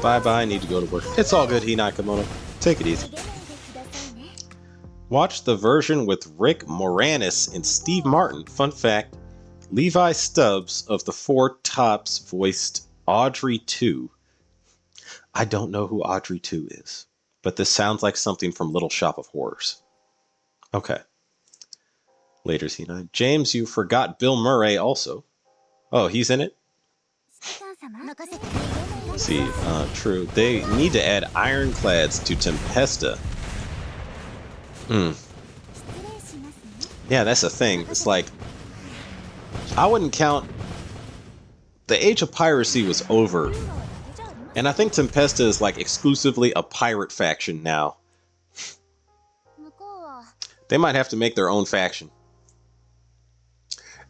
Bye-bye, need to go to work. It's all good, Hinai Kimono. Take it easy. Watch the version with Rick Moranis and Steve Martin. Fun fact, Levi Stubbs of the Four Tops voiced Audrey 2. I don't know who Audrey 2 is, but this sounds like something from Little Shop of Horrors. Okay. Later, Hinai. James, you forgot Bill Murray also. Oh, he's in it? See, true. They need to add ironclads to Tempesta. Yeah, that's the thing. It's like, I wouldn't count... The age of piracy was over. And I think Tempesta is like exclusively a pirate faction now. They might have to make their own faction.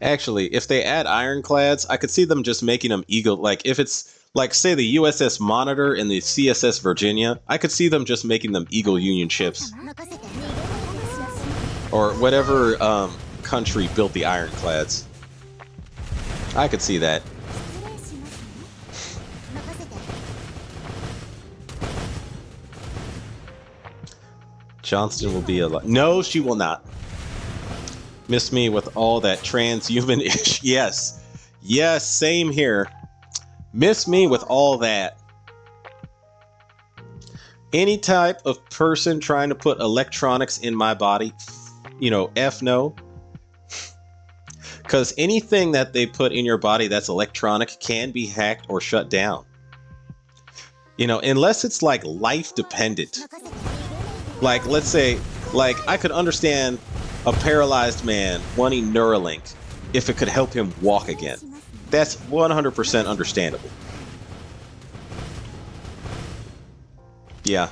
Actually, if they add ironclads, I could see them just making them Eagle. Like, if it's, like, say the USS Monitor and the CSS Virginia, I could see them just making them Eagle Union ships. Or whatever country built the ironclads. I could see that. Johnston will be alive. No, she will not. Miss me with all that transhuman-ish. Yes. Yes, same here. Miss me with all that. Any type of person trying to put electronics in my body, you know, F no. Because anything that they put in your body that's electronic can be hacked or shut down. You know, unless it's like life dependent. Like, let's say, like, I could understand a paralyzed man wanting Neuralink if it could help him walk again. That's 100% understandable. Yeah.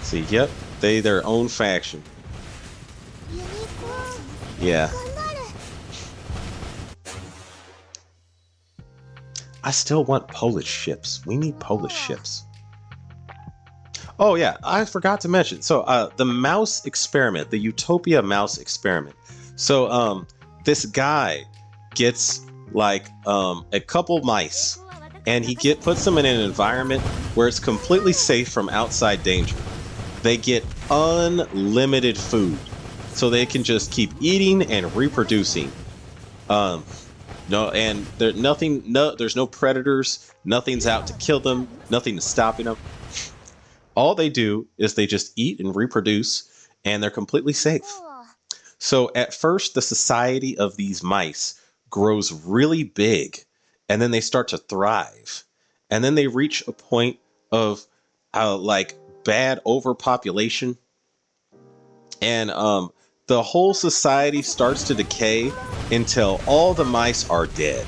See, yep, they their own faction. Yeah. I still want Polish ships. We need Polish ships. Oh yeah, I forgot to mention. So the mouse experiment, the Utopia mouse experiment. So this guy gets like a couple mice, and he puts them in an environment where it's completely safe from outside danger. They get unlimited food, so they can just keep eating and reproducing. No, and there's no predators. Nothing's out to kill them. Nothing is stopping them. All they do is they just eat and reproduce, and they're completely safe. So at first, the society of these mice grows really big, and then they start to thrive. And then they reach a point of like bad overpopulation. And the whole society starts to decay until all the mice are dead.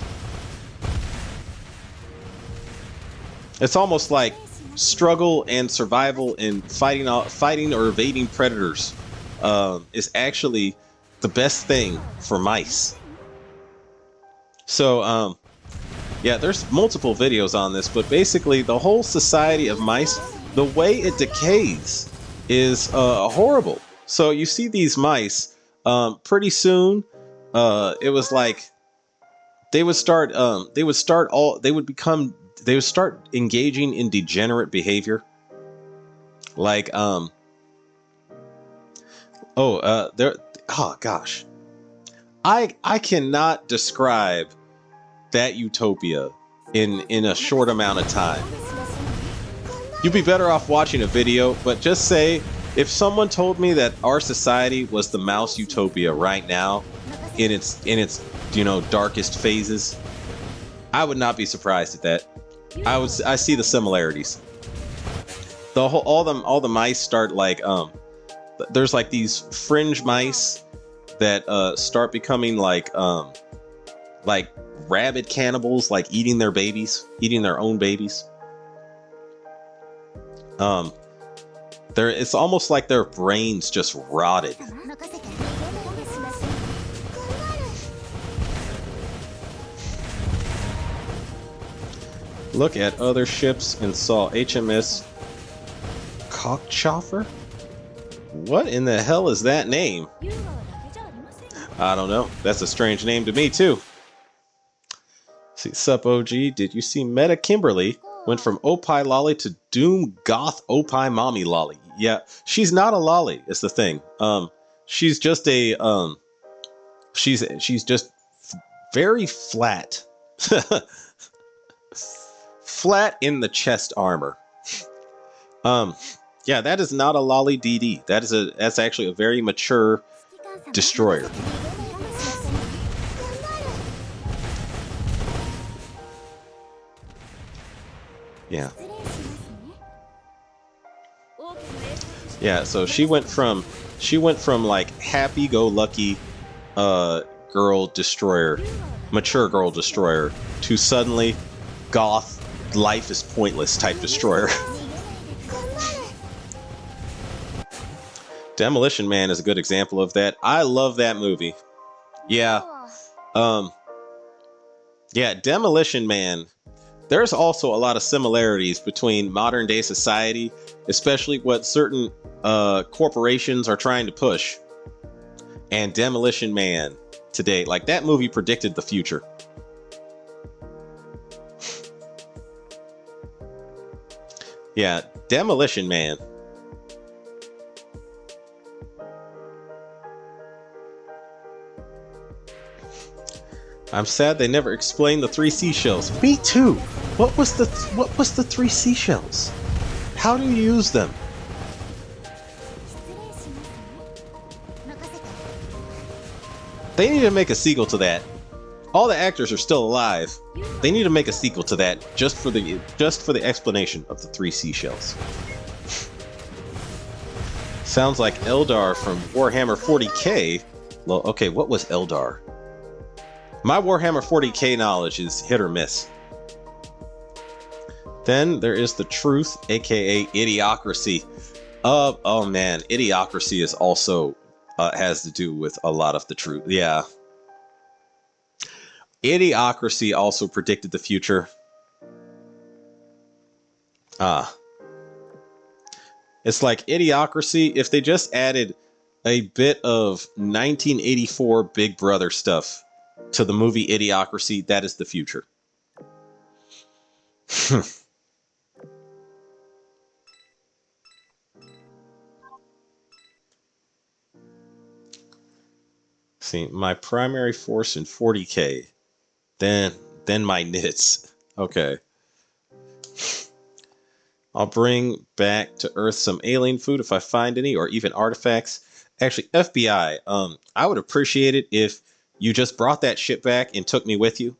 It's almost like struggle and survival and fighting or evading predators is actually the best thing for mice. So yeah, there's multiple videos on this, but basically the whole society of mice, the way it decays is horrible. So you see these mice, pretty soon it was like they would start engaging in degenerate behavior. Like oh gosh. I cannot describe that utopia in a short amount of time. You'd be better off watching a video, but just say, if someone told me that our society was the mouse utopia right now, in its darkest phases, I would not be surprised at that. I see the similarities. All the mice start like there's like these fringe mice that start becoming like rabid cannibals, like eating their own babies. It's almost like their brains just rotted. Look at other ships and saw HMS Cockchafer? What in the hell is that name? I don't know. That's a strange name to me too. See, sup OG, did you see Meta Kimberly went from Opie Lolly to Doom Goth Opie Mommy Lolly? Yeah, she's not a lolly, is the thing. She's just a she's just very flat. Flat in the chest armor. Yeah, that is not a lolly DD. That's actually a very mature destroyer. Yeah. Yeah, so she went from like happy-go-lucky girl destroyer, mature girl destroyer, to suddenly goth, life is pointless type destroyer. Demolition Man is a good example of that. I love that movie. Yeah. Yeah, Demolition Man. There's also a lot of similarities between modern day society, especially what certain corporations are trying to push, and Demolition Man today. Like, that movie predicted the future. Yeah, Demolition Man. I'm sad they never explained the 3 seashells. Me too. What was the 3 seashells? How do you use them? They need to make a sequel to that. All the actors are still alive. They need to make a sequel to that just for the explanation of the 3 seashells. Sounds like Eldar from Warhammer 40k. Okay, what was Eldar? My Warhammer 40k knowledge is hit or miss. Then there is the Truth, aka Idiocracy. Oh man, Idiocracy is also has to do with a lot of the truth. Yeah. Idiocracy also predicted the future. It's like Idiocracy, if they just added a bit of 1984 Big Brother stuff to the movie Idiocracy, that is the future. See, my primary force in 40k. Then my knits. Okay. I'll bring back to Earth some alien food if I find any, or even artifacts. Actually, FBI, I would appreciate it if you just brought that shit back and took me with you.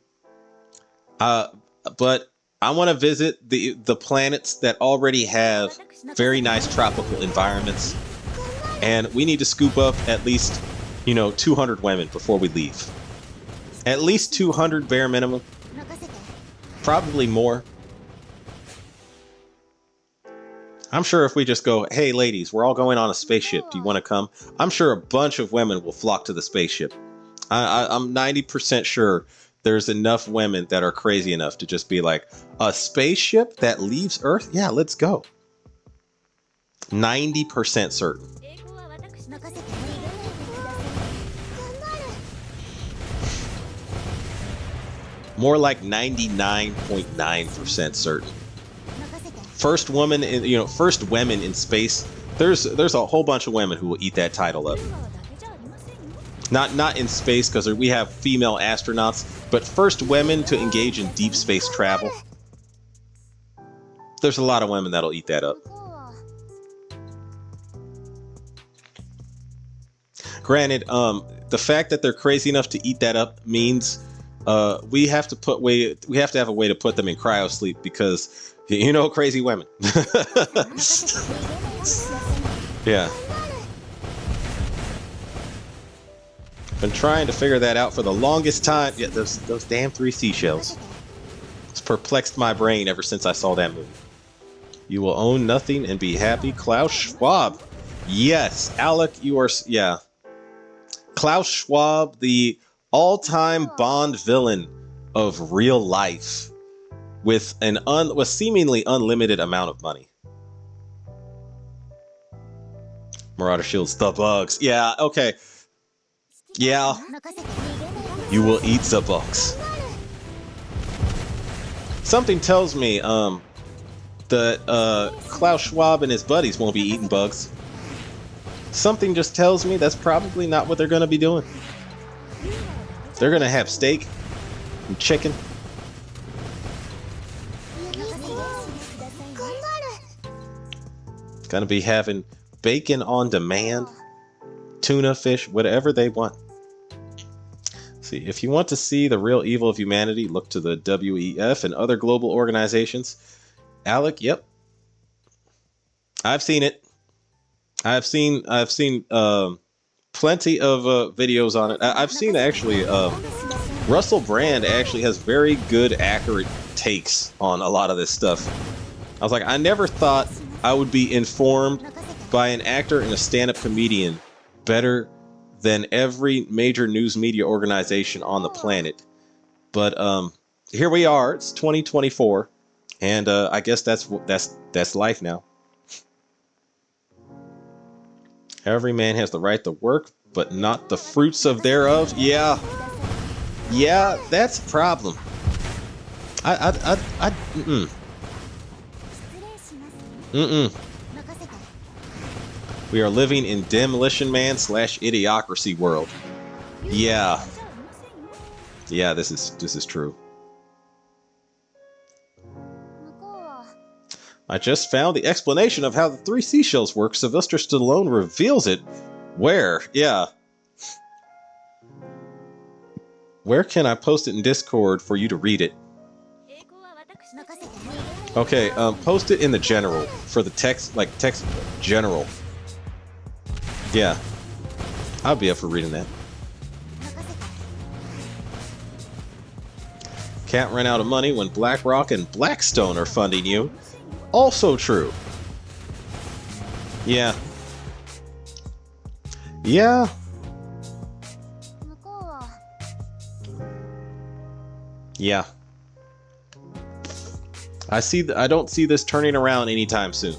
But I want to visit the planets that already have very nice tropical environments. And we need to scoop up at least, 200 women before we leave. At least 200 bare minimum. Probably more. I'm sure if we just go, hey ladies, we're all going on a spaceship. Do you want to come? I'm sure a bunch of women will flock to the spaceship. I'm 90% sure there's enough women that are crazy enough to just be like, a spaceship that leaves Earth? Yeah, let's go. 90% certain. More like 99.9% certain. First woman in, first women in space. There's a whole bunch of women who will eat that title up. Not in space because we have female astronauts, but first women to engage in deep space travel. There's a lot of women that'll eat that up. Granted, the fact that they're crazy enough to eat that up means we have to have a way to put them in cryo sleep because crazy women. Yeah. Been trying to figure that out for the longest time. Yeah, those damn 3 seashells. It's perplexed my brain ever since I saw that movie. You will own nothing and be happy. Klaus Schwab. Yes, Alec, you are. Yeah. Klaus Schwab, the all-time Bond villain of real life, with with seemingly unlimited amount of money. Marauder shields the bugs. Yeah, okay. Yeah. You will eat the bugs. Something tells me that Klaus Schwab and his buddies won't be eating bugs. Something just tells me that's probably not what they're going to be doing. They're going to have steak and chicken. Going to be having bacon on demand, tuna, fish, whatever they want. See, if you want to see the real evil of humanity, look to the WEF and other global organizations. Alec, yep. I've seen it. I've seen plenty of videos on it. I've seen actually Russell Brand actually has very good, accurate takes on a lot of this stuff. I was like, I never thought I would be informed by an actor and a stand-up comedian better than every major news media organization on the planet. But here we are. It's 2024, and I guess that's life now. Every man has the right to work, but not the fruits of thereof. Yeah, that's a problem. We are living in Demolition Man / Idiocracy world. Yeah, this is true. I just found the explanation of how the 3 seashells work. Sylvester Stallone reveals it. Where? Yeah. Where can I post it in Discord for you to read it? Okay, post it in the general for the text, like text general. Yeah, I'll be up for reading that. Can't run out of money when BlackRock and Blackstone are funding you. Also true. Yeah. Yeah. Yeah. I don't see this turning around anytime soon.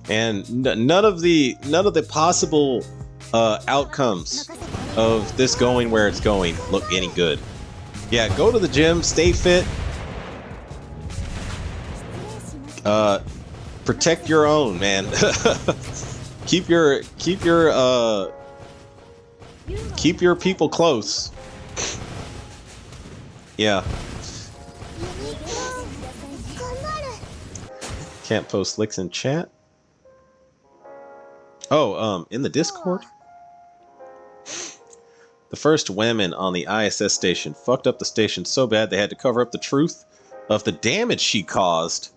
And none of the possible outcomes of this going where it's going look any good. Yeah, go to the gym, stay fit. Protect your own, man. keep your people close. Yeah. Can't post licks in chat. Oh, in the Discord? The first women on the ISS station fucked up the station so bad they had to cover up the truth of the damage she caused.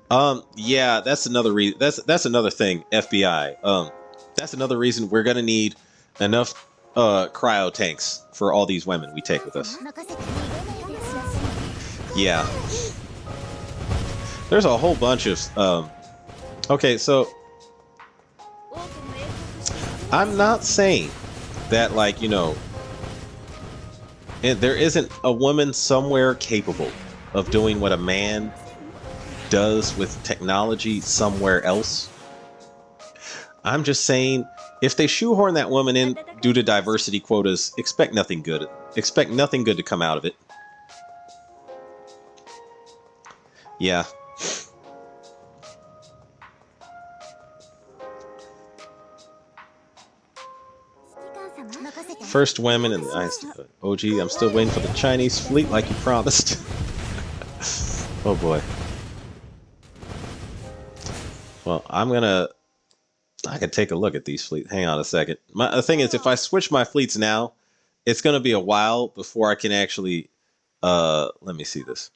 Yeah, that's another reason. That's another thing, FBI. That's another reason we're gonna need enough cryo tanks for all these women we take with us. Yeah. There's a whole bunch of okay, so I'm not saying that, like, you know, there isn't a woman somewhere capable of doing what a man does with technology somewhere else. I'm just saying, if they shoehorn that woman in due to diversity quotas, expect nothing good. Expect nothing good to come out of it. Yeah. First women in the ice. OG, I'm still waiting for the Chinese fleet like you promised. Oh boy. Well, I could take a look at these fleets. Hang on a second. The thing is, if I switch my fleets now, it's gonna be a while before I can actually let me see this.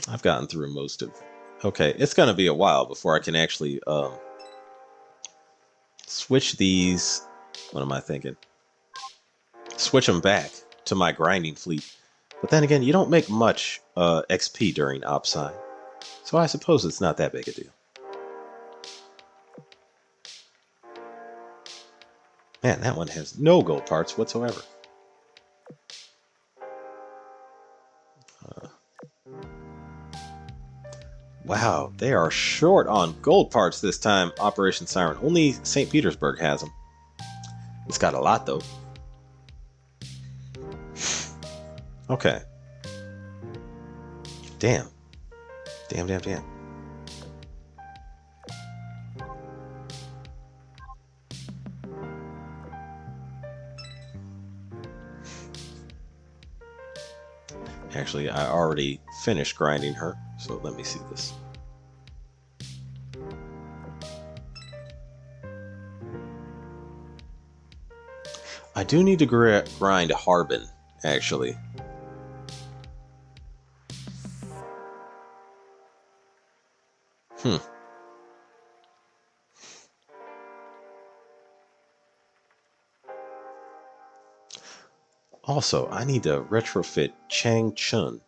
I've gotten through most of. Okay, it's gonna be a while before I can actually switch these. What am I thinking? Switch them back to my grinding fleet. But then again, you don't make much XP during OpSci, so I suppose it's not that big a deal. Man, that one has no gold parts whatsoever. Wow, they are short on gold parts this time, Operation Siren. Only St. Petersburg has them. It's got a lot, though. Okay. Damn. Damn, damn, damn. Actually, I already finished grinding her, so let me see this. I do need to grind Harbin, actually. Also, I need to retrofit Chang Chun.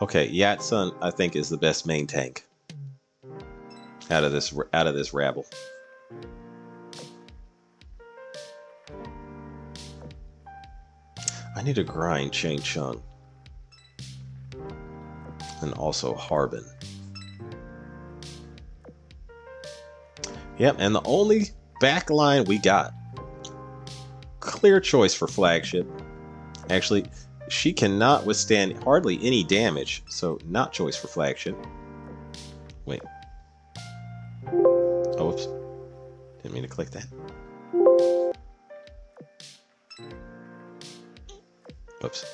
Okay, Yatsun, I think, is the best main tank out of this rabble. I need to grind Chang Chun and also Harbin. Yep, and the only backline we got. Clear choice for flagship. Actually, she cannot withstand hardly any damage, so not choice for flagship. Wait. Oh, whoops. Didn't mean to click that. Whoops.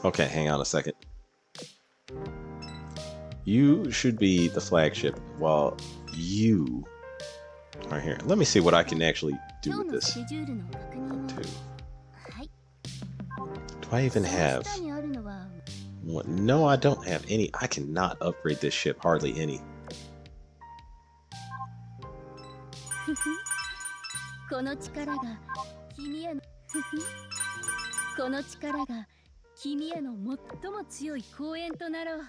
Okay, hang on a second. You should be the flagship while you are here. Let me see what I can actually do with this. Do I even have What? No, I don't have any. I cannot upgrade this ship. Hardly any. この力が君へのこの力が君への最も強い公園となろう。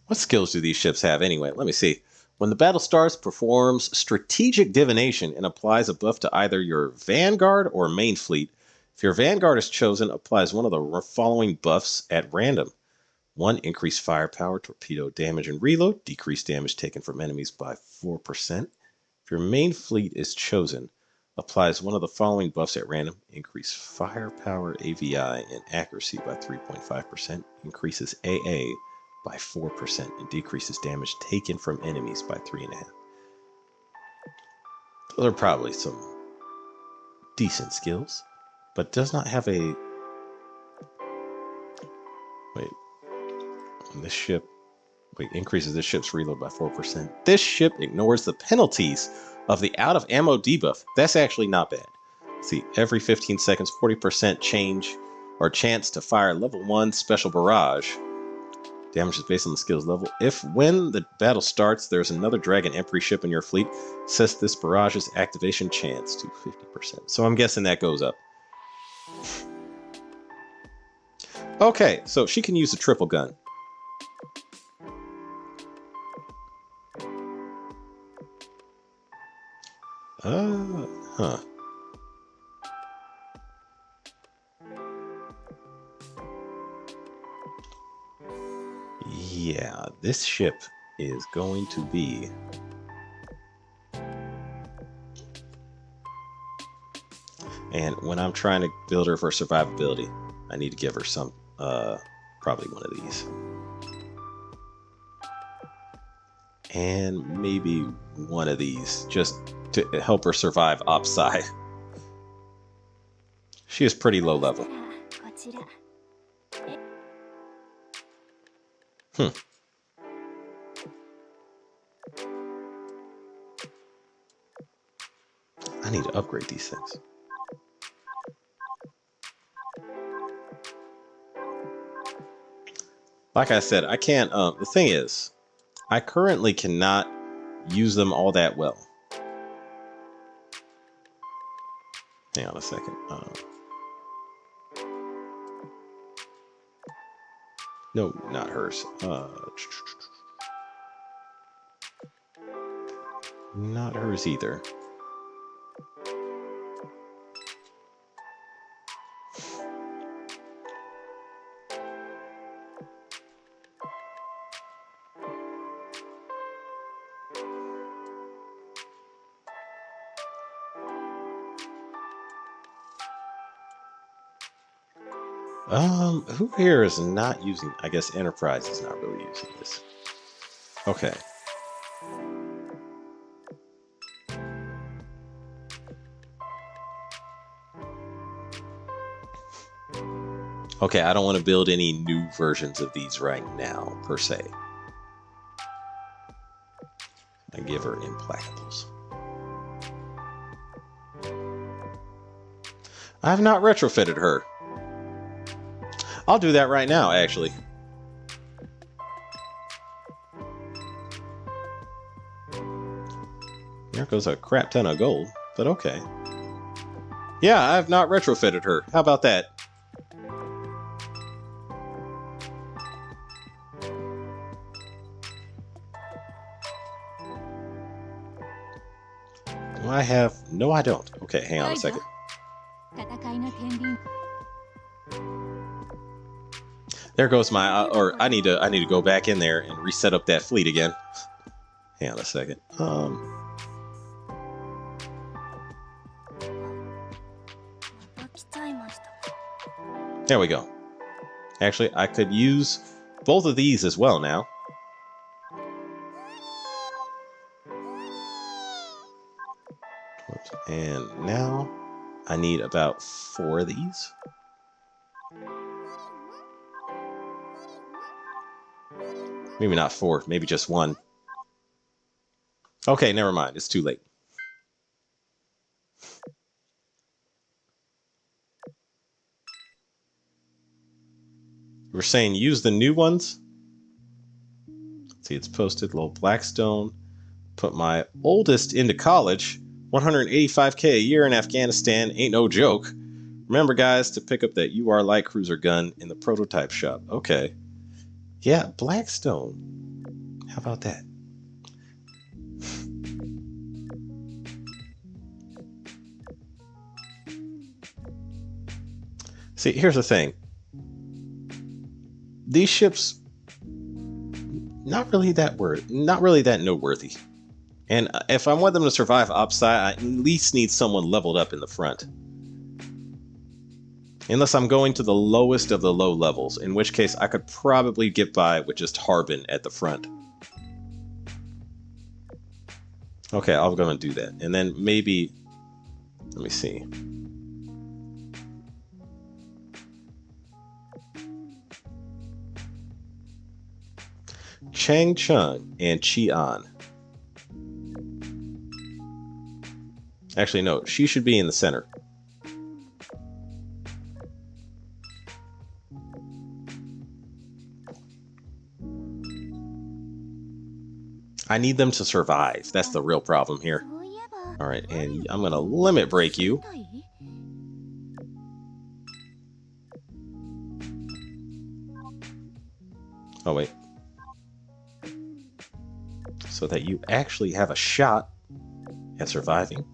What skills do these ships have anyway? Let me see. When the battle starts, performs strategic divination and applies a buff to either your vanguard or main fleet. If your vanguard is chosen, applies one of the following buffs at random. 1. Increased firepower, torpedo damage, and reload. Decreased damage taken from enemies by 4%. If your main fleet is chosen, applies one of the following buffs at random. Increase firepower, AVI, and accuracy by 3.5%. Increases AA by 4% and decreases damage taken from enemies by 3.5%. Those are probably some decent skills, but does not have a... Wait. This ship... Wait, increases this ship's reload by 4%. This ship ignores the penalties of the out of ammo debuff. That's actually not bad. Let's see, every 15 seconds, 40% change or chance to fire level 1 special barrage. Damage is based on the skill's level. If when the battle starts, there's another Dragon Emperor ship in your fleet, sets this barrage's activation chance to 50%. So I'm guessing that goes up. Okay, so she can use a triple gun. Huh. Yeah, this ship is going to be... And when I'm trying to build her for survivability, I need to give her some, probably one of these. And maybe one of these, just to help her survive upside. She is pretty low level. I need to upgrade these things. Like I said, I can't, the thing is, I currently cannot use them all that well. Hang on a second. No, not hers. Not hers either. Who here is not using... I guess Enterprise is not really using this. Okay. Okay, I don't want to build any new versions of these right now, per se. I give her Implacables. I have not retrofitted her. I'll do that right now, actually. There goes a crap ton of gold, but okay. Yeah, I have not retrofitted her. How about that? Do I have... No, I don't. Okay, hang on a second. There goes my... I need to go back in there and reset up that fleet again. Hang on a second. There we go. Actually, I could use both of these as well now. Whoops. And now I need about 4 of these. Maybe not 4, maybe just 1. Okay, never mind. It's too late. We're saying use the new ones. See, it's posted. Little Blackstone. Put my oldest into college. 185K a year in Afghanistan ain't no joke. Remember, guys, to pick up that UR light cruiser gun in the prototype shop. Okay. Yeah, Blackstone. How about that? See, here's the thing. These ships, not really that noteworthy. And if I want them to survive upside, I at least need someone leveled up in the front. Unless I'm going to the lowest of the low levels, in which case I could probably get by with just Harbin at the front. Okay, I'm going to do that. And then maybe, let me see. Chang Chun and Chi An. Actually, no, she should be in the center. I need them to survive. That's the real problem here. All right, and I'm going to limit break you. Oh, wait. So that you actually have a shot at surviving.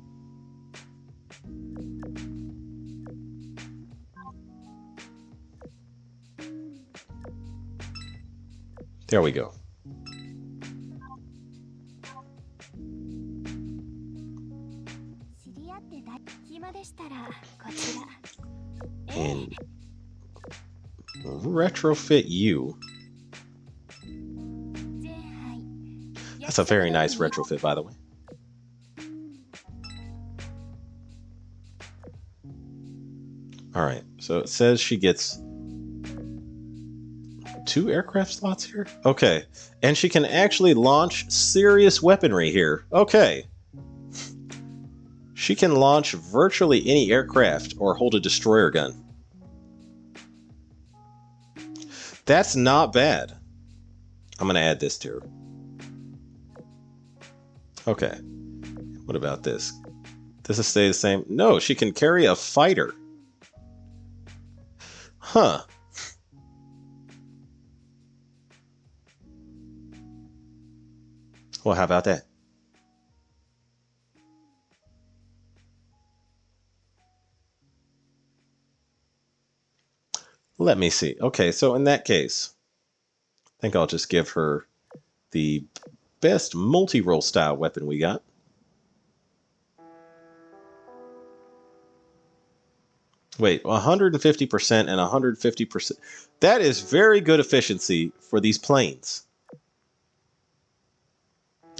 There we go. And retrofit you. That's a very nice retrofit, by the way. All right, so it says she gets 2 aircraft slots here? Okay, and she can actually launch serious weaponry here. Okay. She can launch virtually any aircraft or hold a destroyer gun. That's not bad. I'm going to add this to her. Okay. What about this? Does it stay the same? No, she can carry a fighter. Huh. Well, how about that? Let me see. Okay, so in that case, I think I'll just give her the best multi-role style weapon we got. Wait, 150% and 150%. That is very good efficiency for these planes.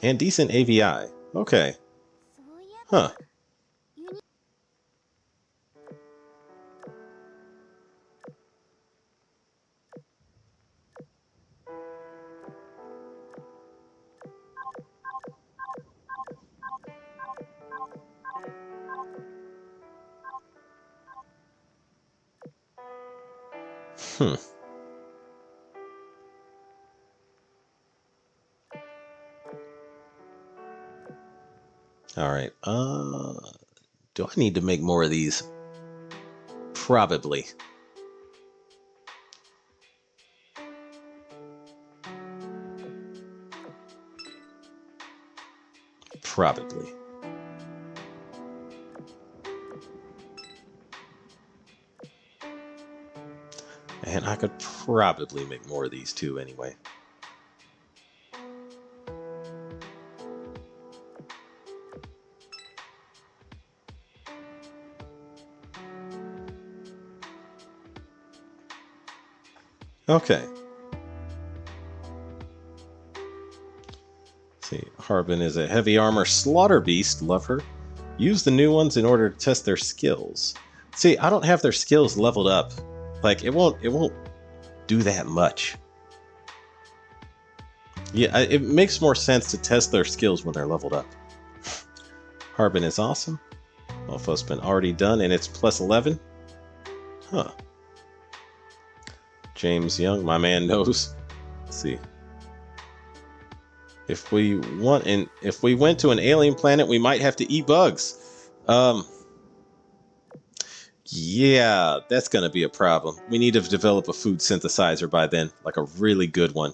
And decent AVI. Okay. Huh. Hmm. All right. Do I need to make more of these? Probably. Probably. And I could probably make more of these too anyway. Okay. Let's see, Harbin is a heavy armor slaughter beast. Love her. Use the new ones in order to test their skills. See, I don't have their skills leveled up. Like, it won't do that much. Yeah, it makes more sense to test their skills when they're leveled up. Harbin is awesome. Alpha's been already done, and it's +11. Huh. James Young, my man, knows. Let's see. If we went to an alien planet, we might have to eat bugs. Yeah, that's gonna be a problem. We need to develop a food synthesizer by then, like a really good one.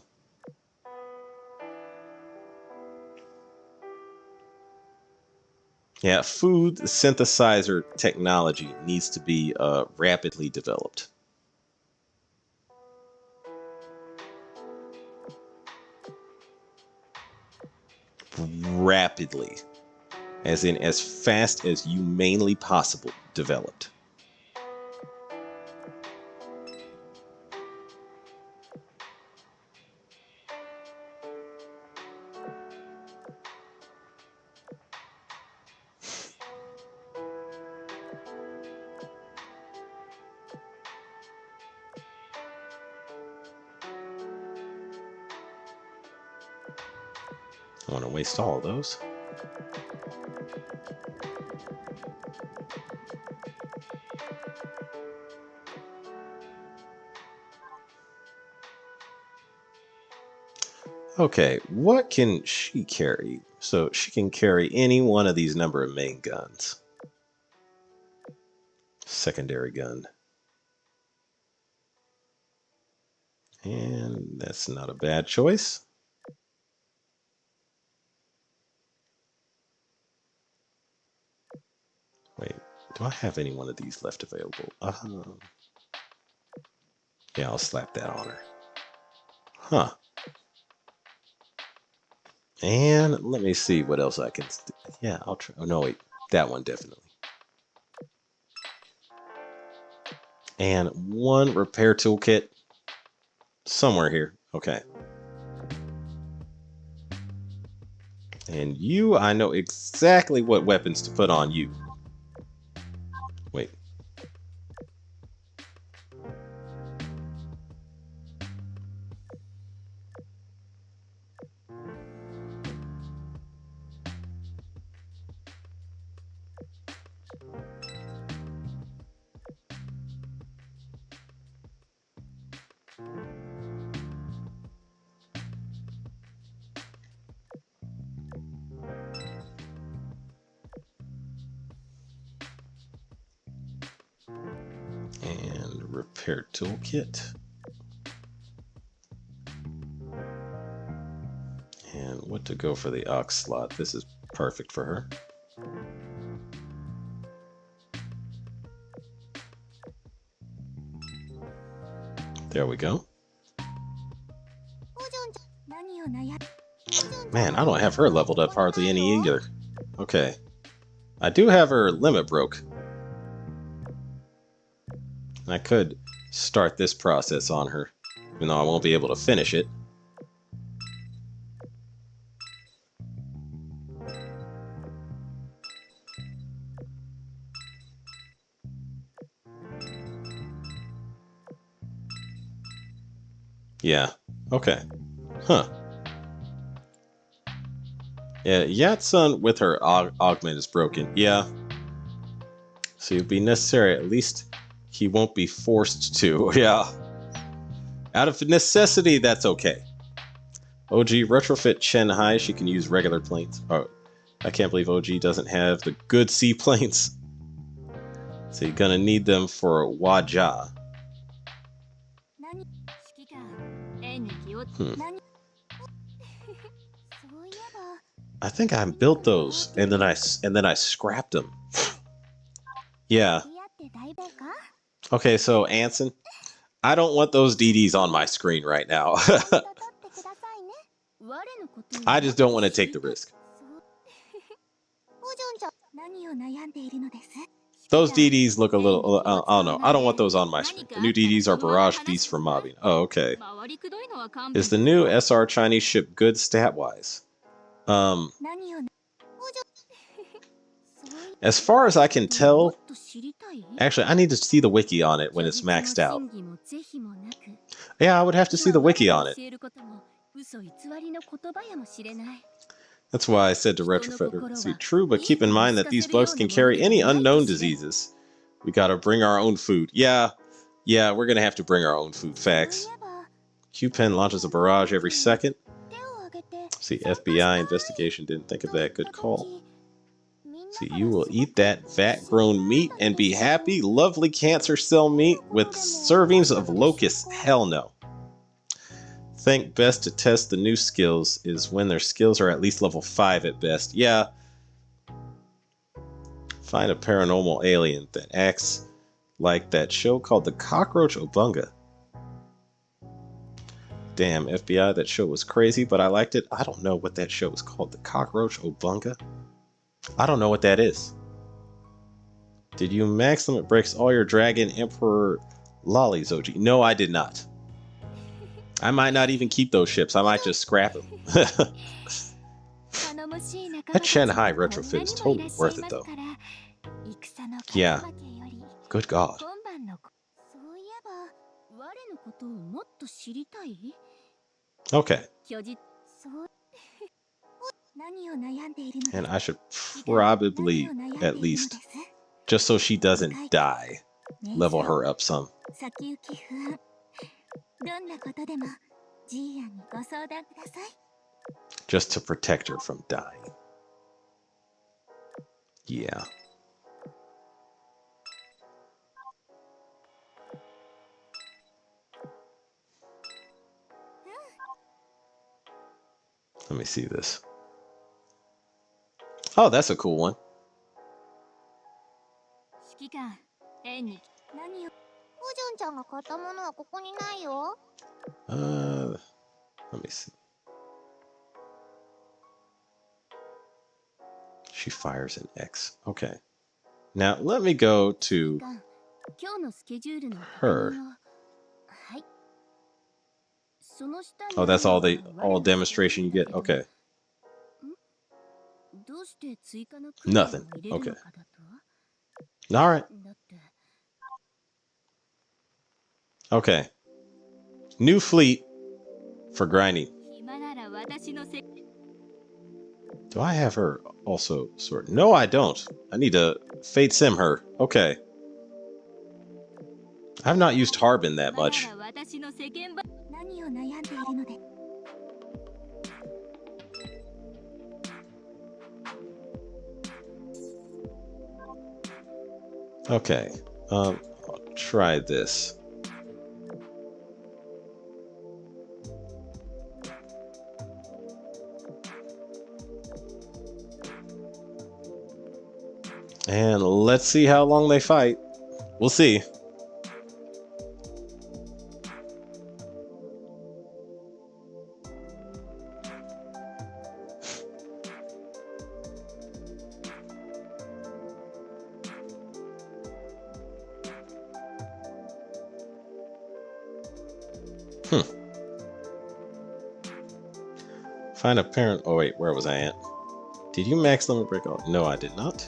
Yeah, food synthesizer technology needs to be rapidly developed. Rapidly. As in as fast as humanly possible developed. I want to waste all of those. Okay, what can she carry? So she can carry any one of these number of main guns. Secondary gun. And that's not a bad choice. Wait, do I have any one of these left available? Yeah, I'll slap that on her. Huh. And let me see what else I can... Yeah, I'll try... Oh, no, wait. That one, definitely. And one repair toolkit. Somewhere here. Okay. And you, I know exactly what weapons to put on you. Wait. And repair toolkit. And what to go for the aux slot. This is perfect for her. There we go. Man, I don't have her leveled up hardly any either. Okay. I do have her limit broke. And I could start this process on her, even though I won't be able to finish it. Yeah, okay. Huh. Yeah, Yatsun with her augment is broken. Yeah. So it'd be necessary, at least he won't be forced to. Yeah. Out of necessity, that's okay. OG, retrofit Chen Hai, she can use regular planes. Oh, I can't believe OG doesn't have the good seaplanes. So you're gonna need them for Waja. I think I built those and then I scrapped them. Yeah. Okay, so Anson, I don't want those DDs on my screen right now. I just don't want to take the risk. Those DDs look a little, I don't know. I don't want those on my screen. The new DDs are barrage beasts for mobbing. Oh, okay. Is the new SR Chinese ship good stat-wise? As far as I can tell, actually, I need to see the wiki on it when it's maxed out. Yeah, I would have to see the wiki on it. That's why I said to retrofit. See, true, but keep in mind that these bugs can carry any unknown diseases. We gotta bring our own food. Yeah, Yeah, we're gonna have to bring our own food. Facts. Q-Pen launches a barrage every second. See, FBI investigation didn't think of that. Good call. See, you will eat that vat-grown meat and be happy. Lovely cancer cell meat with servings of locusts. Hell no. Think best to test the new skills is when their skills are at least level 5 at best. Yeah. Find a paranormal alien that acts like that show called The Cockroach Obunga. Damn, FBI, that show was crazy, but I liked it. I don't know what that show is called. The Cockroach Obunga? I don't know what that is. Did you max limit breaks all your Dragon Emperor lollies, OG? No, I did not. I might not even keep those ships. I might just scrap them. That Shanghai retrofit is totally worth it, though. Yeah. Good God. Okay. And I should probably, at least, just so she doesn't die, level her up some. Just to protect her from dying. Yeah. Let me see this. Oh, that's a cool one. Let me see. She fires an X. Okay. Now let me go to her. Oh, that's all demonstration you get? Okay. Nothing. Okay. All right. Okay. New fleet for grinding. Do I have her also sorted? No, I don't. I need to Fate Sim her. Okay. I've not used Harbin that much. Okay. I'll try this. And let's see how long they fight. We'll see. Find a parent. Oh wait, where was I at? Did you max limit break? Oh, no, I did not.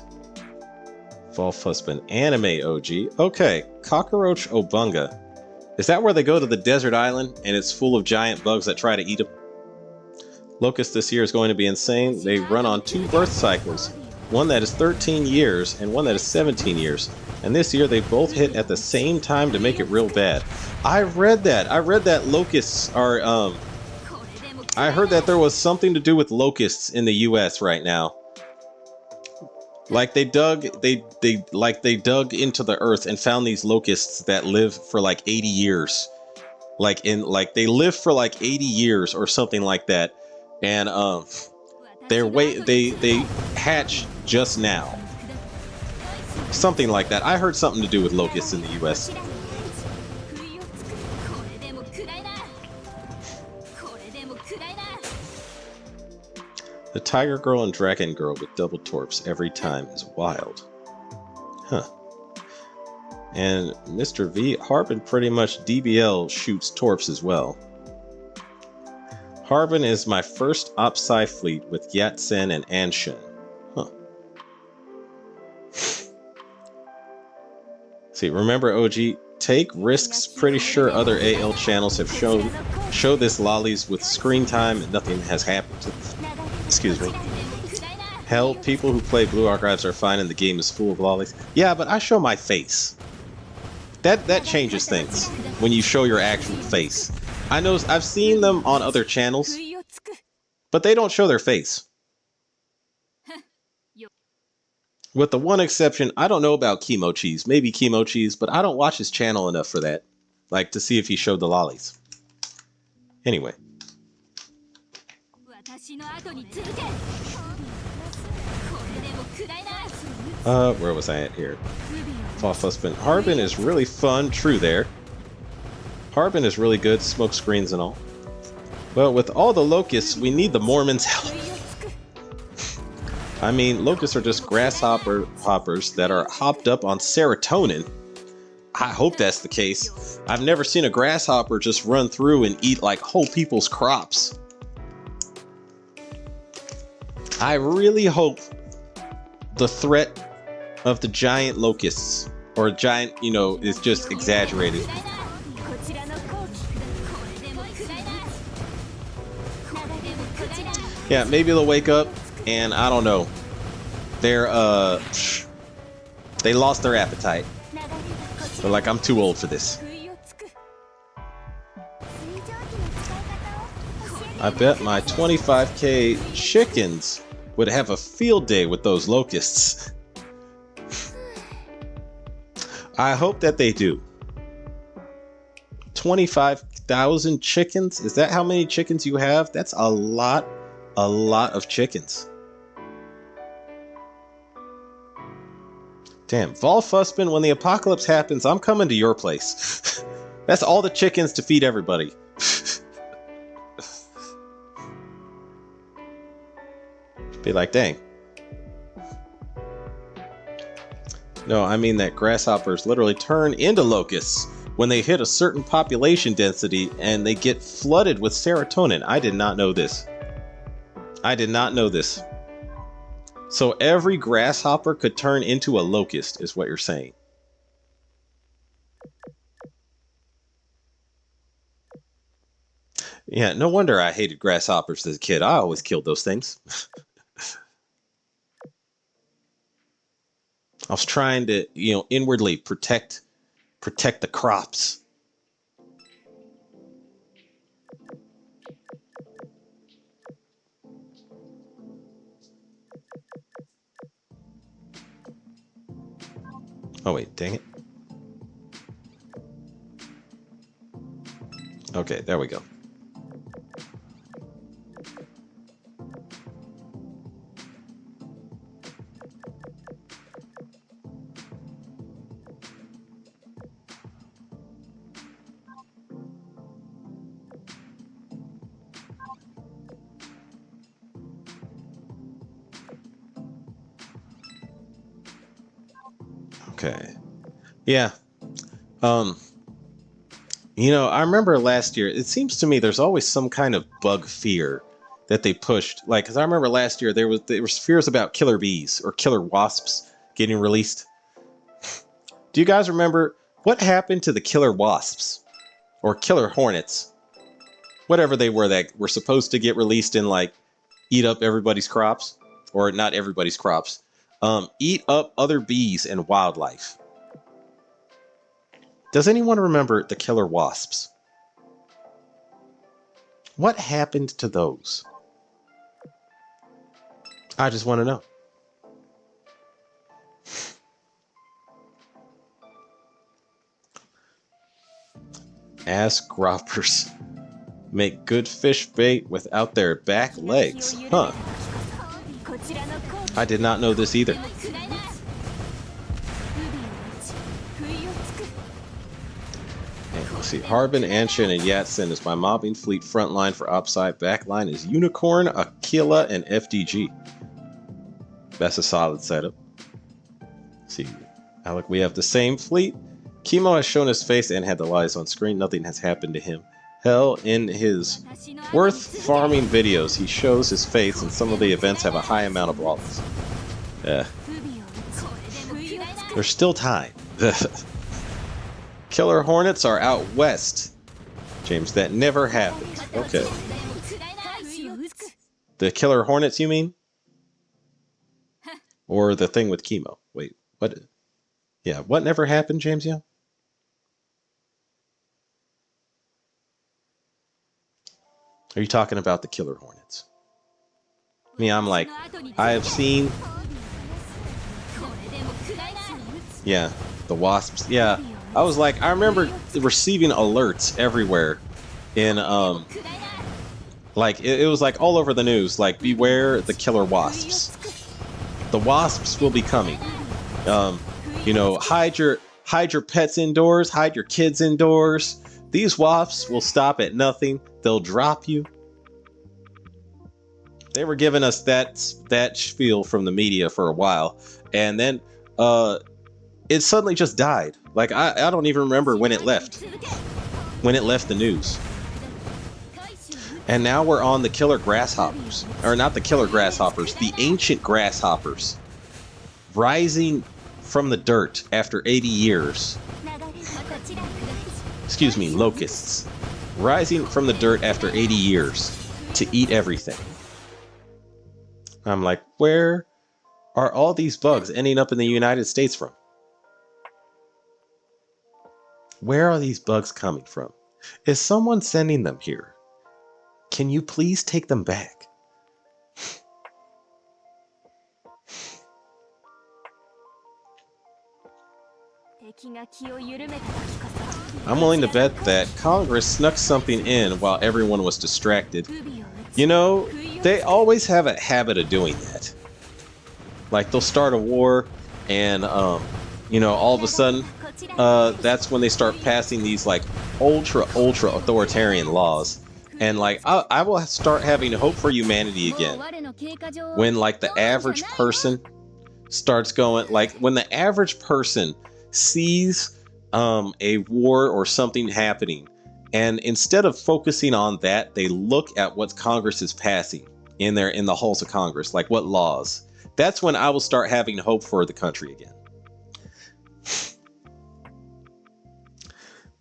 Fall Husband Anime OG. Okay, Cockroach Obunga. Is that where they go to the desert island and it's full of giant bugs that try to eat them? Locust this year is going to be insane. They run on 2 birth cycles. One that is 13 years and one that is 17 years. And this year they both hit at the same time to make it real bad. I read that. I read that locusts are, I heard that there was something to do with locusts in the US right now. Like they dug into the earth and found these locusts that live for like 80 years. They live for like 80 years or something like that. And they hatch just now. Something like that. I heard something to do with locusts in the US. The Tiger Girl and Dragon Girl with double torps every time is wild. Huh. And Mr. V, Harbin pretty much DBL shoots torps as well. Harbin is my first Opsci fleet with Yatsen and Anshin. Huh. See, remember OG, take risks. Pretty sure other AL channels have show this lollies with screen time and nothing has happened to them. Excuse me. Hell, people who play Blue Archives are fine and the game is full of lollies. Yeah, but I show my face. That changes things when you show your actual face. I know I've seen them on other channels, but they don't show their face. With the one exception, I don't know about Chemo Cheese. Maybe Chemo Cheese, but I don't watch his channel enough for that. Like, to see if he showed the lollies. Anyway. Where was I at here? Fall Husband. Harbin is really fun. True there. Harbin is really good. Smoke screens and all. Well, with all the locusts, we need the Mormons' help. I mean, locusts are just hoppers that are hopped up on serotonin. I hope that's the case. I've never seen a grasshopper just run through and eat like whole people's crops. I really hope the threat of the giant locusts, or giant, you know, is just exaggerated. Yeah, maybe they'll wake up and I don't know. They lost their appetite. They're like, I'm too old for this. I bet my 25k chickens would have a field day with those locusts. I hope that they do. 25,000 chickens? Is that how many chickens you have? That's a lot of chickens. Damn, Volfussman, when the apocalypse happens, I'm coming to your place. That's all the chickens to feed everybody. Be like, dang. No, I mean that grasshoppers literally turn into locusts when they hit a certain population density and they get flooded with serotonin. I did not know this. I did not know this. So every grasshopper could turn into a locust, is what you're saying. Yeah, no wonder I hated grasshoppers as a kid. I always killed those things. I was trying to, you know, inwardly protect the crops. Oh wait, dang it. Okay, there we go. Okay. Yeah. You know, I remember last year, it seems to me there's always some kind of bug fear that they pushed. Like, because I remember last year there was fears about killer bees or killer wasps getting released. Do you guys remember what happened to the killer wasps or killer hornets? Whatever they were that were supposed to get released and like eat up everybody's crops, or not everybody's crops. Eat up other bees and wildlife. Does anyone remember the killer wasps? What happened to those? I just want to know. Ass groppers make good fish bait without their back legs. Huh. I did not know this either. Let's see. Harbin, Anshin, and Yatsen is my mobbing fleet. Front line for Opside. Back line is Unicorn, Aquila, and FDG. That's a solid setup. Let's see. Alec, we have the same fleet. Chemo has shown his face and had the lies on screen. Nothing has happened to him. Hell, in his worth farming videos, he shows his face, and some of the events have a high amount of losses. There's still time. Killer hornets are out west. James, that never happened. Okay. The killer hornets, you mean? Or the thing with Chemo? Wait, what? Yeah, what never happened, James Young? Are you talking about the killer hornets? Me, I'm like, I have seen. Yeah, the wasps. Yeah, I was like, I remember receiving alerts everywhere in like it was like all over the news, like beware the killer wasps. The wasps will be coming. You know, hide your pets indoors, hide your kids indoors. These wasps will stop at nothing. They'll drop you. They were giving us that spiel from the media for a while, and then it suddenly just died. Like I don't even remember when it left the news. And now we're on the killer grasshoppers, or not the killer grasshoppers, the ancient grasshoppers, rising from the dirt after 80 years. Excuse me, locusts, rising from the dirt after 80 years to eat everything. I'm like, where are all these bugs ending up in the United States from? Where are these bugs coming from? Is someone sending them here? Can you please take them back? I'm willing to bet that Congress snuck something in while everyone was distracted. You know, they always have a habit of doing that. Like, they'll start a war, and, you know, all of a sudden, that's when they start passing these, like, ultra authoritarian laws. And, like, I will start having hope for humanity again when, like, the average person starts going, like, when the average person sees a war or something happening, and instead of focusing on that, they look at what Congress is passing in the halls of Congress, like what laws. That's when I will start having hope for the country again.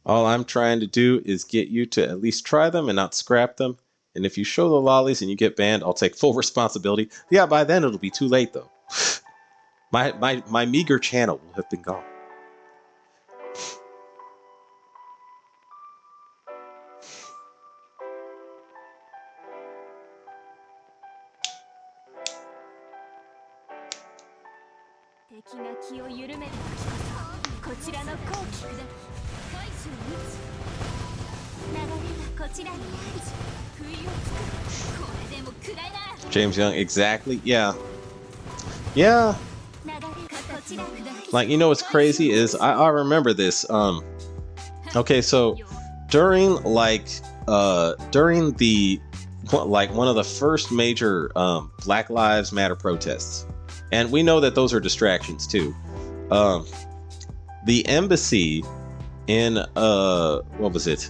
All I'm trying to do is get you to at least try them and not scrap them. And if you show the lollies and you get banned, I'll take full responsibility. Yeah, by then it'll be too late though. My meager channel will have been gone. James Young, exactly. Yeah. Like, you know what's crazy is I remember this. Okay, so during the one of the first major Black Lives Matter protests, and we know that those are distractions too. The embassy in what was it?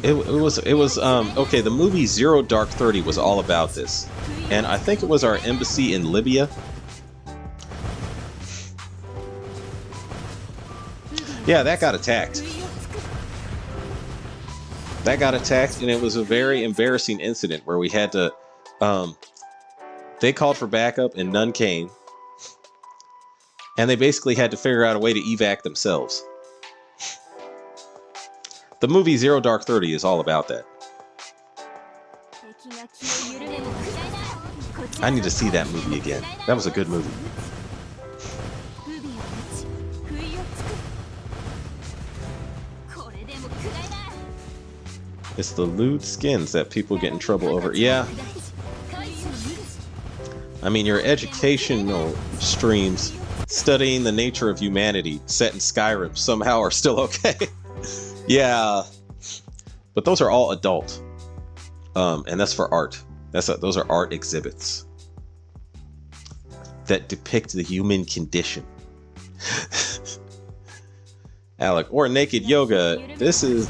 It was okay, the movie Zero Dark 30 was all about this. And I think it was our embassy in Libya. Yeah, that got attacked. And it was a very embarrassing incident where we had to they called for backup and none came. And they basically had to figure out a way to evac themselves. The movie Zero Dark 30 is all about that. I need to see that movie again. That was a good movie. It's the lewd skins that people get in trouble over. Yeah. I mean, your educational streams studying the nature of humanity set in Skyrim somehow are still okay. Yeah. But those are all adult. And that's for art. Those are art exhibits that depict the human condition. Alec, or naked yoga. This is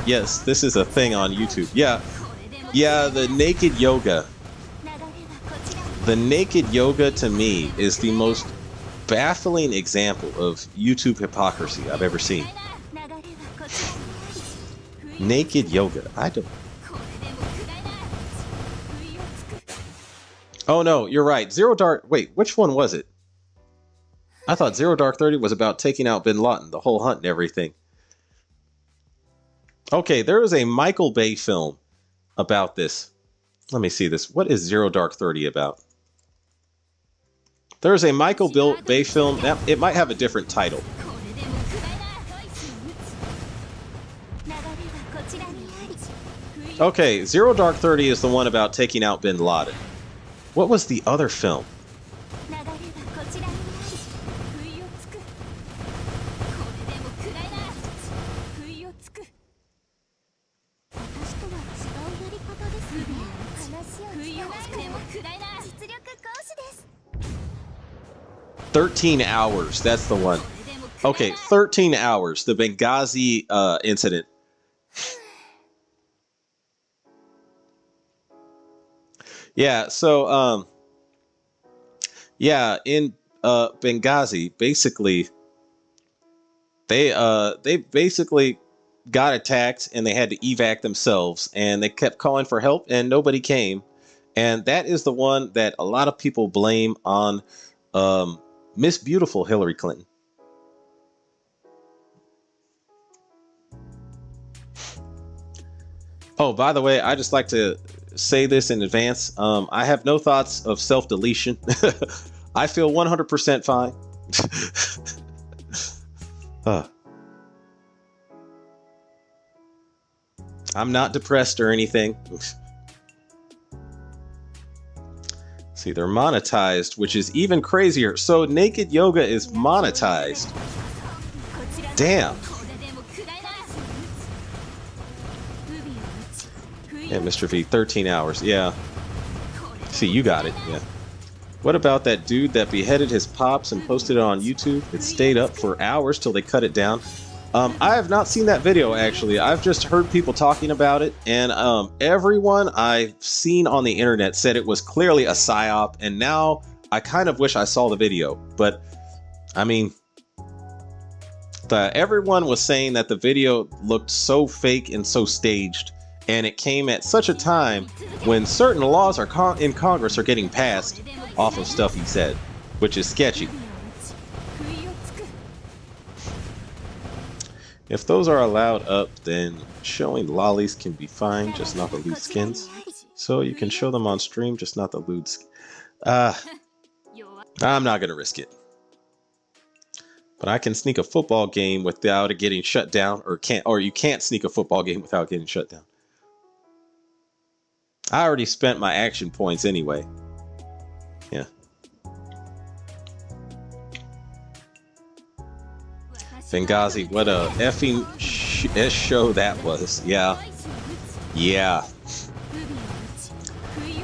a thing on YouTube. Yeah, the naked yoga. The naked yoga to me is the most baffling example of YouTube hypocrisy I've ever seen. Naked yoga. I don't. Oh no, you're right. Zero Dark. Wait, which one was it? I thought Zero Dark 30 was about taking out Bin Laden, the whole hunt and everything. Okay, there was a Michael Bay film about this. Let me see this. What is Zero Dark 30 about? There's a Michael Bay film. Now, it might have a different title. Okay, Zero Dark 30 is the one about taking out Bin Laden. What was the other film? "13 Hours." That's the one. Okay, 13 Hours. The Benghazi incident. Yeah, so yeah, in Benghazi, basically they basically got attacked and they had to evac themselves, and they kept calling for help and nobody came. And that is the one that a lot of people blame on Miss Beautiful Hillary Clinton. Oh, by the way, I just like to say this in advance. I have no thoughts of self-deletion. I feel 100% fine. I'm not depressed or anything. See, they're monetized, which is even crazier. So naked yoga is monetized. Damn. Yeah, Mr. V, 13 hours. Yeah. See, you got it. Yeah. What about that dude that beheaded his pops and posted it on YouTube? It stayed up for hours till they cut it down. I have not seen that video, actually. I've just heard people talking about it, and everyone I've seen on the internet said it was clearly a psyop, and now I kind of wish I saw the video. But, I mean, everyone was saying that the video looked so fake and so staged, and it came at such a time when certain laws are in Congress are getting passed off of stuff he said, which is sketchy. If those are allowed up, then showing lollies can be fine, just not the lewd skins. So you can show them on stream, just not the lewd skins. I'm not gonna risk it. But I can sneak a football game without it getting shut down, or you can't sneak a football game without getting shut down. I already spent my action points anyway. Yeah. Benghazi, what a effing show that was. Yeah. Yeah.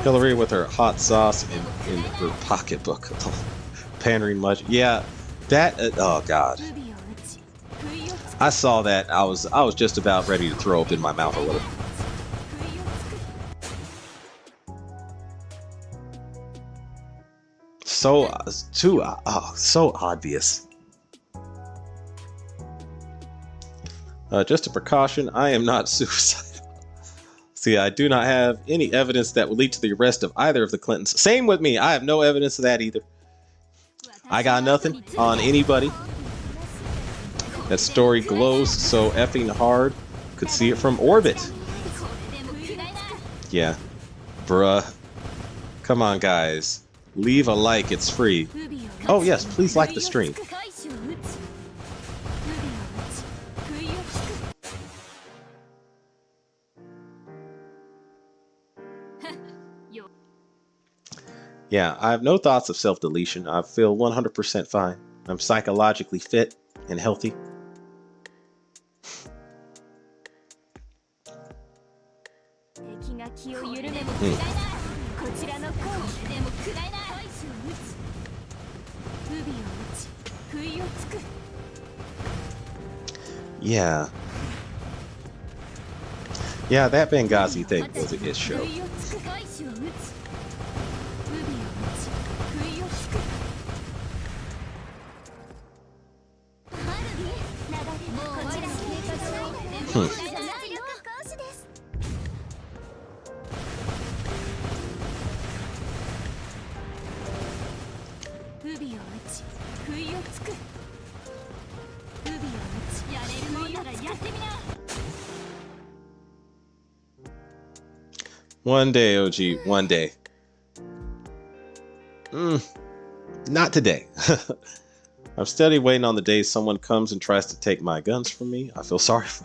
Hillary with her hot sauce in her pocketbook. Pandering much. Yeah. That, oh God. I saw that. I was just about ready to throw up in my mouth a little. So so obvious. Just a precaution, I am not suicidal. See, I do not have any evidence that would lead to the arrest of either of the Clintons. Same with me, I have no evidence of that either. I got nothing on anybody. That story glows so effing hard. Could see it from orbit. Yeah. Bruh. Come on, guys. Leave a like, it's free. Oh yes, please like the stream. Yeah, I have no thoughts of self-deletion. I feel 100% fine. I'm psychologically fit and healthy. Yeah. Yeah, that Benghazi thing was a good show. One day, OG, one day. Not today. I'm steady waiting on the day someone comes and tries to take my guns from me. I feel sorry for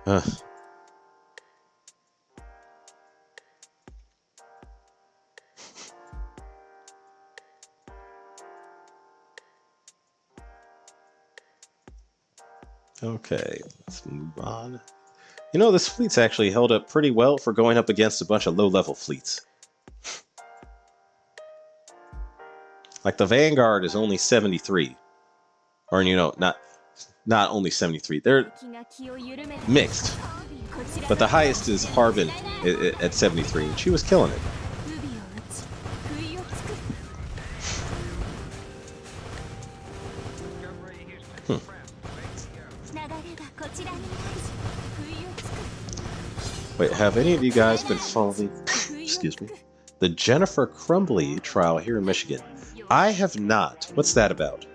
them. Okay, let's move on. You know, this fleet's actually held up pretty well for going up against a bunch of low-level fleets. Like the Vanguard is only 73. Or, you know, not only 73. They're mixed. But the highest is Harbin at 73, and she was killing it. Wait, have any of you guys been following, excuse me, the Jennifer Crumbly trial here in Michigan? I have not. What's that about?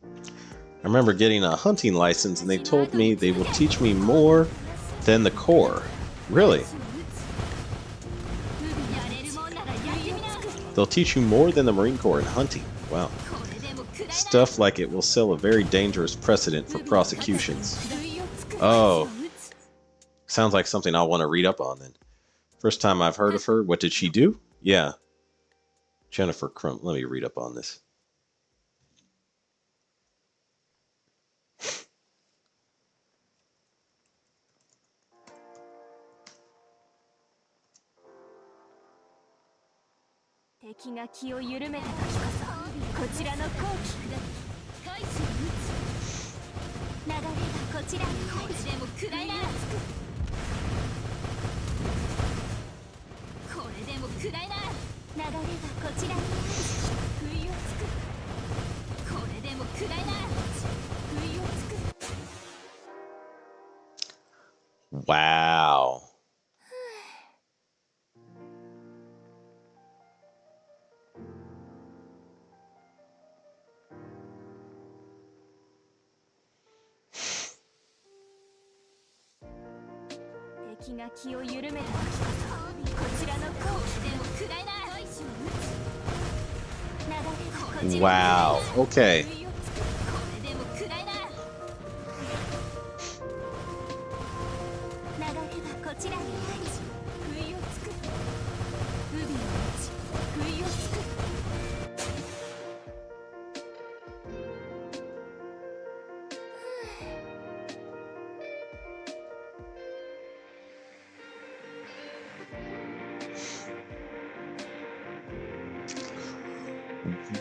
I remember getting a hunting license and they told me they will teach me more than the Corps. Really? They'll teach you more than the Marine Corps in hunting. Wow. Stuff like it will set a very dangerous precedent for prosecutions. Oh. Sounds like something I'll want to read up on then. First time I've heard of her. What did she do? Yeah. Jennifer Crumb. Let me read up on this. Wow. Wow. Okay.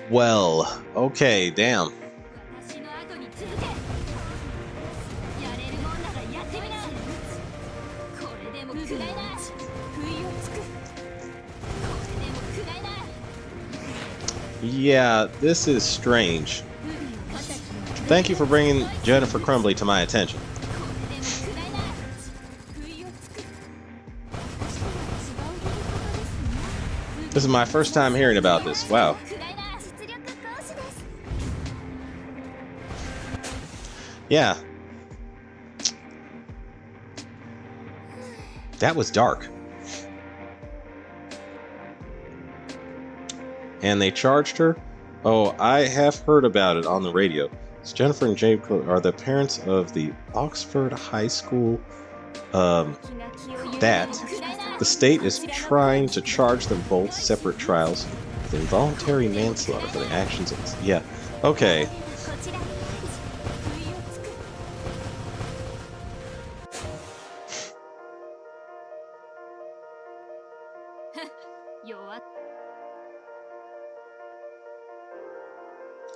Well, okay, damn. Yeah, this is strange. Thank you for bringing Jennifer Crumbly to my attention. This is my first time hearing about this. Wow. Yeah. That was dark. And they charged her? Oh, I have heard about it on the radio. It's Jennifer and James are the parents of the Oxford High School. That the state is trying to charge them both separate trials with involuntary manslaughter for the actions of... Yeah. Okay.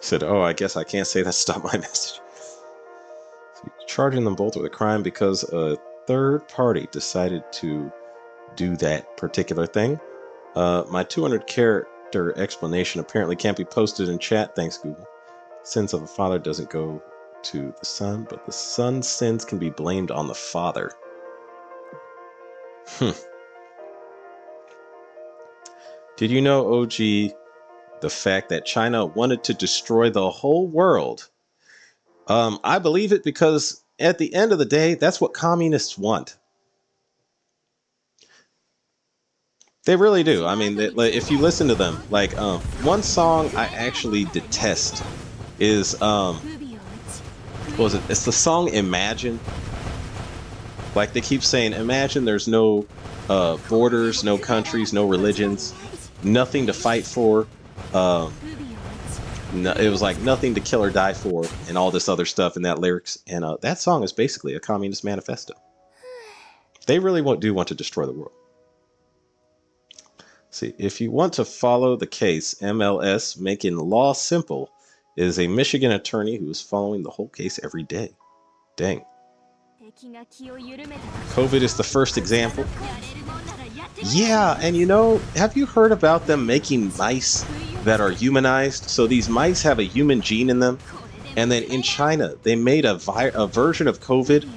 Said, oh, I guess I can't say that. Stop my message. So charging them both with a crime because a third party decided to do that particular thing. My 200 character explanation apparently can't be posted in chat. Thanks, Google. Sins of a father doesn't go to the son, but the son's sins can be blamed on the father. Did you know, OG, the fact that China wanted to destroy the whole world I believe it because at the end of the day, that's what communists want. They really do. I mean, like, if you listen to them, like one song I actually detest is what was it? It's the song "Imagine." Like they keep saying, "Imagine there's no borders, no countries, no religions, nothing to fight for." No, it was like nothing to kill or die for, and all this other stuff in that lyrics. And that song is basically a communist manifesto. They really do want to destroy the world. See, if you want to follow the case, MLS Making Law Simple is a Michigan attorney who is following the whole case every day. Dang. COVID is the first example. Yeah, and you know, have you heard about them making mice that are humanized? So these mice have a human gene in them. And then in China, they made a version of COVID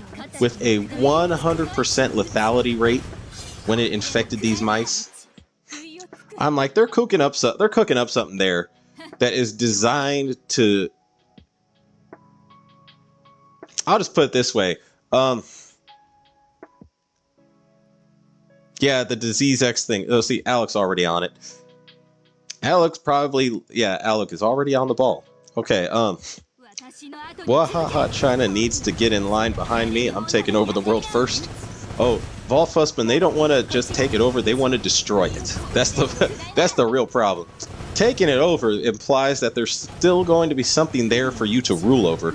with a 100% lethality rate when it infected these mice. I'm like, they're cooking up something there that is designed to. I'll just put it this way. Yeah, the disease X thing. Oh, see, Alex already on it. Alex is already on the ball. Okay, Wahaha, China needs to get in line behind me. I'm taking over the world first. Oh, Volfussman, they don't want to just take it over, they want to destroy it. That's the real problem. Taking it over implies that there's still going to be something there for you to rule over.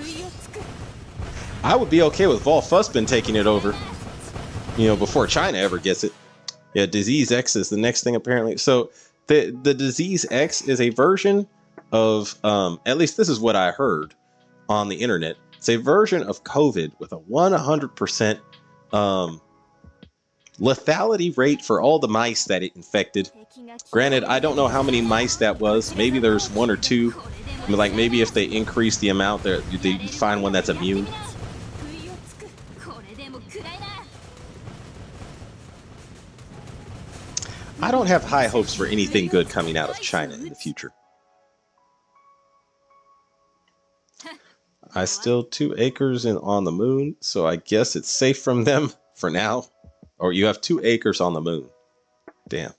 I would be okay with Volfussman taking it over, you know, before China ever gets it. Yeah, Disease X is the next thing apparently. So the Disease X is a version of, at least this is what I heard on the internet. It's a version of COVID with a 100% lethality rate for all the mice that it infected. Granted, I don't know how many mice that was. Maybe there's one or two. I mean, like maybe if they increase the amount, they find one that's immune. I don't have high hopes for anything good coming out of China in the future. I still 2 acres on the moon, so I guess it's safe from them for now. Or you have 2 acres on the moon. Damn.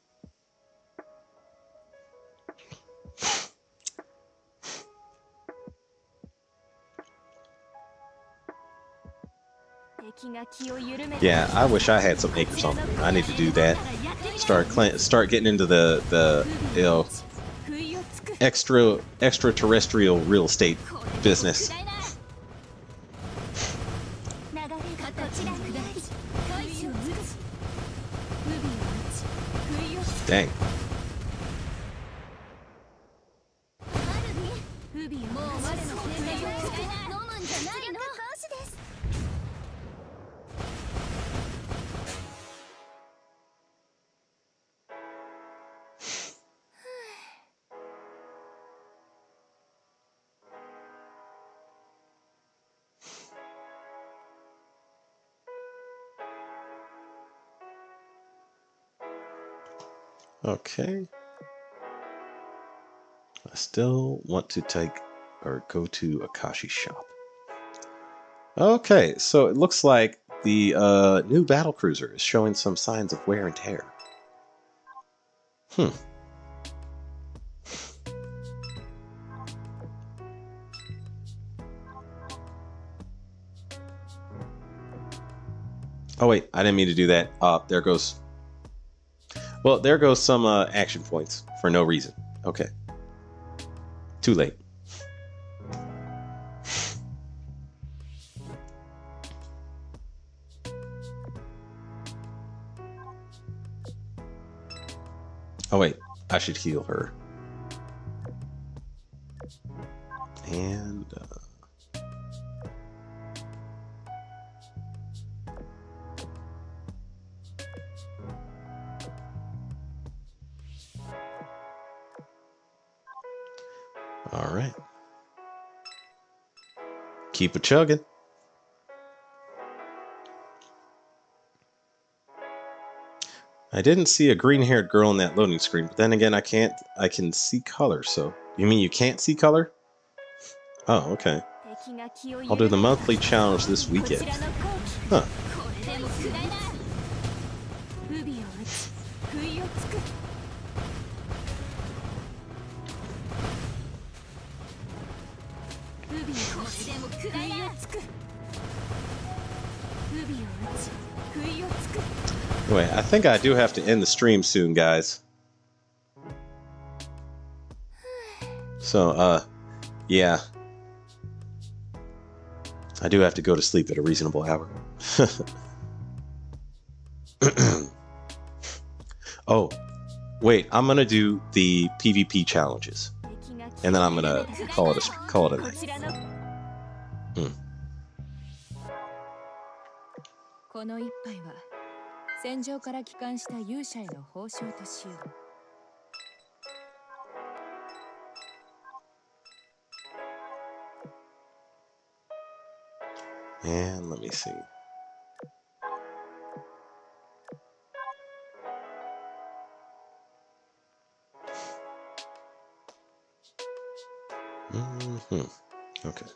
Yeah, I wish I had some acres on the moon. I need to do that. Start getting into the you know, extraterrestrial real estate business. Dang. Okay. I still want to take or go to Akashi's shop. Okay, so it looks like the new battle cruiser is showing some signs of wear and tear. Oh wait, I didn't mean to do that. There goes. Well, there goes some action points for no reason. Okay. Too late. Oh wait, I should heal her. And all right. Keep it chugging. I didn't see a green-haired girl in that loading screen, but then again, I can see color, so... You mean you can't see color? Oh, okay. I'll do the monthly challenge this weekend. Huh. Anyway, I think I do have to end the stream soon, guys. So, yeah. I do have to go to sleep at a reasonable hour. Oh, wait, I'm gonna do the PvP challenges. And then I'm gonna call it a night. この一杯は戦場から帰還した勇者への報酬としよう。 And let me see. Okay.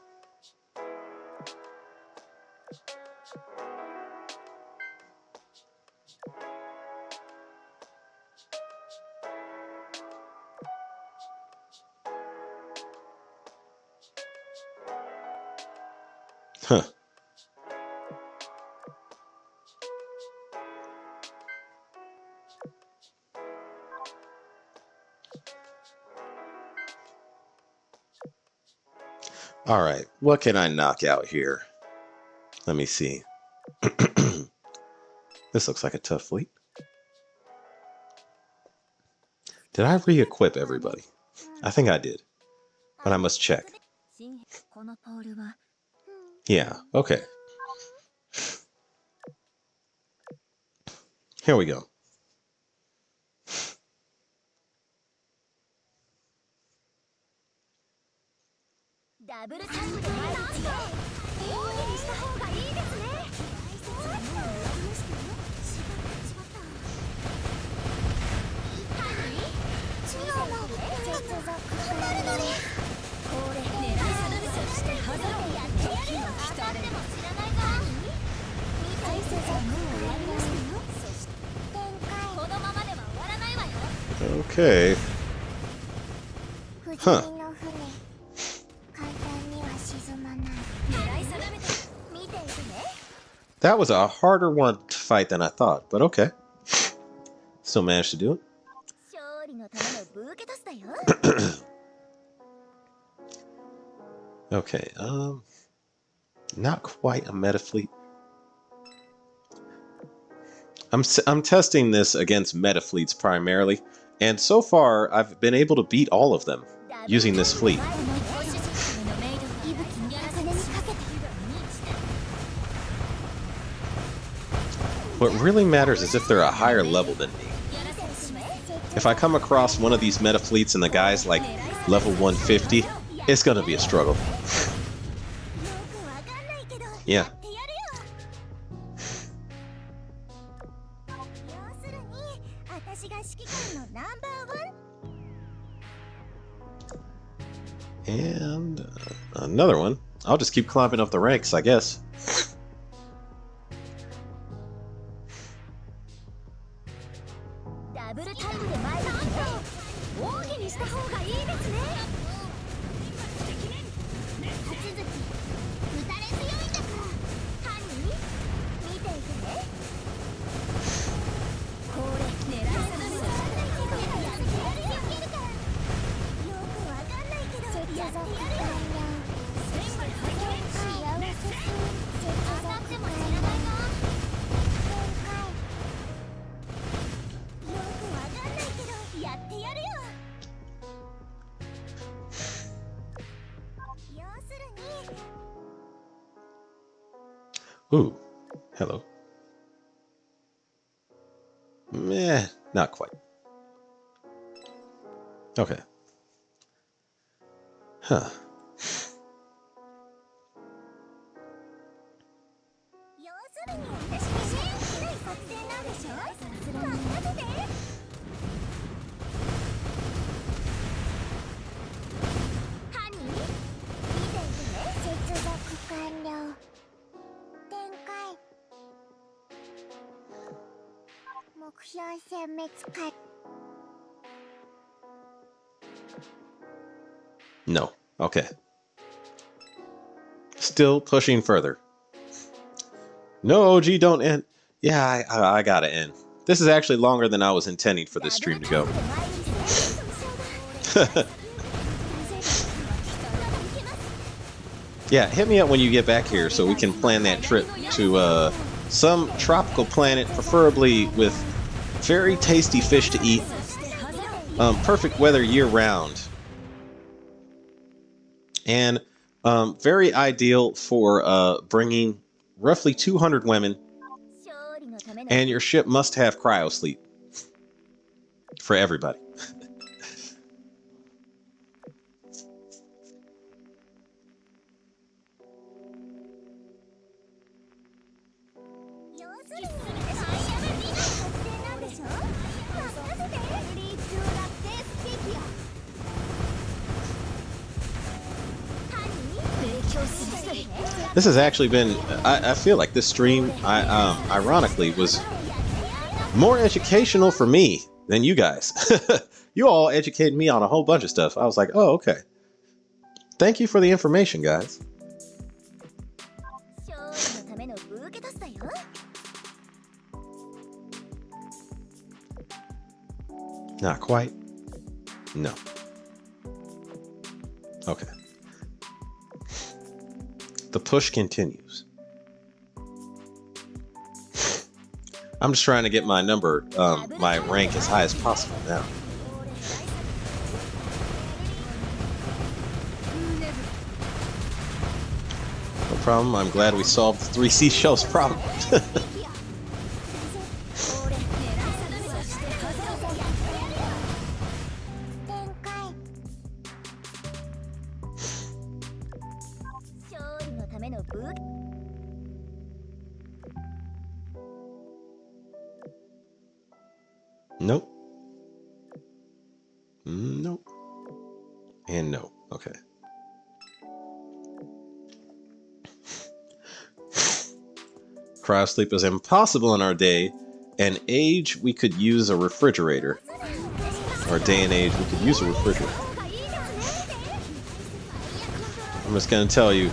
Huh. All right, what can I knock out here? Let me see. This looks like a tough fleet. Did I re-equip everybody? I think I did, but I must check. Yeah, okay. Here we go. Okay. Huh. That was a harder one to fight than I thought, but okay. Still managed to do it. Okay, not quite a meta fleet. I'm testing this against meta fleets primarily, and so far I've been able to beat all of them using this fleet. What really matters is if they're a higher level than me. If I come across one of these meta fleets and the guy's like level 150, it's gonna be a struggle. Yeah. And another one. I'll just keep climbing up the ranks, I guess. Ooh, hello. Meh, not quite. Okay. Huh. No. Okay. Still pushing further. No, OG, don't end. Yeah, I gotta end. This is actually longer than I was intending for this stream to go. Yeah, hit me up when you get back here so we can plan that trip to some tropical planet, preferably with very tasty fish to eat. Perfect weather year-round. And very ideal for bringing roughly 200 women. And your ship must have cryo sleep for everybody. This has actually been, I feel like this stream, ironically, was more educational for me than you guys. You all educated me on a whole bunch of stuff. I was like, oh, okay. Thank you for the information, guys. Not quite. No. Okay. The push continues. I'm just trying to get my number, my rank as high as possible now. No problem. I'm glad we solved the 3 seashells problem. Nope. Nope. And no. Okay. Cryosleep is impossible in our day and age. We could use a refrigerator. Our day and age, we could use a refrigerator. I'm just gonna tell you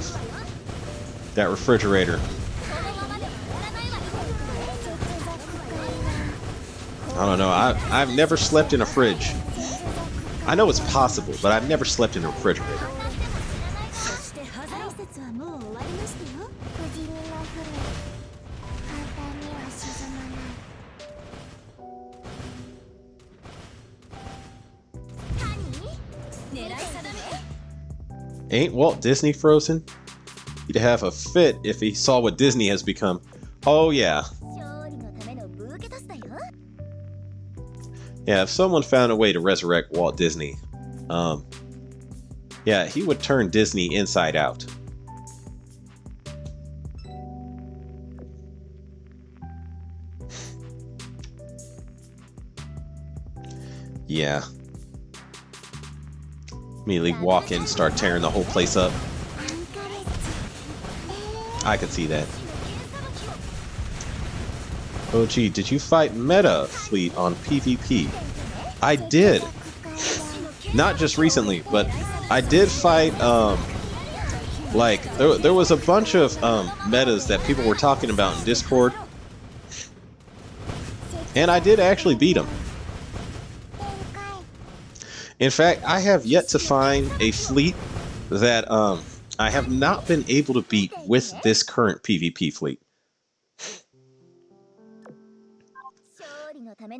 that refrigerator. I don't know. I've never slept in a fridge. I know it's possible, but I've never slept in a refrigerator. Ain't Walt Disney frozen? He'd have a fit if he saw what Disney has become. Oh yeah. Yeah, if someone found a way to resurrect Walt Disney, yeah, he would turn Disney inside out. Yeah. Immediately walk in, start tearing the whole place up. I could see that. Oh gee, did you fight Meta Fleet on PvP? I did. Not just recently, but I did fight, like, there was a bunch of metas that people were talking about in Discord. And I did actually beat them. In fact, I have yet to find a fleet that I have not been able to beat with this current PvP fleet.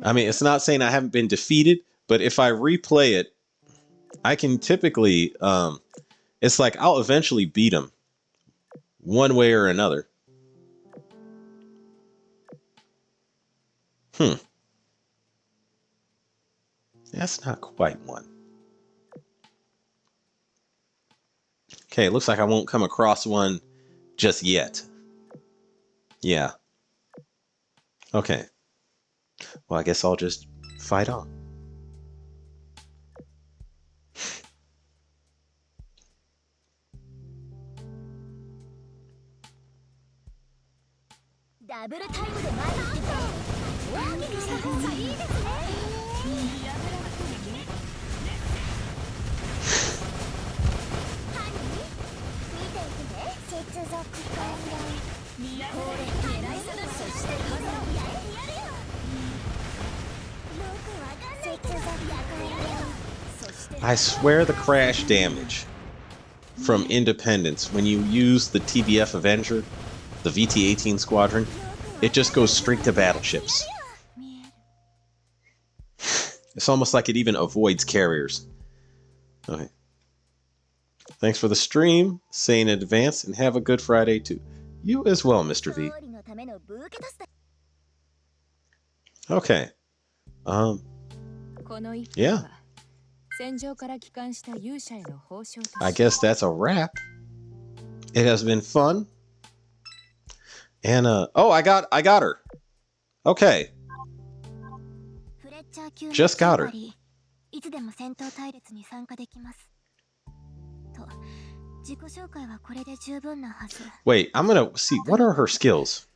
I mean, it's not saying I haven't been defeated, but if I replay it, I can typically, it's like I'll eventually beat them one way or another. That's not quite one. Okay, it looks like I won't come across one just yet. Yeah. Okay. Well, I guess I'll just fight on. I swear the crash damage from Independence, when you use the TBF Avenger, the VT-18 squadron, it just goes straight to battleships. It's almost like it even avoids carriers. Okay. Thanks for the stream. Say in advance, and have a good Friday too. You as well, Mr. V. Okay. Yeah. I guess that's a wrap. It has been fun. And oh, I got her. Okay. Just got her. Wait, I'm gonna see, what are her skills?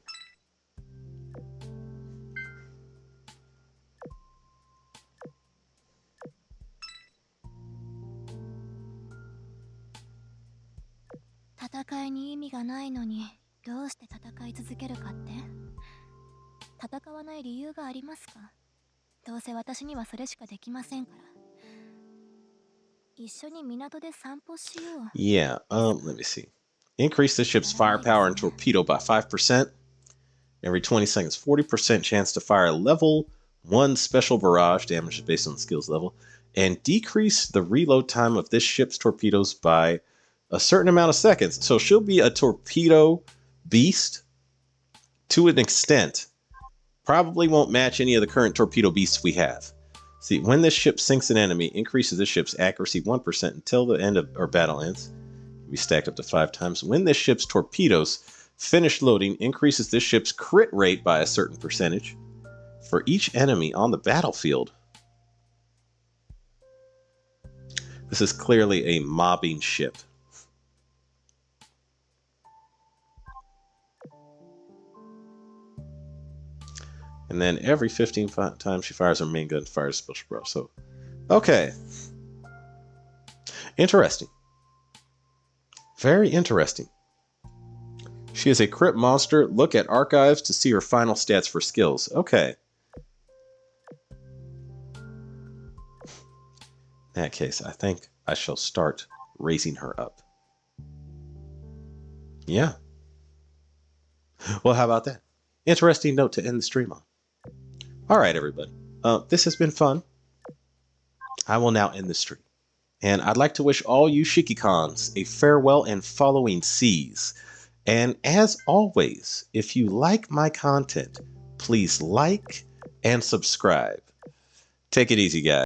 Yeah, let me see. Increase the ship's firepower and torpedo by 5%. Every 20 seconds, 40% chance to fire level 1 special barrage, damage based on the skills level, and decrease the reload time of this ship's torpedoes by a certain amount of seconds. So she'll be a torpedo beast to an extent. Probably won't match any of the current torpedo beasts we have. See, when this ship sinks an enemy, increases this ship's accuracy 1% until the end of our battle ends. Can be stacked up to 5 times. When this ship's torpedoes finish loading, increases this ship's crit rate by a certain percentage for each enemy on the battlefield. This is clearly a mobbing ship. And then every 15 times she fires her main gun, fires special barrage. So, okay. Interesting. Very interesting. She is a crit monster. Look at archives to see her final stats for skills. Okay. In that case, I think I shall start raising her up. Yeah. Well, how about that? Interesting note to end the stream on. All right, everybody. This has been fun. I will now end the stream. And I'd like to wish all you Shikikons a farewell and following seas. And as always, if you like my content, please like and subscribe. Take it easy, guys.